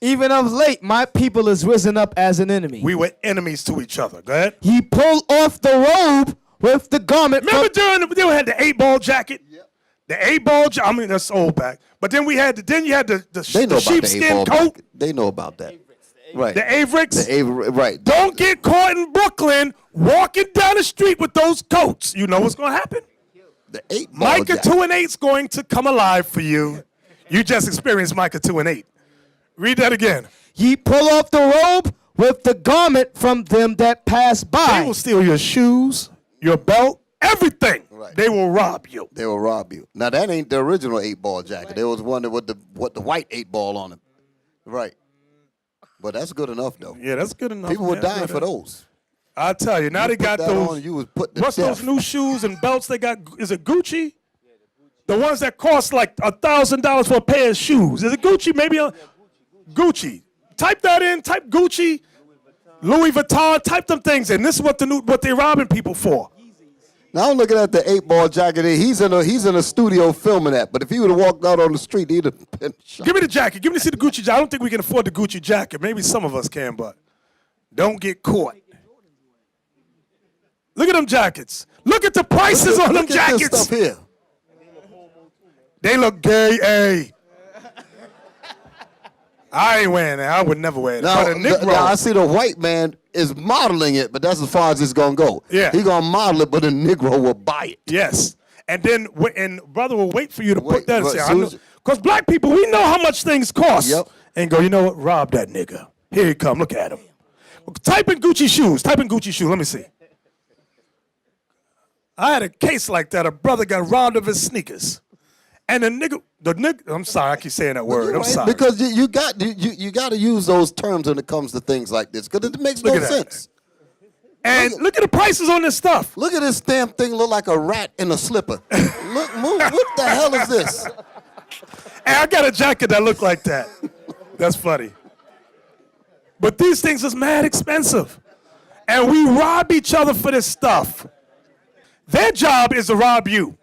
Even of late, my people is risen up as an enemy. We were enemies to each other. Go ahead. He pulled off the robe with the garment. Remember they had the 8-ball jacket? Yep. The 8-ball jacket. I mean, that's old back. But then you had the sheepskin coat. They know about that. Right. The Avirex. Right. Don't get caught in Brooklyn walking down the street with those coats. You know what's going to happen? The 8-ball Micah 2:8 is going to come alive for you. You just experienced Micah 2:8. Read that again. Ye pull off the robe with the garment from them that pass by. They will steal your shoes, your belt, everything. Right. They will rob you. They will rob you. Now that ain't the original 8-ball jacket. There was one with the white 8-ball on it. Right. But that's good enough, though. Yeah, that's good enough. People were man. dying for those. I tell you, now they got Put that those. on, you was put to What's death. those new shoes and belts they got? Is it Gucci? The ones that cost like $1,000 for a pair of shoes. Is it Gucci? Maybe Gucci. Type that in. Type Gucci, Louis Vuitton. Type them things in. This is what they're robbing people for. Now I'm looking at the 8-ball jacket. He's in a studio filming that. But if he would have walked out on the street, he'd have been shot. Give me the jacket. Give me the Gucci jacket. I don't think we can afford the Gucci jacket. Maybe some of us can, but don't get caught. Look at them jackets. Look at the prices on them Look at this jackets. stuff here. They look gay, eh? I ain't wearing that. I would never wear that. Now, But a Negro, now I see the white man is modeling it, but that's as far as it's gonna go. Yeah. He gonna model it, but the Negro will buy it. yes. And then, and brother will wait for you to put Wait, that and but say, as I soon know. as- Because black people, we know how much things cost. Yep. And go, you know what? Rob that nigga. Here he come. Look at him. Type in Gucci shoes. Type in Gucci shoes. Let me see. I had a case like that. A brother got robbed of his sneakers. And the nigga, I'm sorry, I keep saying that word. I'm Right? sorry. Because you got to use those terms when it comes to things like this, because it makes Look no at that. sense. And look at the prices on this stuff. Look at this damn thing. Look like a rat in a slipper. Look, move. What the hell is this? Hey, I got a jacket that look like that. That's funny. But these things is mad expensive. And we rob each other for this stuff. Their job is to rob you.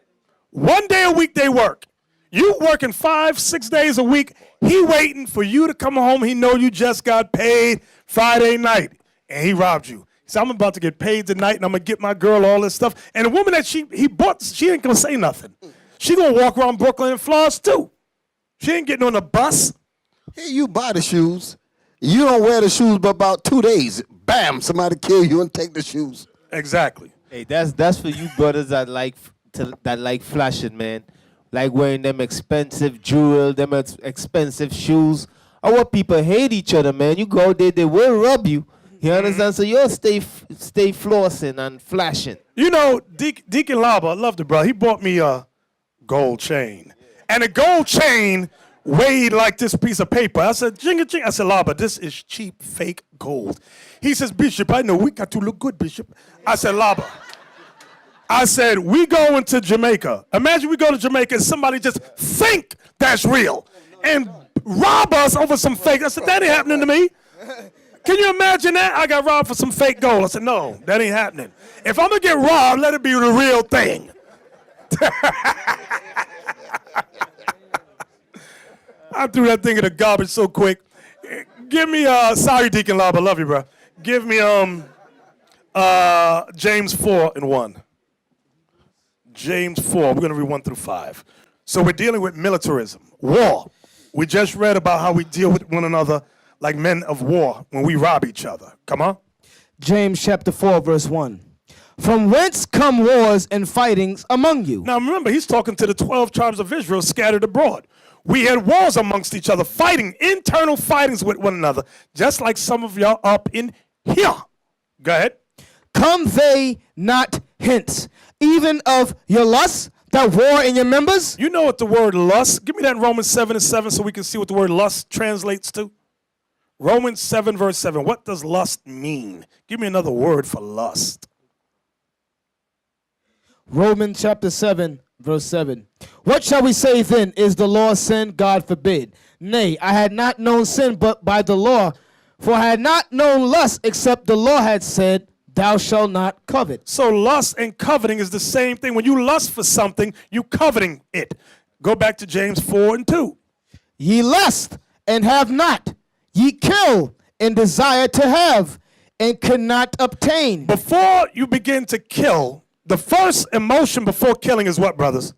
1 day a week they work. You working 5-6 days a week. He waiting for you to come home. He know you just got paid Friday night. And he robbed you. He said, I'm about to get paid tonight and I'm going to get my girl all this stuff. And the woman that he bought, she ain't going to say nothing. She going to walk around Brooklyn and floss too. She ain't getting on the bus. Here you buy the shoes. You don't wear the shoes but about 2 days. Bam, somebody kill you and take the shoes. Exactly. Hey, that's for you brothers that like flashing, man. Like wearing them expensive jewel, them expensive shoes. Our people hate each other, man. You go there, they will rob you. You understand? So you'll stay flossing and flashing. You know, Deacon Laba, I love the brother. He bought me a gold chain. And the gold chain weighed like this piece of paper. I said, jingle, jingle. I said, Laba, this is cheap, fake gold. He says, Bishop, I know we got to look good, Bishop. I said, Laba. I said, we going to Jamaica. Imagine we go to Jamaica and somebody just think that's real and rob us over some fake. I said, that ain't happening to me. Can you imagine that? I got robbed for some fake gold. I said, no, that ain't happening. If I'm going to get robbed, let it be the real thing. I threw that thing in the garbage so quick. Give me, sorry, Deacon Lob, I love you, bro. Give me James 4:1. James 4, we're going to read 1 through 5. So we're dealing with militarism, war. We just read about how we deal with one another like men of war when we rob each other. Come on. James chapter 4, verse 1. From whence come wars and fightings among you? Now remember, he's talking to the 12 tribes of Israel scattered abroad. We had wars amongst each other, fighting, internal fightings with one another, just like some of y'all up in here. Go ahead. Come they not hence, even of your lusts that war in your members? You know what the word lust, give me that in Romans 7:7 so we can see what the word lust translates to. Romans 7 verse 7, what does lust mean? Give me another word for lust. Romans chapter 7, verse 7. What shall we say then? Is the law sin? God forbid. Nay, I had not known sin but by the law, for I had not known lust except the law had said, thou shalt not covet. So lust and coveting is the same thing. When you lust for something, you coveting it. Go back to James 4:2. Ye lust and have not. Ye kill and desire to have and cannot obtain. Before you begin to kill, the first emotion before killing is what, brothers?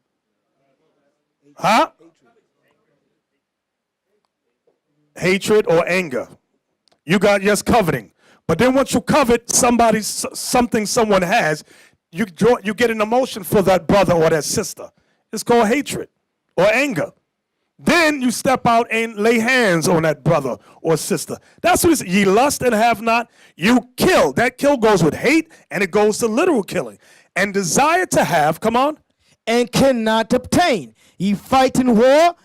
Huh? Hatred or anger. You got, yes, coveting. But then once you covet something someone has, you get an emotion for that brother or that sister. It's called hatred or anger. Then you step out and lay hands on that brother or sister. That's what it is. Ye lust and have not. You kill. That kill goes with hate and it goes to literal killing. And desire to have, come on. And cannot obtain. Ye fight in war.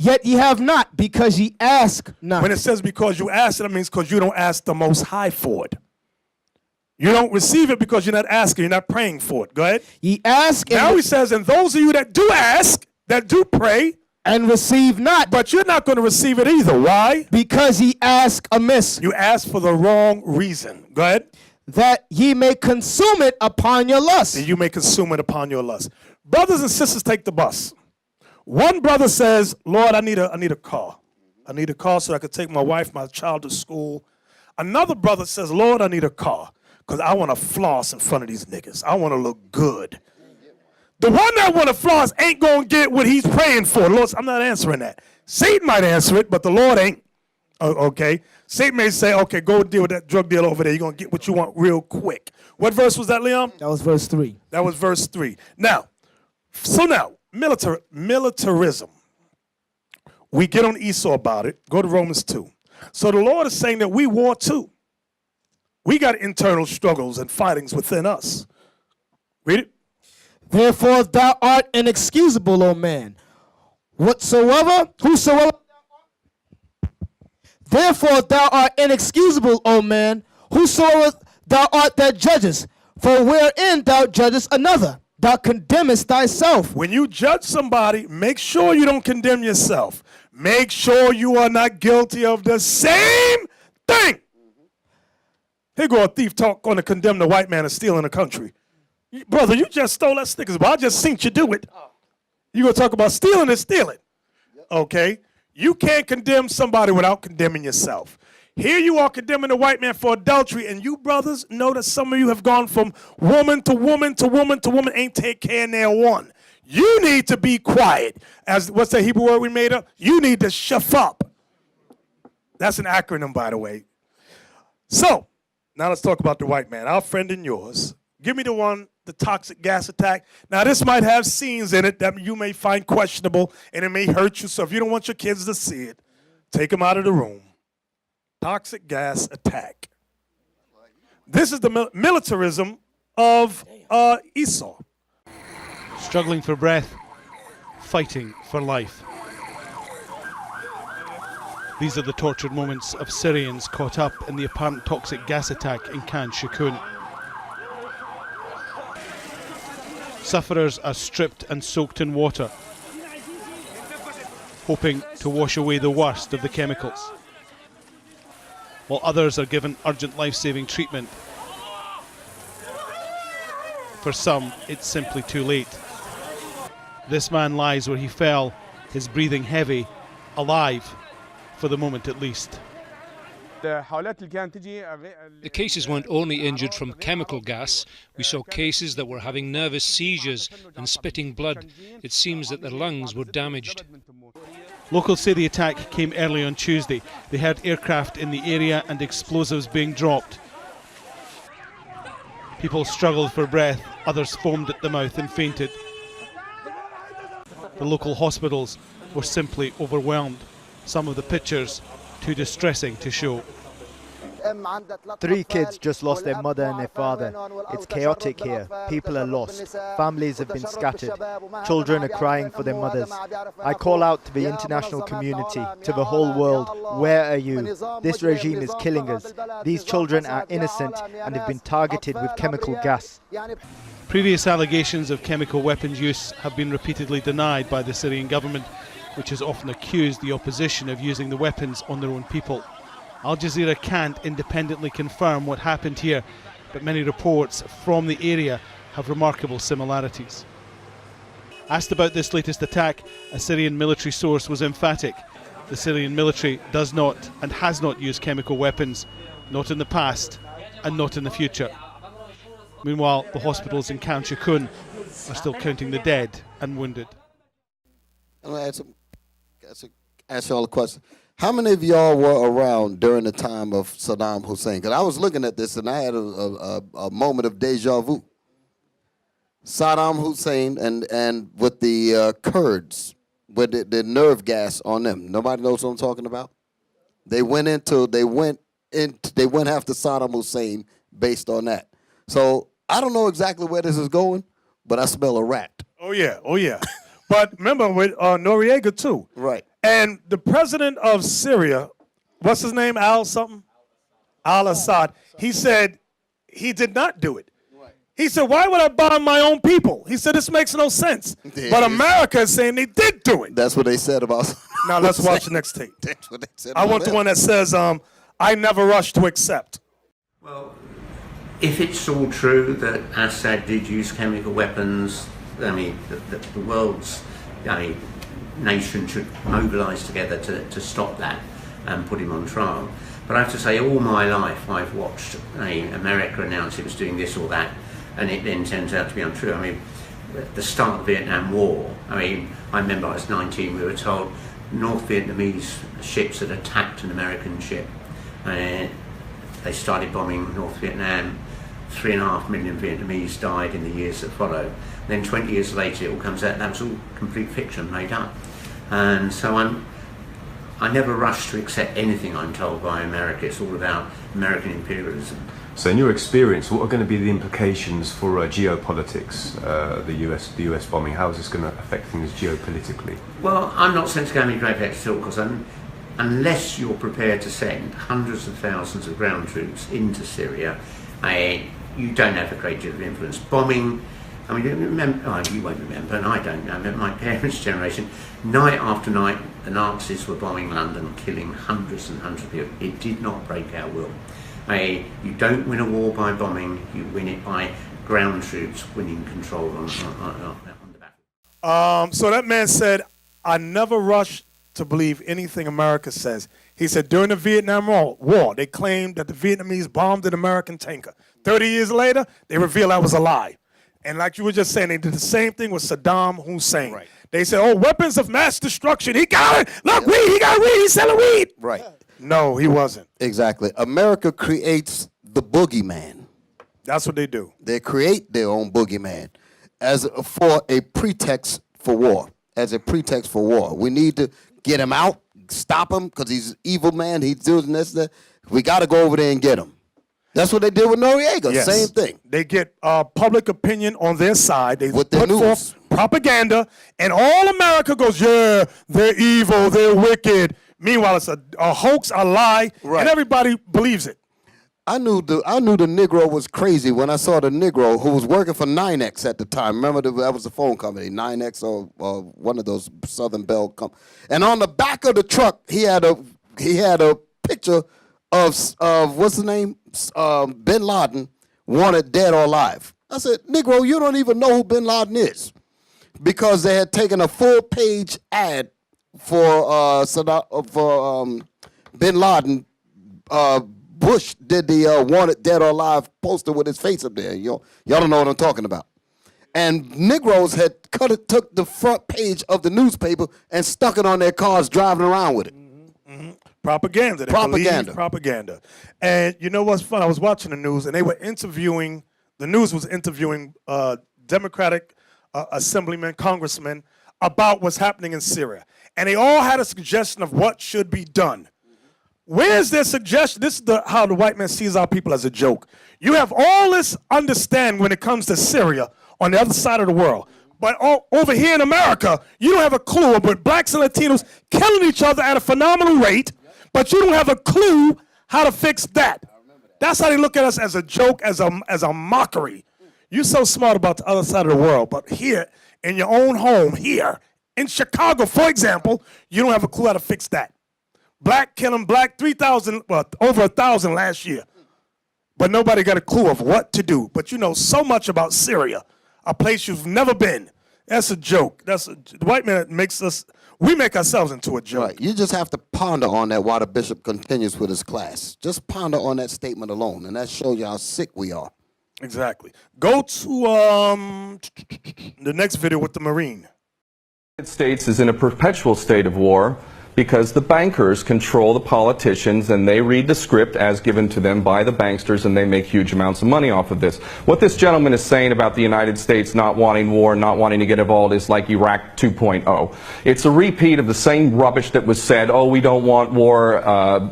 Yet ye have not, because ye ask not. When it says because you ask, it means because you don't ask the Most High for it. You don't receive it because you're not asking, you're not praying for it. Go ahead. Ye ask Now he says, and those of you that do ask, that do pray, and receive not, but you're not going to receive it either. Why? because ye ask amiss, You ask for the wrong reason. Go ahead. that ye may consume it upon your lust. And you may consume it upon your lust. Brothers and sisters, take the bus. One brother says, Lord, I need a car. I need a car so I can take my wife, my child to school. Another brother says, Lord, I need a car because I want to floss in front of these niggas. I want to look good. The one that want to floss ain't going to get what he's praying for. Lord, I'm not answering that. Satan might answer it, but the Lord ain't. Okay? Satan may say, okay, go deal with that drug dealer over there. You're going to get what you want real quick. What verse was that, Leon? That was verse 3. That was verse 3. Now, militarism. We get on Esau about it. Go to Romans 2. So the Lord is saying that we war too. We got internal struggles and fightings within us. Read it. Therefore thou art inexcusable, O man. Whosoever. Therefore thou art inexcusable, O man, whosoever thou art that judgest. For wherein thou judgest another, thou condemnest thyself. When you judge somebody, make sure you don't condemn yourself. Make sure you are not guilty of the same thing. Here go a thief going to condemn the white man of stealing the country. Brother, you just stole that Snickers, but I just seen you do it. You going to talk about stealing and stealing. Okay? You can't condemn somebody without condemning yourself. Here you are condemning the white man for adultery, and you brothers know that some of you have gone from woman to woman to woman to woman, ain't take care of their one. You need to be quiet. As what's that Hebrew word we made up? You need to shut up. That's an acronym, by the way. So, now let's talk about the white man, our friend and yours. Give me the one, the toxic gas attack. Now, this might have scenes in it that you may find questionable, and it may hurt you. So if you don't want your kids to see it, take them out of the room. Toxic gas attack. This is the militarism of Esau. Struggling for breath, fighting for life. These are the tortured moments of Syrians caught up in the apparent toxic gas attack in Khan Shaykhun. Sufferers are stripped and soaked in water, hoping to wash away the worst of the chemicals, while others are given urgent life-saving treatment. For some, it's simply too late. This man lies where he fell, his breathing heavy, alive, for the moment at least. The cases weren't only injured from chemical gas. We saw cases that were having nervous seizures and spitting blood. It seems that their lungs were damaged. Locals say the attack came early on Tuesday. They heard aircraft in the area and explosives being dropped. People struggled for breath, others foamed at the mouth and fainted. The local hospitals were simply overwhelmed. Some of the pictures too distressing to show. 3 kids just lost their mother and their father. It's chaotic here. People are lost. Families have been scattered. Children are crying for their mothers. I call out to the international community, to the whole world, where are you? This regime is killing us. These children are innocent and have been targeted with chemical gas. Previous allegations of chemical weapons use have been repeatedly denied by the Syrian government, which has often accused the opposition of using the weapons on their own people. Al Jazeera can't independently confirm what happened here, but many reports from the area have remarkable similarities. Asked about this latest attack, a Syrian military source was emphatic. The Syrian military does not and has not used chemical weapons, not in the past and not in the future. Meanwhile, the hospitals in Khan Shaykhun are still counting the dead and wounded. I'm going to ask y'all a question. How many of y'all were around during the time of Saddam Hussein? Because I was looking at this and I had a moment of deja vu. Saddam Hussein and with the Kurds, with the nerve gas on them. Nobody knows what I'm talking about? They went after Saddam Hussein based on that. So I don't know exactly where this is going, but I smell a rat. Oh, yeah. Oh, yeah. But remember with Noriega too. Right. And the president of Syria, what's his name? Al-Assad. He said he did not do it. He said, why would I bomb my own people? He said, this makes no sense. Yeah, but America is saying they did do it. That's what they said about. Now let's watch the next tape. That's what they said. I want the one that says, I never rush to accept. Well, if it's all true that Assad did use chemical weapons, I mean, the world's nation should mobilise together to stop that and put him on trial. But I have to say, all my life I've watched America announce it was doing this or that, and it then turns out to be untrue. I mean, at the start of the Vietnam War, I remember I was 19, we were told North Vietnamese ships had attacked an American ship. They started bombing North Vietnam. 3.5 million Vietnamese died in the years that followed. Then 20 years later it all comes out that was all complete fiction made up. And so I never rush to accept anything I'm told by America. It's all about American imperialism. So in your experience, what are going to be the implications for geopolitics, the US bombing? How is this going to affect things geopolitically? Well, I'm not sent to go any great lengths at all, because unless you're prepared to send hundreds of thousands of ground troops into Syria, you don't have a great deal of influence. Bombing, I mean, you won't remember, and I don't know, my parents' generation, night after night, the Nazis were bombing London, killing hundreds and hundreds of people. It did not break our will. You don't win a war by bombing, you win it by ground troops winning control on the battle. So that man said, I never rush to believe anything America says. He said during the Vietnam War, they claimed that the Vietnamese bombed an American tanker. 30 years later, they revealed that was a lie. And like you were just saying, they did the same thing with Saddam Hussein. Right. They said, oh, weapons of mass destruction. He got it. Look, weed. He got weed. He's selling weed. Right. No, he wasn't. Exactly. America creates the boogeyman. That's what they do. They create their own boogeyman for a pretext for war. As a pretext for war. We need to get him out, stop him, because he's an evil man. He's doing this, that. We got to go over there and get him. That's what they did with Noriega. Yes. Same thing. They get public opinion on their side. They with put forth propaganda, and all America goes, yeah, they're evil, they're wicked. Meanwhile, it's a hoax, a lie, and everybody believes it. I knew the Negro was crazy when I saw the Negro who was working for 9X at the time. Remember, that was the phone company, 9X or one of those Southern Bell companies. And on the back of the truck, he had a picture of what's the name? Bin Laden, wanted dead or alive. I said, Negro, you don't even know who Bin Laden is, because they had taken a full-page ad for Bin Laden. Bush did the wanted dead or alive poster with his face up there. Y'all don't know what I'm talking about. And Negroes had took the front page of the newspaper and stuck it on their cars driving around with it. Mm-hmm. Propaganda. Propaganda. And you know what's fun? I was watching the news, and the news was interviewing Democratic assemblymen, congressmen, about what's happening in Syria. And they all had a suggestion of what should be done. Where's their suggestion? This is how the white man sees our people, as a joke. You have all this understanding when it comes to Syria on the other side of the world. But over here in America, you don't have a clue. But blacks and Latinos killing each other at a phenomenal rate, but you don't have a clue how to fix that. That's how they look at us, as a joke, as a mockery. You're so smart about the other side of the world, but here in your own home, here in Chicago, for example, you don't have a clue how to fix that. Black killing black, 3,000, well, over 1,000 last year. But nobody got a clue of what to do. But you know so much about Syria, a place you've never been. That's a joke. The white man we make ourselves into a joke. Right. You just have to ponder on that while the bishop continues with his class. Just ponder on that statement alone, and that shows you how sick we are. Exactly. Go to the next video with the Marine. The United States is in a perpetual state of war because the bankers control the politicians, and they read the script as given to them by the banksters, and they make huge amounts of money off of this. What this gentleman is saying about the United States not wanting war, not wanting to get involved, is like Iraq 2.0. It's a repeat of the same rubbish that was said, oh, we don't want war,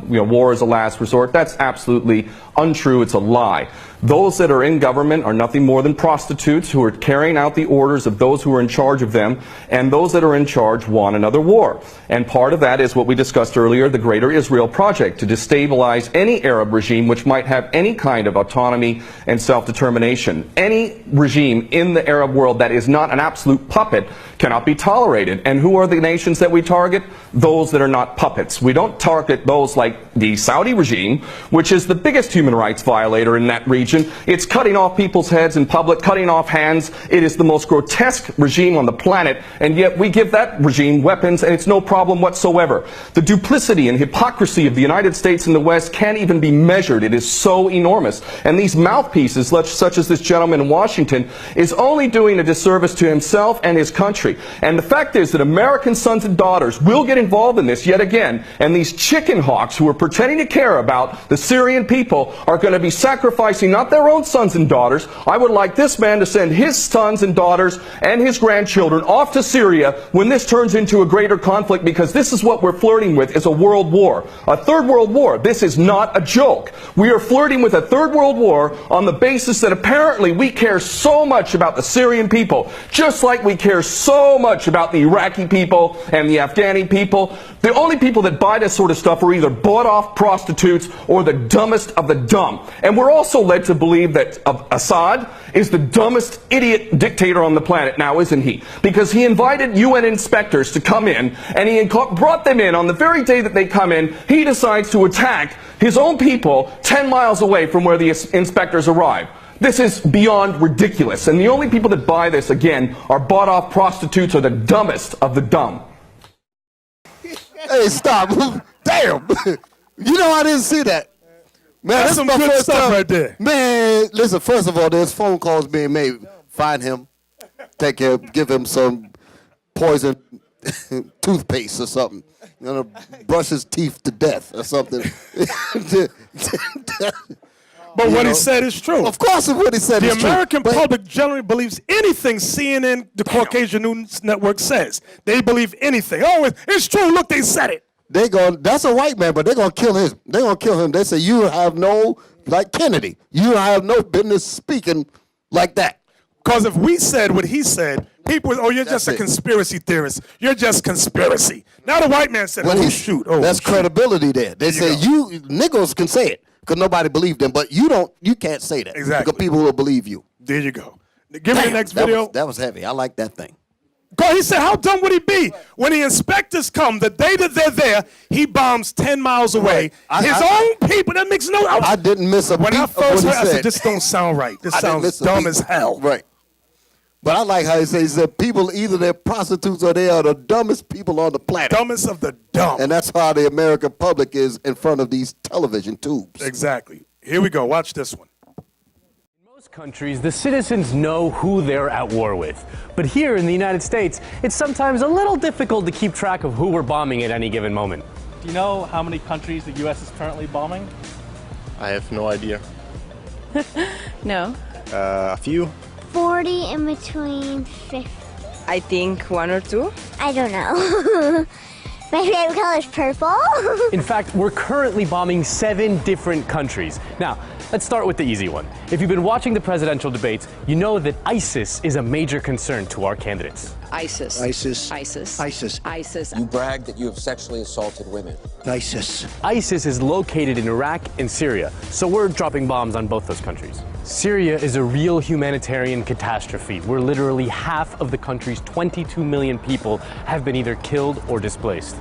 war is a last resort. That's absolutely untrue, it's a lie. Those that are in government are nothing more than prostitutes who are carrying out the orders of those who are in charge of them, and those that are in charge want another war. And part of that is what we discussed earlier, the Greater Israel Project, to destabilize any Arab regime which might have any kind of autonomy and self-determination. Any regime in the Arab world that is not an absolute puppet cannot be tolerated. And who are the nations that we target? Those that are not puppets. We don't target those like the Saudi regime, which is the biggest human rights violator in that region. It's cutting off people's heads in public, cutting off hands. It is the most grotesque regime on the planet, and yet we give that regime weapons, and it's no problem whatsoever. The duplicity and hypocrisy of the United States and the West can't even be measured. It is so enormous. And these mouthpieces, such as this gentleman in Washington, is only doing a disservice to himself and his country. And the fact is that American sons and daughters will get involved in this yet again, and these chicken hawks who are pretending to care about the Syrian people are going to be sacrificing not their own sons and daughters. I would like this man to send his sons and daughters and his grandchildren off to Syria when this turns into a greater conflict, because this is what we're flirting with, is a world war. A third world war. This is not a joke. We are flirting with a third world war on the basis that apparently we care so much about the Syrian people, just like we care so much about the Iraqi people and the Afghani people. The only people that buy this sort of stuff are either bought-off prostitutes or the dumbest of the dumb. And we're also led to believe that Assad is the dumbest idiot dictator on the planet now, isn't he? Because he invited UN inspectors to come in, and he brought them in on the very day that they come in. He decides to attack his own people 10 miles away from where the inspectors arrive. This is beyond ridiculous, and the only people that buy this, again, are bought-off prostitutes or the dumbest of the dumb. Hey, stop. Damn. You know, I didn't see that. Man, That's this some is my good first stuff time. right there. Man, listen, first of all, there's phone calls being made. Find him. Take care. Give him some poison toothpaste or something. You know, brush his teeth to death or something. But what he said is true. Of course, what he said is true. The American public generally believes anything CNN, the Caucasian News Network, says. They believe anything. Oh, it's true. Look, they said it. That's a white man, but they're going to kill him. They're going to kill him. They say, you have no, like Kennedy, you have no business speaking like that. Because if we said what he said, people would, oh, you're just a conspiracy theorist. You're just conspiracy. Now the white man said, shoot. Oh, that's credibility there. They say, you niggles can say it because nobody believed them, but you can't say that. Exactly. Because people will believe you. There you go. Give me the next video. That was heavy. I like that thing. God, he said, how dumb would he be? When the inspectors come, the day that they're there, he bombs 10 miles away. His own people, that makes no... I didn't miss a beat When I of first what heard, he I said. said, this don't sound right. This sounds dumb as hell. Right. But I like how he said people, either they're prostitutes or they are the dumbest people on the planet. Dumbest of the dumb. And that's how the American public is in front of these television tubes. Exactly. Here we go. Watch this one. Countries, the citizens know who they're at war with. But here in the United States, it's sometimes a little difficult to keep track of who we're bombing at any given moment. Do you know how many countries the U.S. is currently bombing? I have no idea. No. A few. 40 in between 50. I think 1 or 2. I don't know. My favorite color is purple. In fact, we're currently bombing 7 different countries. Now, let's start with the easy one. If you've been watching the presidential debates, you know that ISIS is a major concern to our candidates. ISIS. ISIS. ISIS. ISIS. ISIS. You brag that you have sexually assaulted women. ISIS. ISIS is located in Iraq and Syria, so we're dropping bombs on both those countries. Syria is a real humanitarian catastrophe where literally half of the country's 22 million people have been either killed or displaced.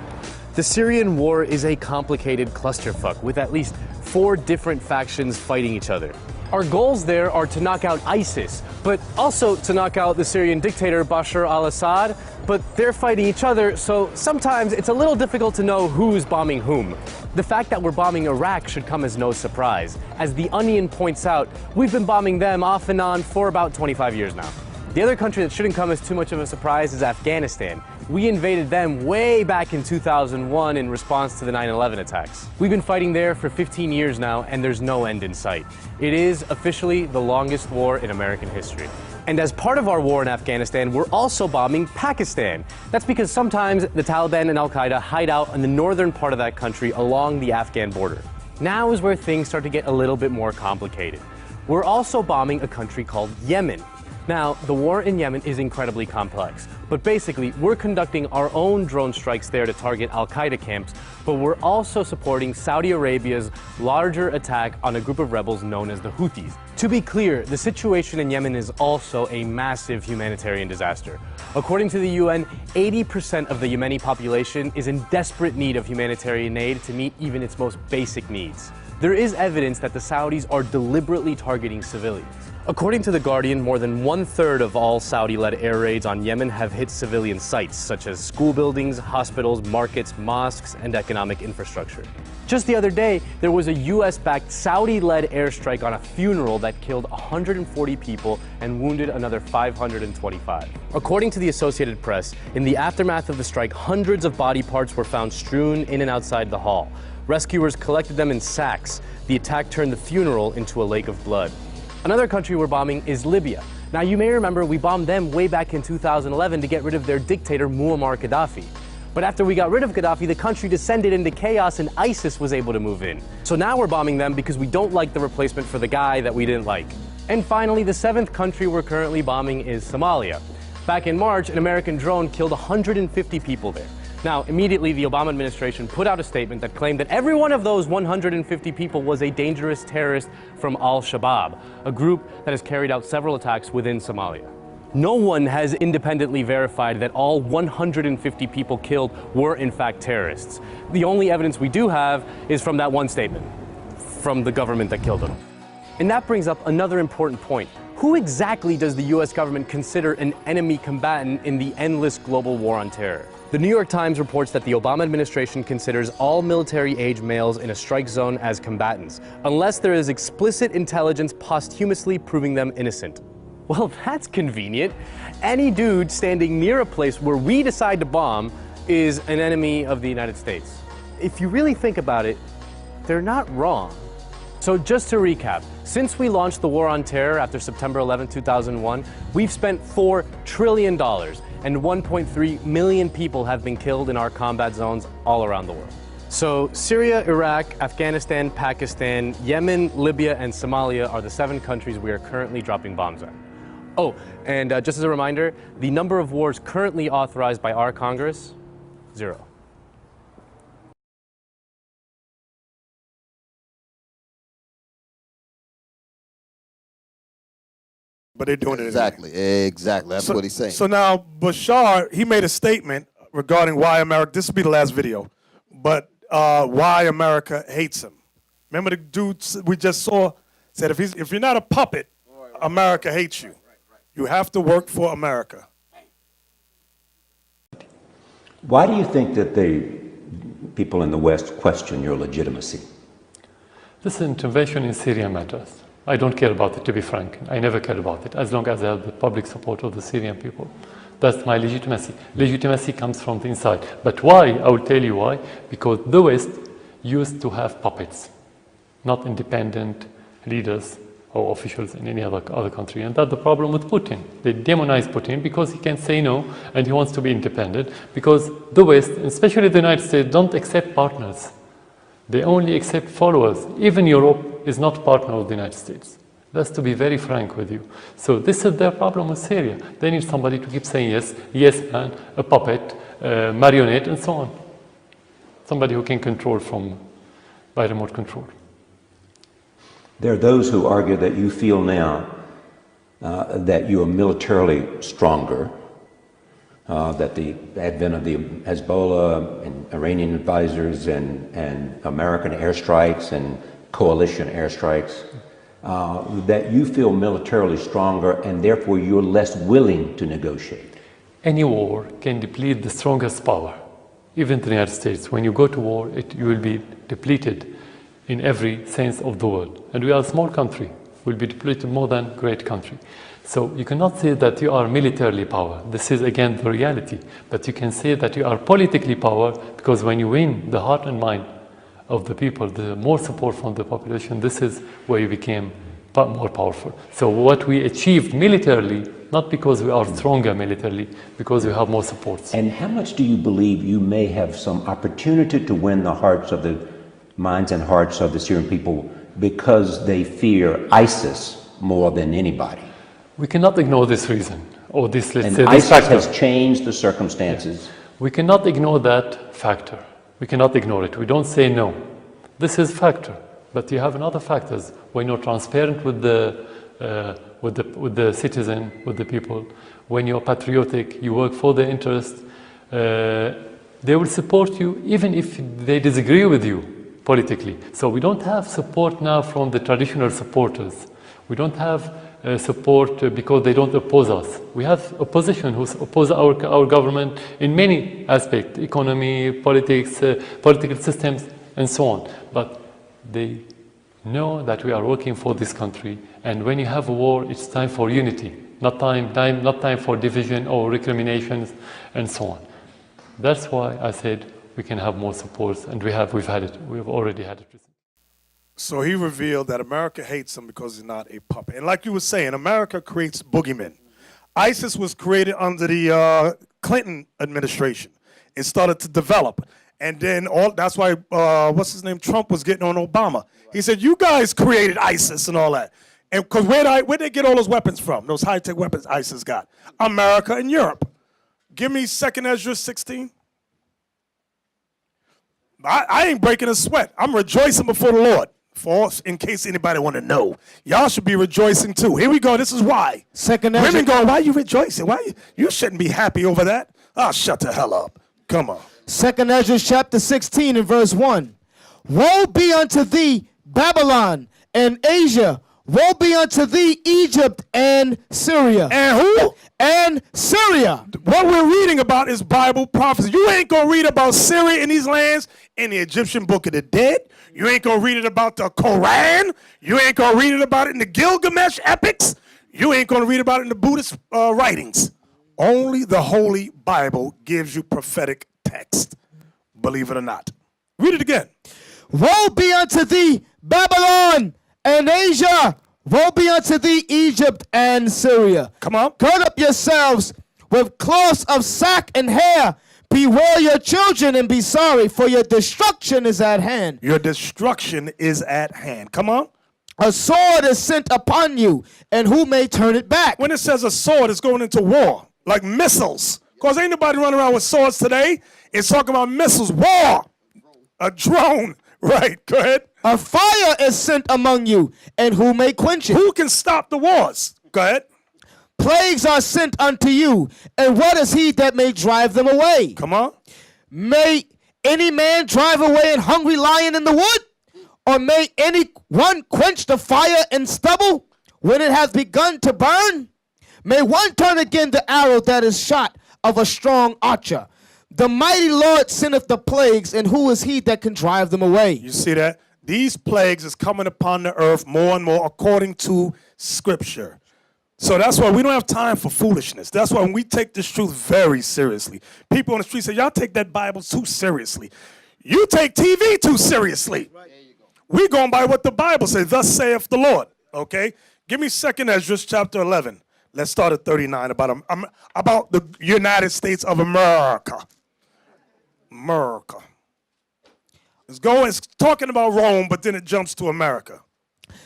The Syrian war is a complicated clusterfuck with at least 4 different factions fighting each other. Our goals there are to knock out ISIS, but also to knock out the Syrian dictator Bashar al-Assad, but they're fighting each other, so sometimes it's a little difficult to know who's bombing whom. The fact that we're bombing Iraq should come as no surprise. As The Onion points out, we've been bombing them off and on for about 25 years now. The other country that shouldn't come as too much of a surprise is Afghanistan. We invaded them way back in 2001 in response to the 9/11 attacks. We've been fighting there for 15 years now, and there's no end in sight. It is officially the longest war in American history. And as part of our war in Afghanistan, we're also bombing Pakistan. That's because sometimes the Taliban and Al-Qaeda hide out in the northern part of that country along the Afghan border. Now is where things start to get a little bit more complicated. We're also bombing a country called Yemen. Now, the war in Yemen is incredibly complex, but basically, we're conducting our own drone strikes there to target al-Qaeda camps, but we're also supporting Saudi Arabia's larger attack on a group of rebels known as the Houthis. To be clear, the situation in Yemen is also a massive humanitarian disaster. According to the UN, 80% of the Yemeni population is in desperate need of humanitarian aid to meet even its most basic needs. There is evidence that the Saudis are deliberately targeting civilians. According to The Guardian, more than 1/3 of all Saudi-led air raids on Yemen have hit civilian sites, such as school buildings, hospitals, markets, mosques, and economic infrastructure. Just the other day, there was a US-backed Saudi-led airstrike on a funeral that killed 140 people and wounded another 525. According to the Associated Press, in the aftermath of the strike, hundreds of body parts were found strewn in and outside the hall. Rescuers collected them in sacks. The attack turned the funeral into a lake of blood. Another country we're bombing is Libya. Now, you may remember we bombed them way back in 2011 to get rid of their dictator Muammar Gaddafi. But after we got rid of Gaddafi, the country descended into chaos and ISIS was able to move in. So now we're bombing them because we don't like the replacement for the guy that we didn't like. And finally, the 7th country we're currently bombing is Somalia. Back in March, an American drone killed 150 people there. Now, immediately, the Obama administration put out a statement that claimed that every one of those 150 people was a dangerous terrorist from Al-Shabaab, a group that has carried out several attacks within Somalia. No one has independently verified that all 150 people killed were in fact terrorists. The only evidence we do have is from that one statement, from the government that killed them. And that brings up another important point. Who exactly does the US government consider an enemy combatant in the endless global war on terror? The New York Times reports that the Obama administration considers all military-age males in a strike zone as combatants, unless there is explicit intelligence posthumously proving them innocent. Well, that's convenient. Any dude standing near a place where we decide to bomb is an enemy of the United States. If you really think about it, they're not wrong. So just to recap, since we launched the war on terror after September 11, 2001, we've spent $4 trillion and 1.3 million people have been killed in our combat zones all around the world. So Syria, Iraq, Afghanistan, Pakistan, Yemen, Libya, and Somalia are the 7 countries we are currently dropping bombs at. Oh, and just as a reminder, the number of wars currently authorized by our Congress, 0. But they're doing it exactly. Exactly. That's what he's saying. So now Bashar, he made a statement regarding why America. This will be the last video, but why America hates him. Remember the dude we just saw said if you're not a puppet, America hates you. You have to work for America. Why do you think that the people in the West question your legitimacy? This intervention in Syria matters. I don't care about it, to be frank. I never cared about it, as long as I have the public support of the Syrian people. That's my legitimacy. Legitimacy comes from the inside. But why? I will tell you why. Because the West used to have puppets, not independent leaders or officials in any other country. And that's the problem with Putin. They demonize Putin because he can say no and he wants to be independent, because the West, especially the United States, don't accept partners. They only accept followers. Even Europe is not partner of the United States. That's to be very frank with you. So this is their problem with Syria. They need somebody to keep saying yes, yes man, a puppet, marionette, and so on. Somebody who can control by remote control. There are those who argue that you feel now that you are militarily stronger, that the advent of the Hezbollah and Iranian advisors and American airstrikes and coalition airstrikes, that you feel militarily stronger and therefore you're less willing to negotiate. Any war can deplete the strongest power. Even the United States, when you go to war, you will be depleted in every sense of the word. And we are a small country. We'll be depleted more than great country. So you cannot say that you are militarily power. This is again the reality. But you can say that you are politically power, because when you win the heart and mind of the people, the more support from the population, this is where you became more powerful. So what we achieved militarily, not because we are stronger militarily, because we have more support. And how much do you believe you may have some opportunity to win the hearts of the minds and hearts of the Syrian people because they fear ISIS more than anybody. We cannot ignore this reason, or this, let's And say, this ISIS factor. has changed the circumstances. We cannot ignore that factor. We cannot ignore it. We don't say no. This is factor, but you have another factors. When you're transparent with the citizen, with the people, when you're patriotic, you work for their interest, they will support you even if they disagree with you politically. So we don't have support now from the traditional supporters. We don't have support because they don't oppose us. We have opposition who oppose our government in many aspects, economy, politics, political systems, and so on. But they know that we are working for this country, and when you have a war, it's time for unity, not time for division or recriminations, and so on. That's why I said we can have more supports, and we've had it. We've already had it. So he revealed that America hates him because he's not a puppet. And like you were saying, America creates boogeymen. ISIS was created under the Clinton administration. It started to develop. And then that's why, what's his name, Trump was getting on Obama. He said, you guys created ISIS and all that. And because where'd they get all those weapons from, those high-tech weapons ISIS got? America and Europe. Give me 2 Ezra 16. I ain't breaking a sweat. I'm rejoicing before the Lord. In case anybody want to know, y'all should be rejoicing too. Here we go. This is why. Women go, why are you rejoicing? Why you shouldn't be happy over that? Oh, shut the hell up. Come on. 2 Ezra chapter 16 and verse 1. Woe be unto thee, Babylon and Asia. Woe be unto thee, Egypt and Syria. And who? And Syria. What we're reading about is Bible prophecy. You ain't going to read about Syria in these lands in the Egyptian Book of the Dead. You ain't going to read it about the Quran. You ain't going to read it about it in the Gilgamesh epics. You ain't going to read about it in the Buddhist writings. Only the Holy Bible gives you prophetic text. Believe it or not. Read it again. Woe be unto thee, Babylon and Asia. Woe be unto thee, Egypt and Syria. Come on. Gird up yourselves with cloths of sack and hair. Bewail your children and be sorry, for your destruction is at hand. Your destruction is at hand. Come on. A sword is sent upon you, and who may turn it back? When it says a sword, it's going into war, like missiles. Because ain't nobody running around with swords today. It's talking about missiles, war, a drone. Right, go ahead. A fire is sent among you, and who may quench it? Who can stop the wars? Go ahead. Plagues are sent unto you, and what is he that may drive them away? Come on. May any man drive away an hungry lion in the wood? Or may any one quench the fire in stubble when it hath begun to burn? May one turn again the arrow that is shot of a strong archer. The mighty Lord sendeth the plagues, and who is he that can drive them away? You see that? These plagues is coming upon the earth more and more according to Scripture. So that's why we don't have time for foolishness. That's why when we take this truth very seriously. People on the street say, y'all take that Bible too seriously. You take TV too seriously. We're going by what the Bible says. Thus saith the Lord. Okay? Give me 2 Ezra chapter 11. Let's start at 39 about the United States of America. America. It's talking about Rome, but then it jumps to America.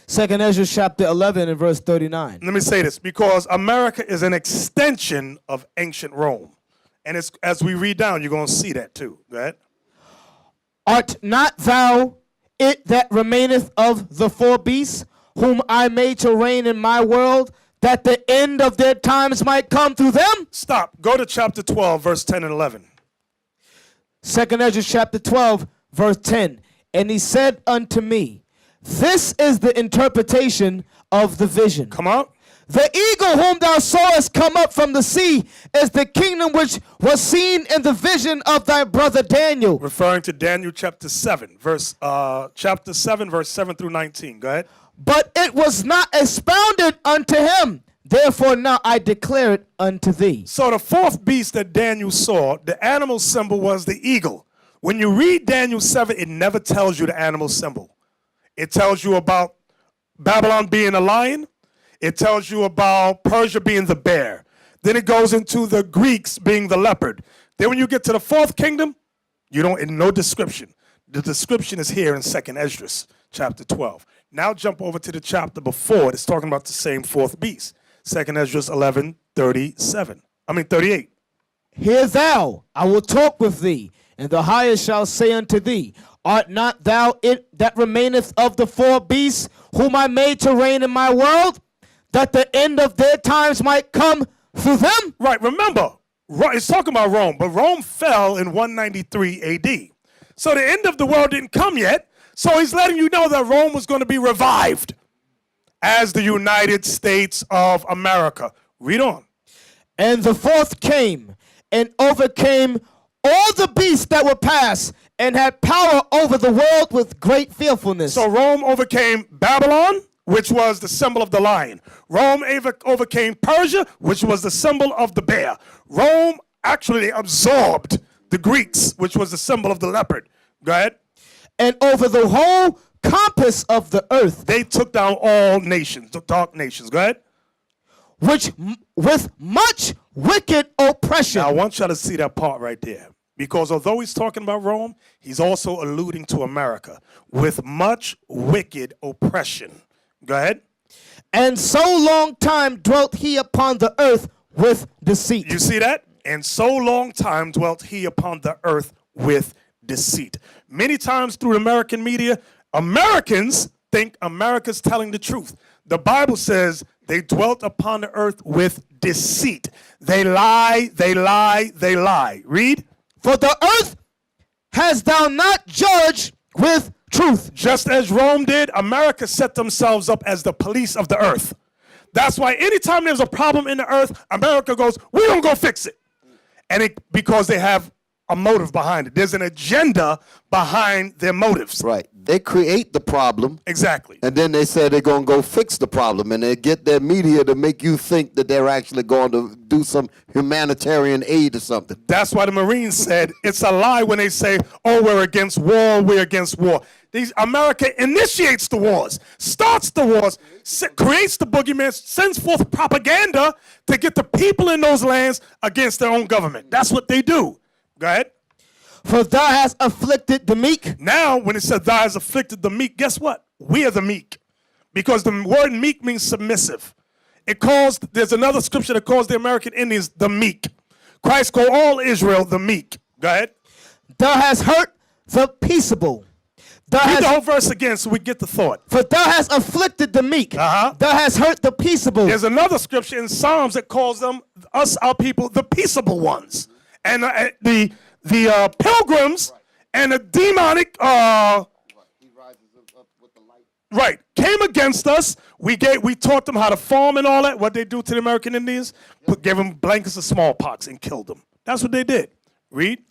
2 Ezra chapter 11 and verse 39. Let me say this, because America is an extension of ancient Rome. And it's, as we read down, you're going to see that too. Go ahead. Art not thou it that remaineth of the four beasts, whom I made to reign in my world, that the end of their times might come through them? Stop. Go to chapter 12, verse 10 and 11. 2 Ezra chapter 12, verse 10. And he said unto me, this is the interpretation of the vision. Come on. The eagle whom thou sawest come up from the sea is the kingdom which was seen in the vision of thy brother Daniel. Referring to Daniel chapter 7, verse 7 through 19. Go ahead. But it was not expounded unto him. Therefore now I declare it unto thee. So the fourth beast that Daniel saw, the animal symbol was the eagle. When you read Daniel 7, it never tells you the animal symbol. It tells you about Babylon being a lion. It tells you about Persia being the bear. Then it goes into the Greeks being the leopard. Then when you get to the fourth kingdom, you don't, in no description. The description is here in 2nd Esdras, chapter 12. Now jump over to the chapter before it. It's talking about the same fourth beast. 2nd Esdras 38. Hear thou, I will talk with thee, and the highest shall say unto thee, art not thou it that remaineth of the four beasts, whom I made to reign in my world, that the end of their times might come through them? Right, remember, it's talking about Rome, but Rome fell in 193 AD. So the end of the world didn't come yet, so he's letting you know that Rome was going to be revived as the United States of America. Read on. And the fourth came and overcame all the beasts that were past, and had power over the world with great fearfulness. So Rome overcame Babylon, which was the symbol of the lion. Rome overcame Persia, which was the symbol of the bear. Rome actually absorbed the Greeks, which was the symbol of the leopard. Go ahead. And over the whole compass of the earth. They took down all nations, the dark nations. Go ahead. Which with much wicked oppression. Now I want y'all to see that part right there. Because although he's talking about Rome, he's also alluding to America. With much wicked oppression. Go ahead. And so long time dwelt he upon the earth with deceit. You see that? And so long time dwelt he upon the earth with deceit. Many times through American media, Americans think America's telling the truth. The Bible says they dwelt upon the earth with deceit. They lie, they lie, they lie. Read. For the earth hast thou not judged with truth. Just as Rome did, America set themselves up as the police of the earth. That's why anytime there's a problem in the earth, America goes, we're going to go fix it. And because they have a motive behind it. There's an agenda behind their motives. Right. They create the problem. Exactly. And then they say they're going to go fix the problem. And they get their media to make you think that they're actually going to do some humanitarian aid or something. That's why the Marines said it's a lie when they say, oh, we're against war, we're against war. America initiates the wars, starts the wars, creates the boogeyman, sends forth propaganda to get the people in those lands against their own government. That's what they do. Go ahead. For thou hast afflicted the meek. Now, when it says thou hast afflicted the meek, guess what? We are the meek. Because the word meek means submissive. There's another scripture that calls the American Indians the meek. Christ called all Israel the meek. Go ahead. Thou hast hurt the peaceable. Read the whole verse again so we get the thought. For thou hast afflicted the meek. Thou hast hurt the peaceable. There's another scripture in Psalms that calls our people, the peaceable ones. And the pilgrims and the demonic came against us. We taught them how to farm and all that. What they do to the American Indians? Gave them blankets of smallpox and killed them. That's what they did. Read.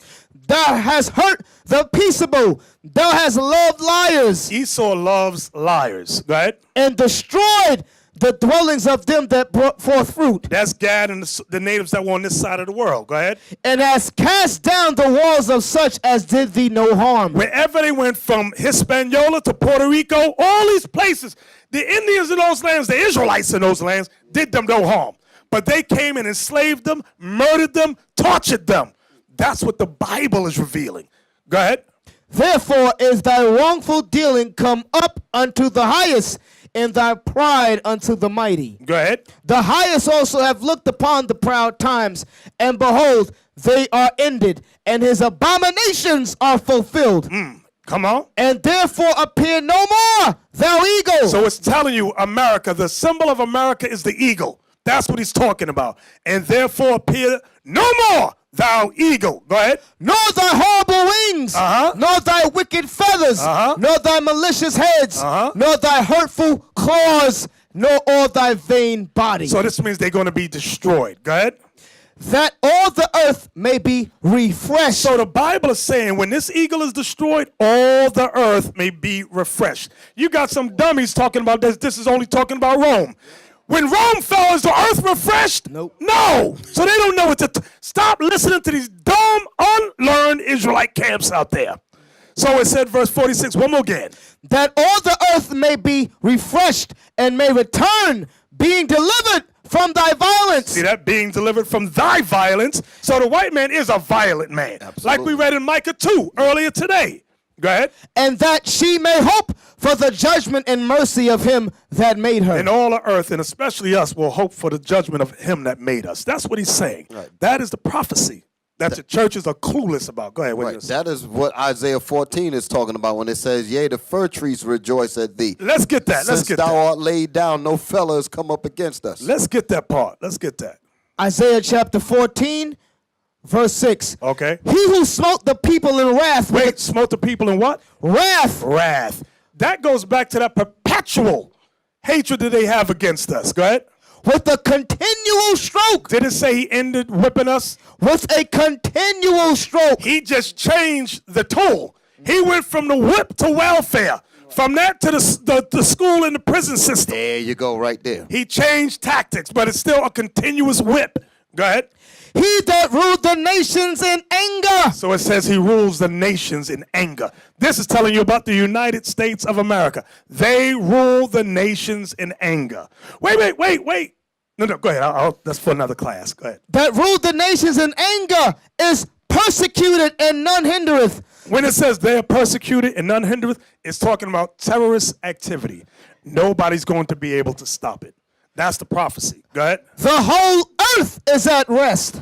Thou hast hurt the peaceable. Thou hast loved liars. Esau loves liars. Go ahead. And destroyed the dwellings of them that brought forth fruit. That's Gad and the natives that were on this side of the world. Go ahead. And has cast down the walls of such as did thee no harm. Wherever they went, from Hispaniola to Puerto Rico, all these places, the Indians in those lands, the Israelites in those lands, did them no harm. But they came and enslaved them, murdered them, tortured them. That's what the Bible is revealing. Go ahead. Therefore is thy wrongful dealing come up unto the highest, and thy pride unto the mighty. Go ahead. The highest also have looked upon the proud times, and behold, they are ended, and his abominations are fulfilled. Come on. And therefore appear no more, thou eagle. So it's telling you, America, the symbol of America is the eagle. That's what he's talking about. And therefore appear no more, thou eagle. Go ahead. Nor thy horrible wings, nor thy wicked feathers, nor thy malicious heads, nor thy hurtful claws, nor all thy vain body. So this means they're going to be destroyed. Go ahead. That all the earth may be refreshed. So the Bible is saying when this eagle is destroyed, all the earth may be refreshed. You got some dummies talking about this. This is only talking about Rome. When Rome fell, is the earth refreshed? Nope. No. So they don't know what to stop listening to these dumb, unlearned Israelite camps out there. So it said, verse 46, one more again. That all the earth may be refreshed and may return, being delivered from thy violence. See that? Being delivered from thy violence. So the white man is a violent man. Absolutely. Like we read in Micah 2 earlier today. Go ahead. And that she may hope for the judgment and mercy of him that made her. And all the earth, and especially us, will hope for the judgment of him that made us. That's what he's saying. Right. That is the prophecy that the churches are clueless about. Go ahead. What Right. That is what Isaiah 14 is talking about when it says, yea, the fir trees rejoice at thee. Let's get that. Let's Since get thou that. art laid down, no fellow has come up against us. Let's get that part. Let's get that. Isaiah chapter 14, verse 6. Okay. He who smote the people in wrath. Wait, smote the people in what? Wrath. Wrath. That goes back to that perpetual hatred that they have against us. Go ahead. With a continual stroke. Did it say he ended whipping us? With a continual stroke. He just changed the tool. He went from the whip to welfare. From that to the school and the prison system. There you go, right there. He changed tactics, but it's still a continuous whip. Go ahead. He that ruled the nations in anger. So it says he rules the nations in anger. This is telling you about the United States of America. They rule the nations in anger. Wait. No, go ahead. That's for another class. Go ahead. That ruled the nations in anger is persecuted and none hindereth. When it says they are persecuted and none hindereth, it's talking about terrorist activity. Nobody's going to be able to stop it. That's the prophecy. Go ahead. The whole earth is at rest.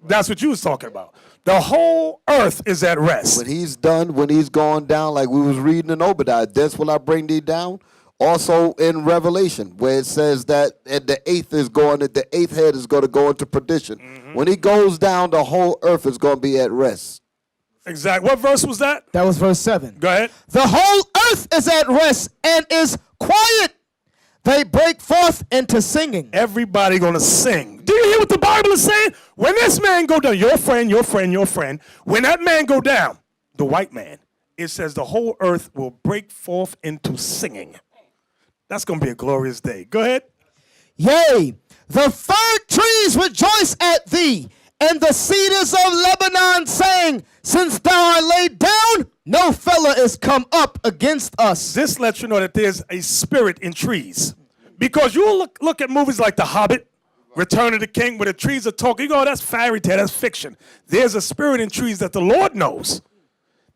That's what you was talking about. The whole earth is at rest. When he's done, when he's gone down, like we was reading in Obadiah, thence will I bring thee down. Also in Revelation, where it says that the eighth head is going to go into perdition. Mm-hmm. When he goes down, the whole earth is going to be at rest. Exactly. What verse was that? That was verse 7. Go ahead. The whole earth is at rest and is quiet. They break forth into singing. Everybody gonna sing. Do you hear what the Bible is saying? When this man go down, your friend, when that man go down, the white man, it says the whole earth will break forth into singing. That's gonna be a glorious day. Go ahead. Yea, the fir trees rejoice at thee, and the cedars of Lebanon saying, since thou art laid down, no fellow is come up against us. This lets you know that there's a spirit in trees. Because you look at movies like The Hobbit, Return of the King, where the trees are talking. You go, oh, that's fairy tale, that's fiction. There's a spirit in trees that the Lord knows.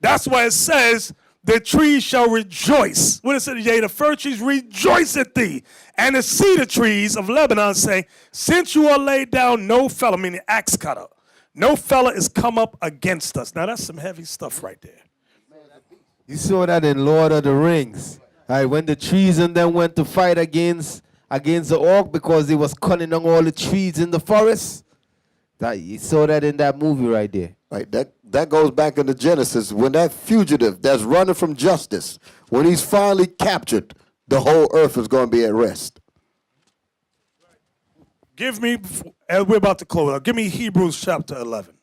That's why it says, the trees shall rejoice. When it says, yea, the fir trees rejoice at thee. And the cedar trees of Lebanon saying, since you are laid down, no fellow, meaning axe cutter, no fella is come up against us. Now that's some heavy stuff right there. You saw that in Lord of the Rings. Right, when the trees and them went to fight against the orc because they was cutting down all the trees in the forest. You saw that in that movie right there. Right, that goes back into Genesis. When that fugitive that's running from justice, when he's finally captured, the whole earth is going to be at rest. Give me, as we're about to close out, give me Hebrews chapter 11.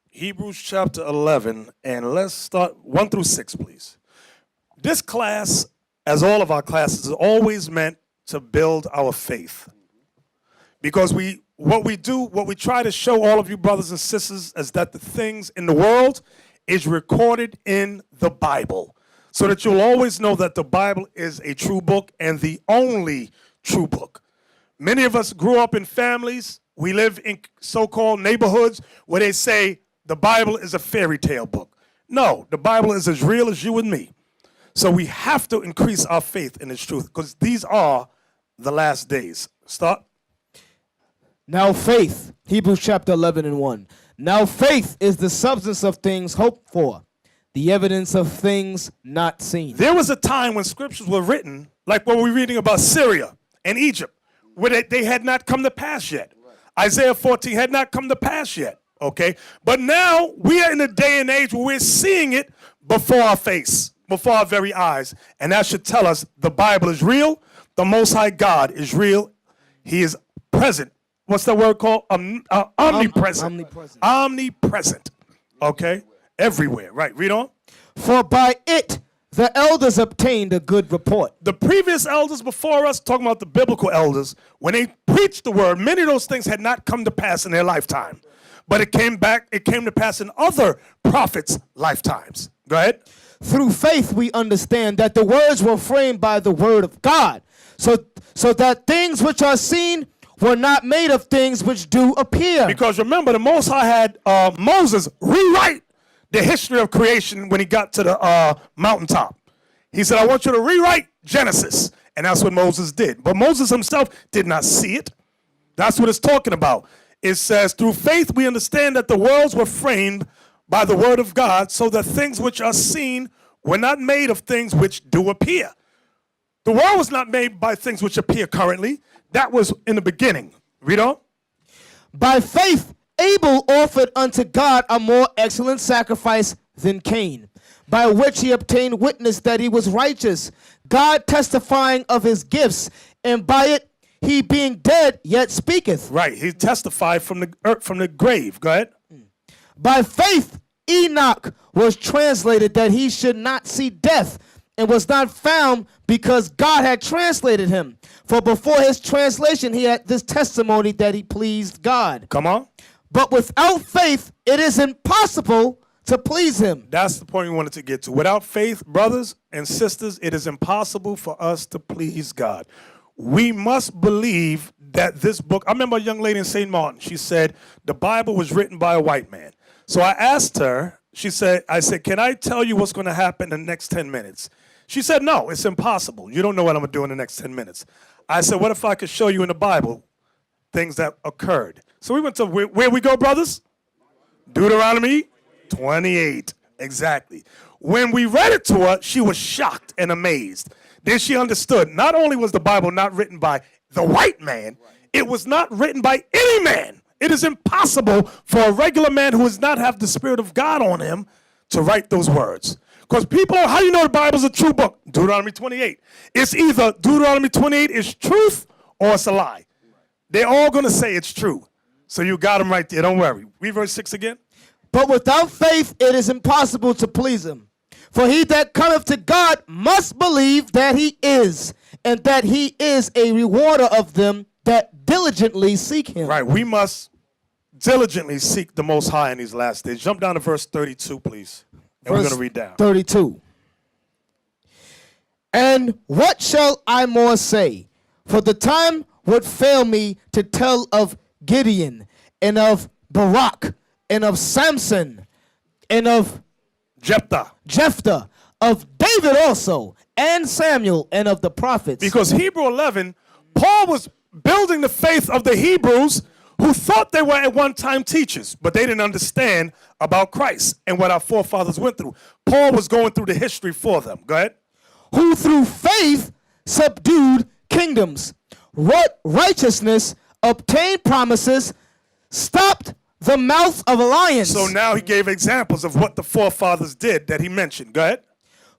Hebrews chapter 11, and let's start 1 through 6, please. This class, as all of our classes, is always meant to build our faith. Because what we try to show all of you brothers and sisters is that the things in the world is recorded in the Bible. So that you'll always know that the Bible is a true book and the only true book. Many of us grew up in families. We live in so-called neighborhoods where they say the Bible is a fairy tale book. No, the Bible is as real as you and me. So we have to increase our faith in its truth because these are the last days. Start. Now faith, Hebrews chapter 11 and 1. Now faith is the substance of things hoped for, the evidence of things not seen. There was a time when scriptures were written, like what we're reading about Syria and Egypt, where they had not come to pass yet. Isaiah 14 had not come to pass yet. Okay, but now we are in a day and age where we're seeing it before our face, before our very eyes. And that should tell us the Bible is real. The Most High God is real. He is present. What's that word called? Omnipresent. Omnipresent. Okay, everywhere. Right, read on. For by it the elders obtained a good report. The previous elders before us, talking about the biblical elders, when they preached the word, many of those things had not come to pass in their lifetime. But it came to pass in other prophets' lifetimes. Go ahead. Through faith we understand that the words were framed by the word of God, so that things which are seen were not made of things which do appear. Because remember, the Most High had Moses rewrite the history of creation when he got to the mountaintop. He said, I want you to rewrite Genesis. And that's what Moses did. But Moses himself did not see it. That's what it's talking about. It says, through faith we understand that the worlds were framed by the word of God, so that things which are seen were not made of things which do appear. The world was not made by things which appear currently. That was in the beginning. Read on. By faith Abel offered unto God a more excellent sacrifice than Cain, by which he obtained witness that he was righteous, God testifying of his gifts, and by it he being dead yet speaketh. Right, he testified from the earth, from the grave. Go ahead. By faith Enoch was translated that he should not see death, and was not found because God had translated him. For before his translation he had this testimony that he pleased God. Come on. But without faith it is impossible to please him. That's the point we wanted to get to. Without faith, brothers and sisters, it is impossible for us to please God. We must believe that this book, I remember a young lady in St. Martin, she said the Bible was written by a white man. So I asked her, I said, can I tell you what's going to happen in the next 10 minutes? She said, no, it's impossible. You don't know what I'm going to do in the next 10 minutes. I said, what if I could show you in the Bible things that occurred? So we went to, where we go, brothers? Deuteronomy 28, exactly. When we read it to her, she was shocked and amazed. Then she understood, not only was the Bible not written by the white man, it was not written by any man. It is impossible for a regular man who does not have the Spirit of God on him to write those words. Because people, how do you know the Bible's a true book? Deuteronomy 28. It's either Deuteronomy 28 is truth or it's a lie. They're all going to say it's true. So you got them right there. Don't worry. Read verse 6 again. But without faith it is impossible to please him. For he that cometh to God must believe that he is, and that he is a rewarder of them that diligently seek him. Right. We must diligently seek the Most High in these last days. Jump down to verse 32, please. And we're going to read down. 32. And what shall I more say? For the time would fail me to tell of Gideon, and of Barak, and of Samson, and of Jephthah, of David also, and Samuel, and of the prophets. Because Hebrew 11, Paul was building the faith of the Hebrews who thought they were at one time teachers, but they didn't understand about Christ and what our forefathers went through. Paul was going through the history for them. Go ahead. Who through faith subdued kingdoms, wrought righteousness, obtained promises, stopped the mouth of lions. So now he gave examples of what the forefathers did that he mentioned. Go ahead.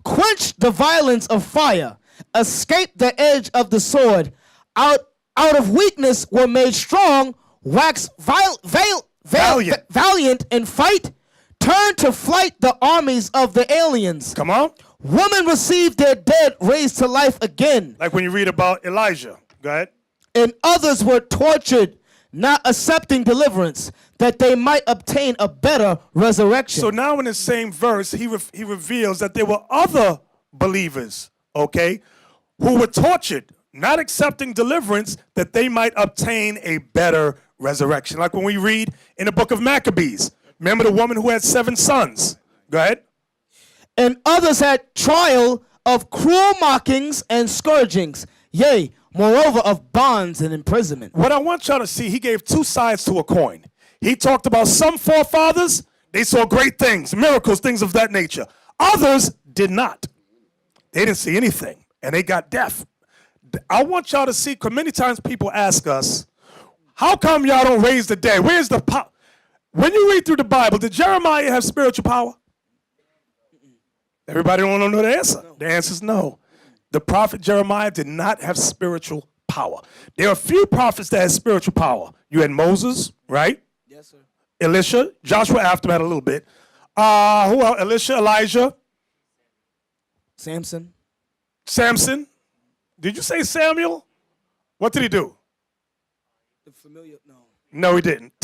Quenched the violence of fire, escaped the edge of the sword, out of weakness were made strong, waxed valiant in fight, turned to flight the armies of the aliens. Come on. Women received their dead raised to life again. Like when you read about Elijah. Go ahead. And others were tortured, not accepting deliverance, that they might obtain a better resurrection. So now in the same verse, he reveals that there were other believers, okay, who were tortured, not accepting deliverance, that they might obtain a better resurrection. Like when we read in the book of Maccabees, remember the woman who had 7 sons? Go ahead. And others had trial of cruel mockings and scourgings, yea, moreover of bonds and imprisonment. What I want y'all to see, he gave 2 sides to a coin. He talked about some forefathers, they saw great things, miracles, things of that nature. Others did not. They didn't see anything, and they got deaf. I want y'all to see, because many times people ask us, how come y'all don't raise the dead? Where's the power? When you read through the Bible, did Jeremiah have spiritual power? Everybody don't know the answer. The answer is no. The prophet Jeremiah did not have spiritual power. There are a few prophets that had spiritual power. You had Moses, right? Yes, sir. Elisha, Joshua after had a little bit. Who else? Elisha, Elijah. Samson. Did you say Samuel? What did he do? The familiar, no. No, he didn't.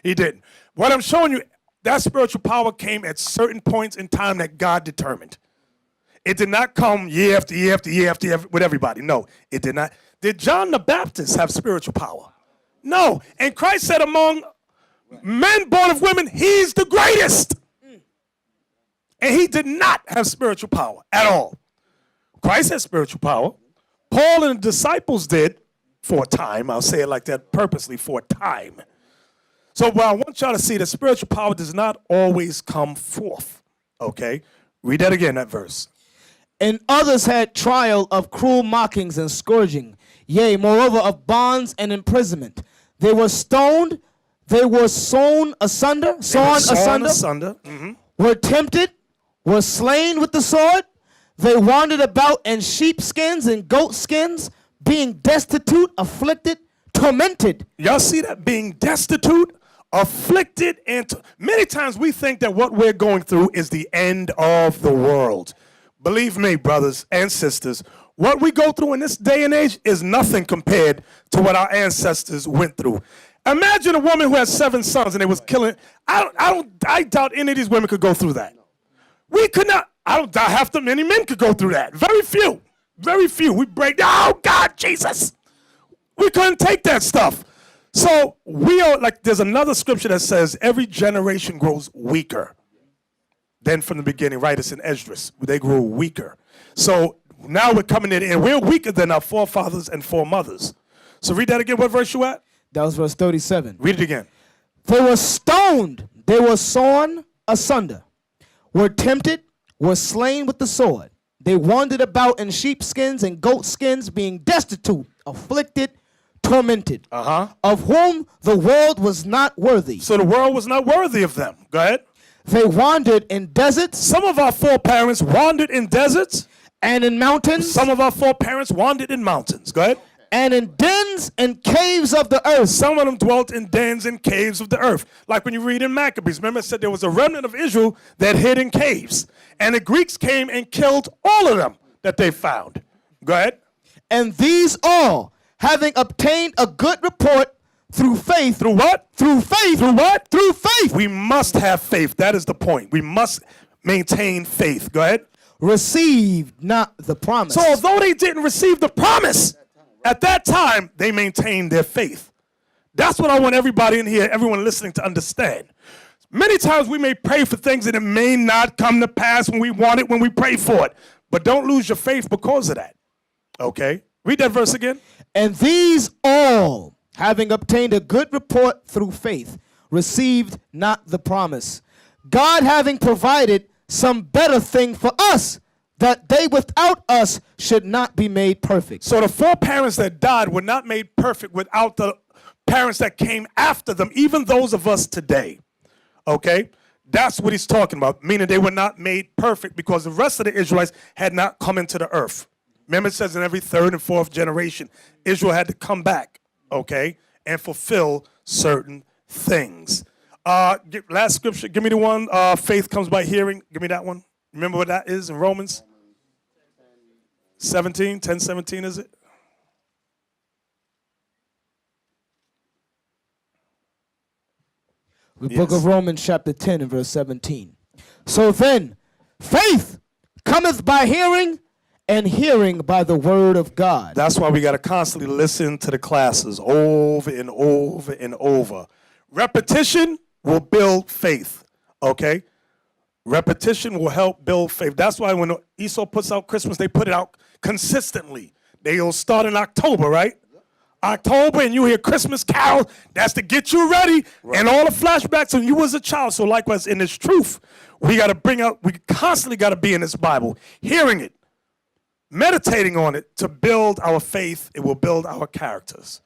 He didn't. What I'm showing you, that spiritual power came at certain points in time that God determined. It did not come year after year after year after year with everybody. No, it did not. Did John the Baptist have spiritual power? No. And Christ said among men born of women, he's the greatest. And he did not have spiritual power at all. Christ had spiritual power. Paul and the disciples did for a time. I'll say it like that purposely, for a time. So what I want y'all to see, that spiritual power does not always come forth. Okay? Read that again, that verse. And others had trial of cruel mockings and scourging, yea, moreover of bonds and imprisonment. They were stoned, they were sawn asunder, were tempted, were slain with the sword. They wandered about in sheepskins and goatskins, being destitute, afflicted, tormented. Y'all see that? Being destitute, afflicted, and many times we think that what we're going through is the end of the world. Believe me, brothers and sisters, what we go through in this day and age is nothing compared to what our ancestors went through. Imagine a woman who has 7 sons and they was killing. I doubt any of these women could go through that. We could not. I don't doubt half the many men could go through that. Very few. Very few. We break down. Oh, God, Jesus. We couldn't take that stuff. So we are like, there's another scripture that says every generation grows weaker than from the beginning. Right? It's in Esdras. They grow weaker. So now we're coming in and we're weaker than our forefathers and foremothers. So read that again. What verse you at? That was verse 37. Read it again. They were stoned, they were sawn asunder, were tempted, were slain with the sword. They wandered about in sheepskins and goatskins, being destitute, afflicted, tormented, of whom the world was not worthy. So the world was not worthy of them. Go ahead. They wandered in deserts. Some of our foreparents wandered in deserts. And in mountains. Some of our foreparents wandered in mountains. Go ahead. And in dens and caves of the earth. Some of them dwelt in dens and caves of the earth. Like when you read in Maccabees. Remember it said there was a remnant of Israel that hid in caves. And the Greeks came and killed all of them that they found. Go ahead. And these all, having obtained a good report through faith. Through what? Through faith. Through what? Through faith. We must have faith. That is the point. We must maintain faith. Go ahead. Received not the promise. So although they didn't receive the promise, at that time, they maintained their faith. That's what I want everybody in here, everyone listening to understand. Many times we may pray for things and it may not come to pass when we want it, when we pray for it. But don't lose your faith because of that. Okay? Read that verse again. And these all, having obtained a good report through faith, received not the promise. God having provided some better thing for us, that they without us should not be made perfect. So the foreparents that died were not made perfect without the parents that came after them, even those of us today. Okay? That's what he's talking about, meaning they were not made perfect because the rest of the Israelites had not come into the earth. Remember it says in every 3rd and 4th generation, Israel had to come back, okay, and fulfill certain things. Last scripture, give me the one, faith comes by hearing. Give me that one. Remember what that is in Romans? 10:17 is it? The book of Romans chapter 10 and verse 17. So then, faith cometh by hearing, and hearing by the word of God. That's why we got to constantly listen to the classes over and over and over. Repetition will build faith, okay? Repetition will help build faith. That's why when Esau puts out Christmas, they put it out consistently. They'll start in October, right? October, and you hear Christmas carol. That's to get you ready. Right. And all the flashbacks when you was a child. So likewise, in this truth, we got to bring out, we constantly got to be in this Bible, hearing it, meditating on it to build our faith. It will build our characters.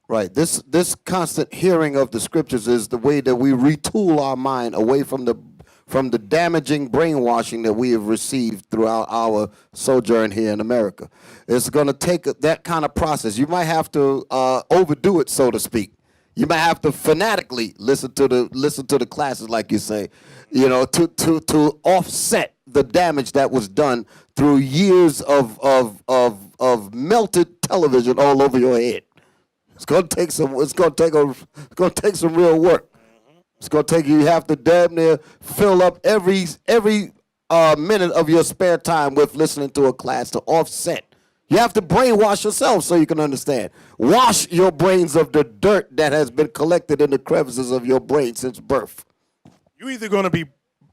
Right. This constant hearing of the scriptures is the way that we retool our mind away from the damaging brainwashing that we have received throughout our sojourn here in America. It's going to take that kind of process. You might have to overdo it, so to speak. You might have to fanatically listen to the classes, like you say, you know, to offset the damage that was done through years of melted television all over your head. It's going to take some real work. It's going to take you have to damn near fill up every minute of your spare time with listening to a class to offset You have to brainwash yourself so you can understand. Wash your brains of the dirt that has been collected in the crevices of your brain since birth. You're either going to be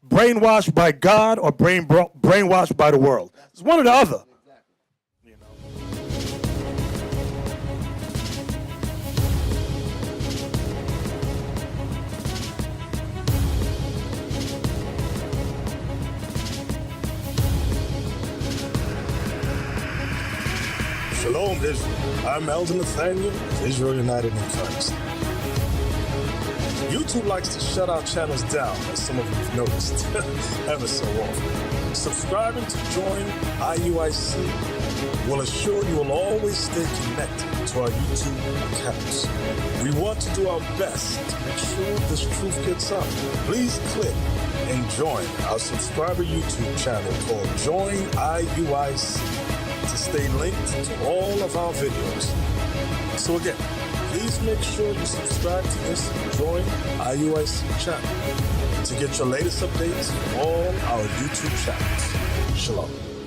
brainwashed by God or brainwashed by the world. It's one or the other. Shalom, Israel. I'm Elder Nathaniel of Israel United in Christ. YouTube likes to shut our channels down, as some of you have noticed, ever so often. Subscribing to join IUIC will assure you will always stay connected to our YouTube accounts. We want to do our best to make sure this truth gets out. Please click and join our subscriber YouTube channel called Join IUIC to stay linked to all of our videos. So again, please make sure you subscribe to this Join IUIC channel to get your latest updates from all our YouTube channels. Shalom.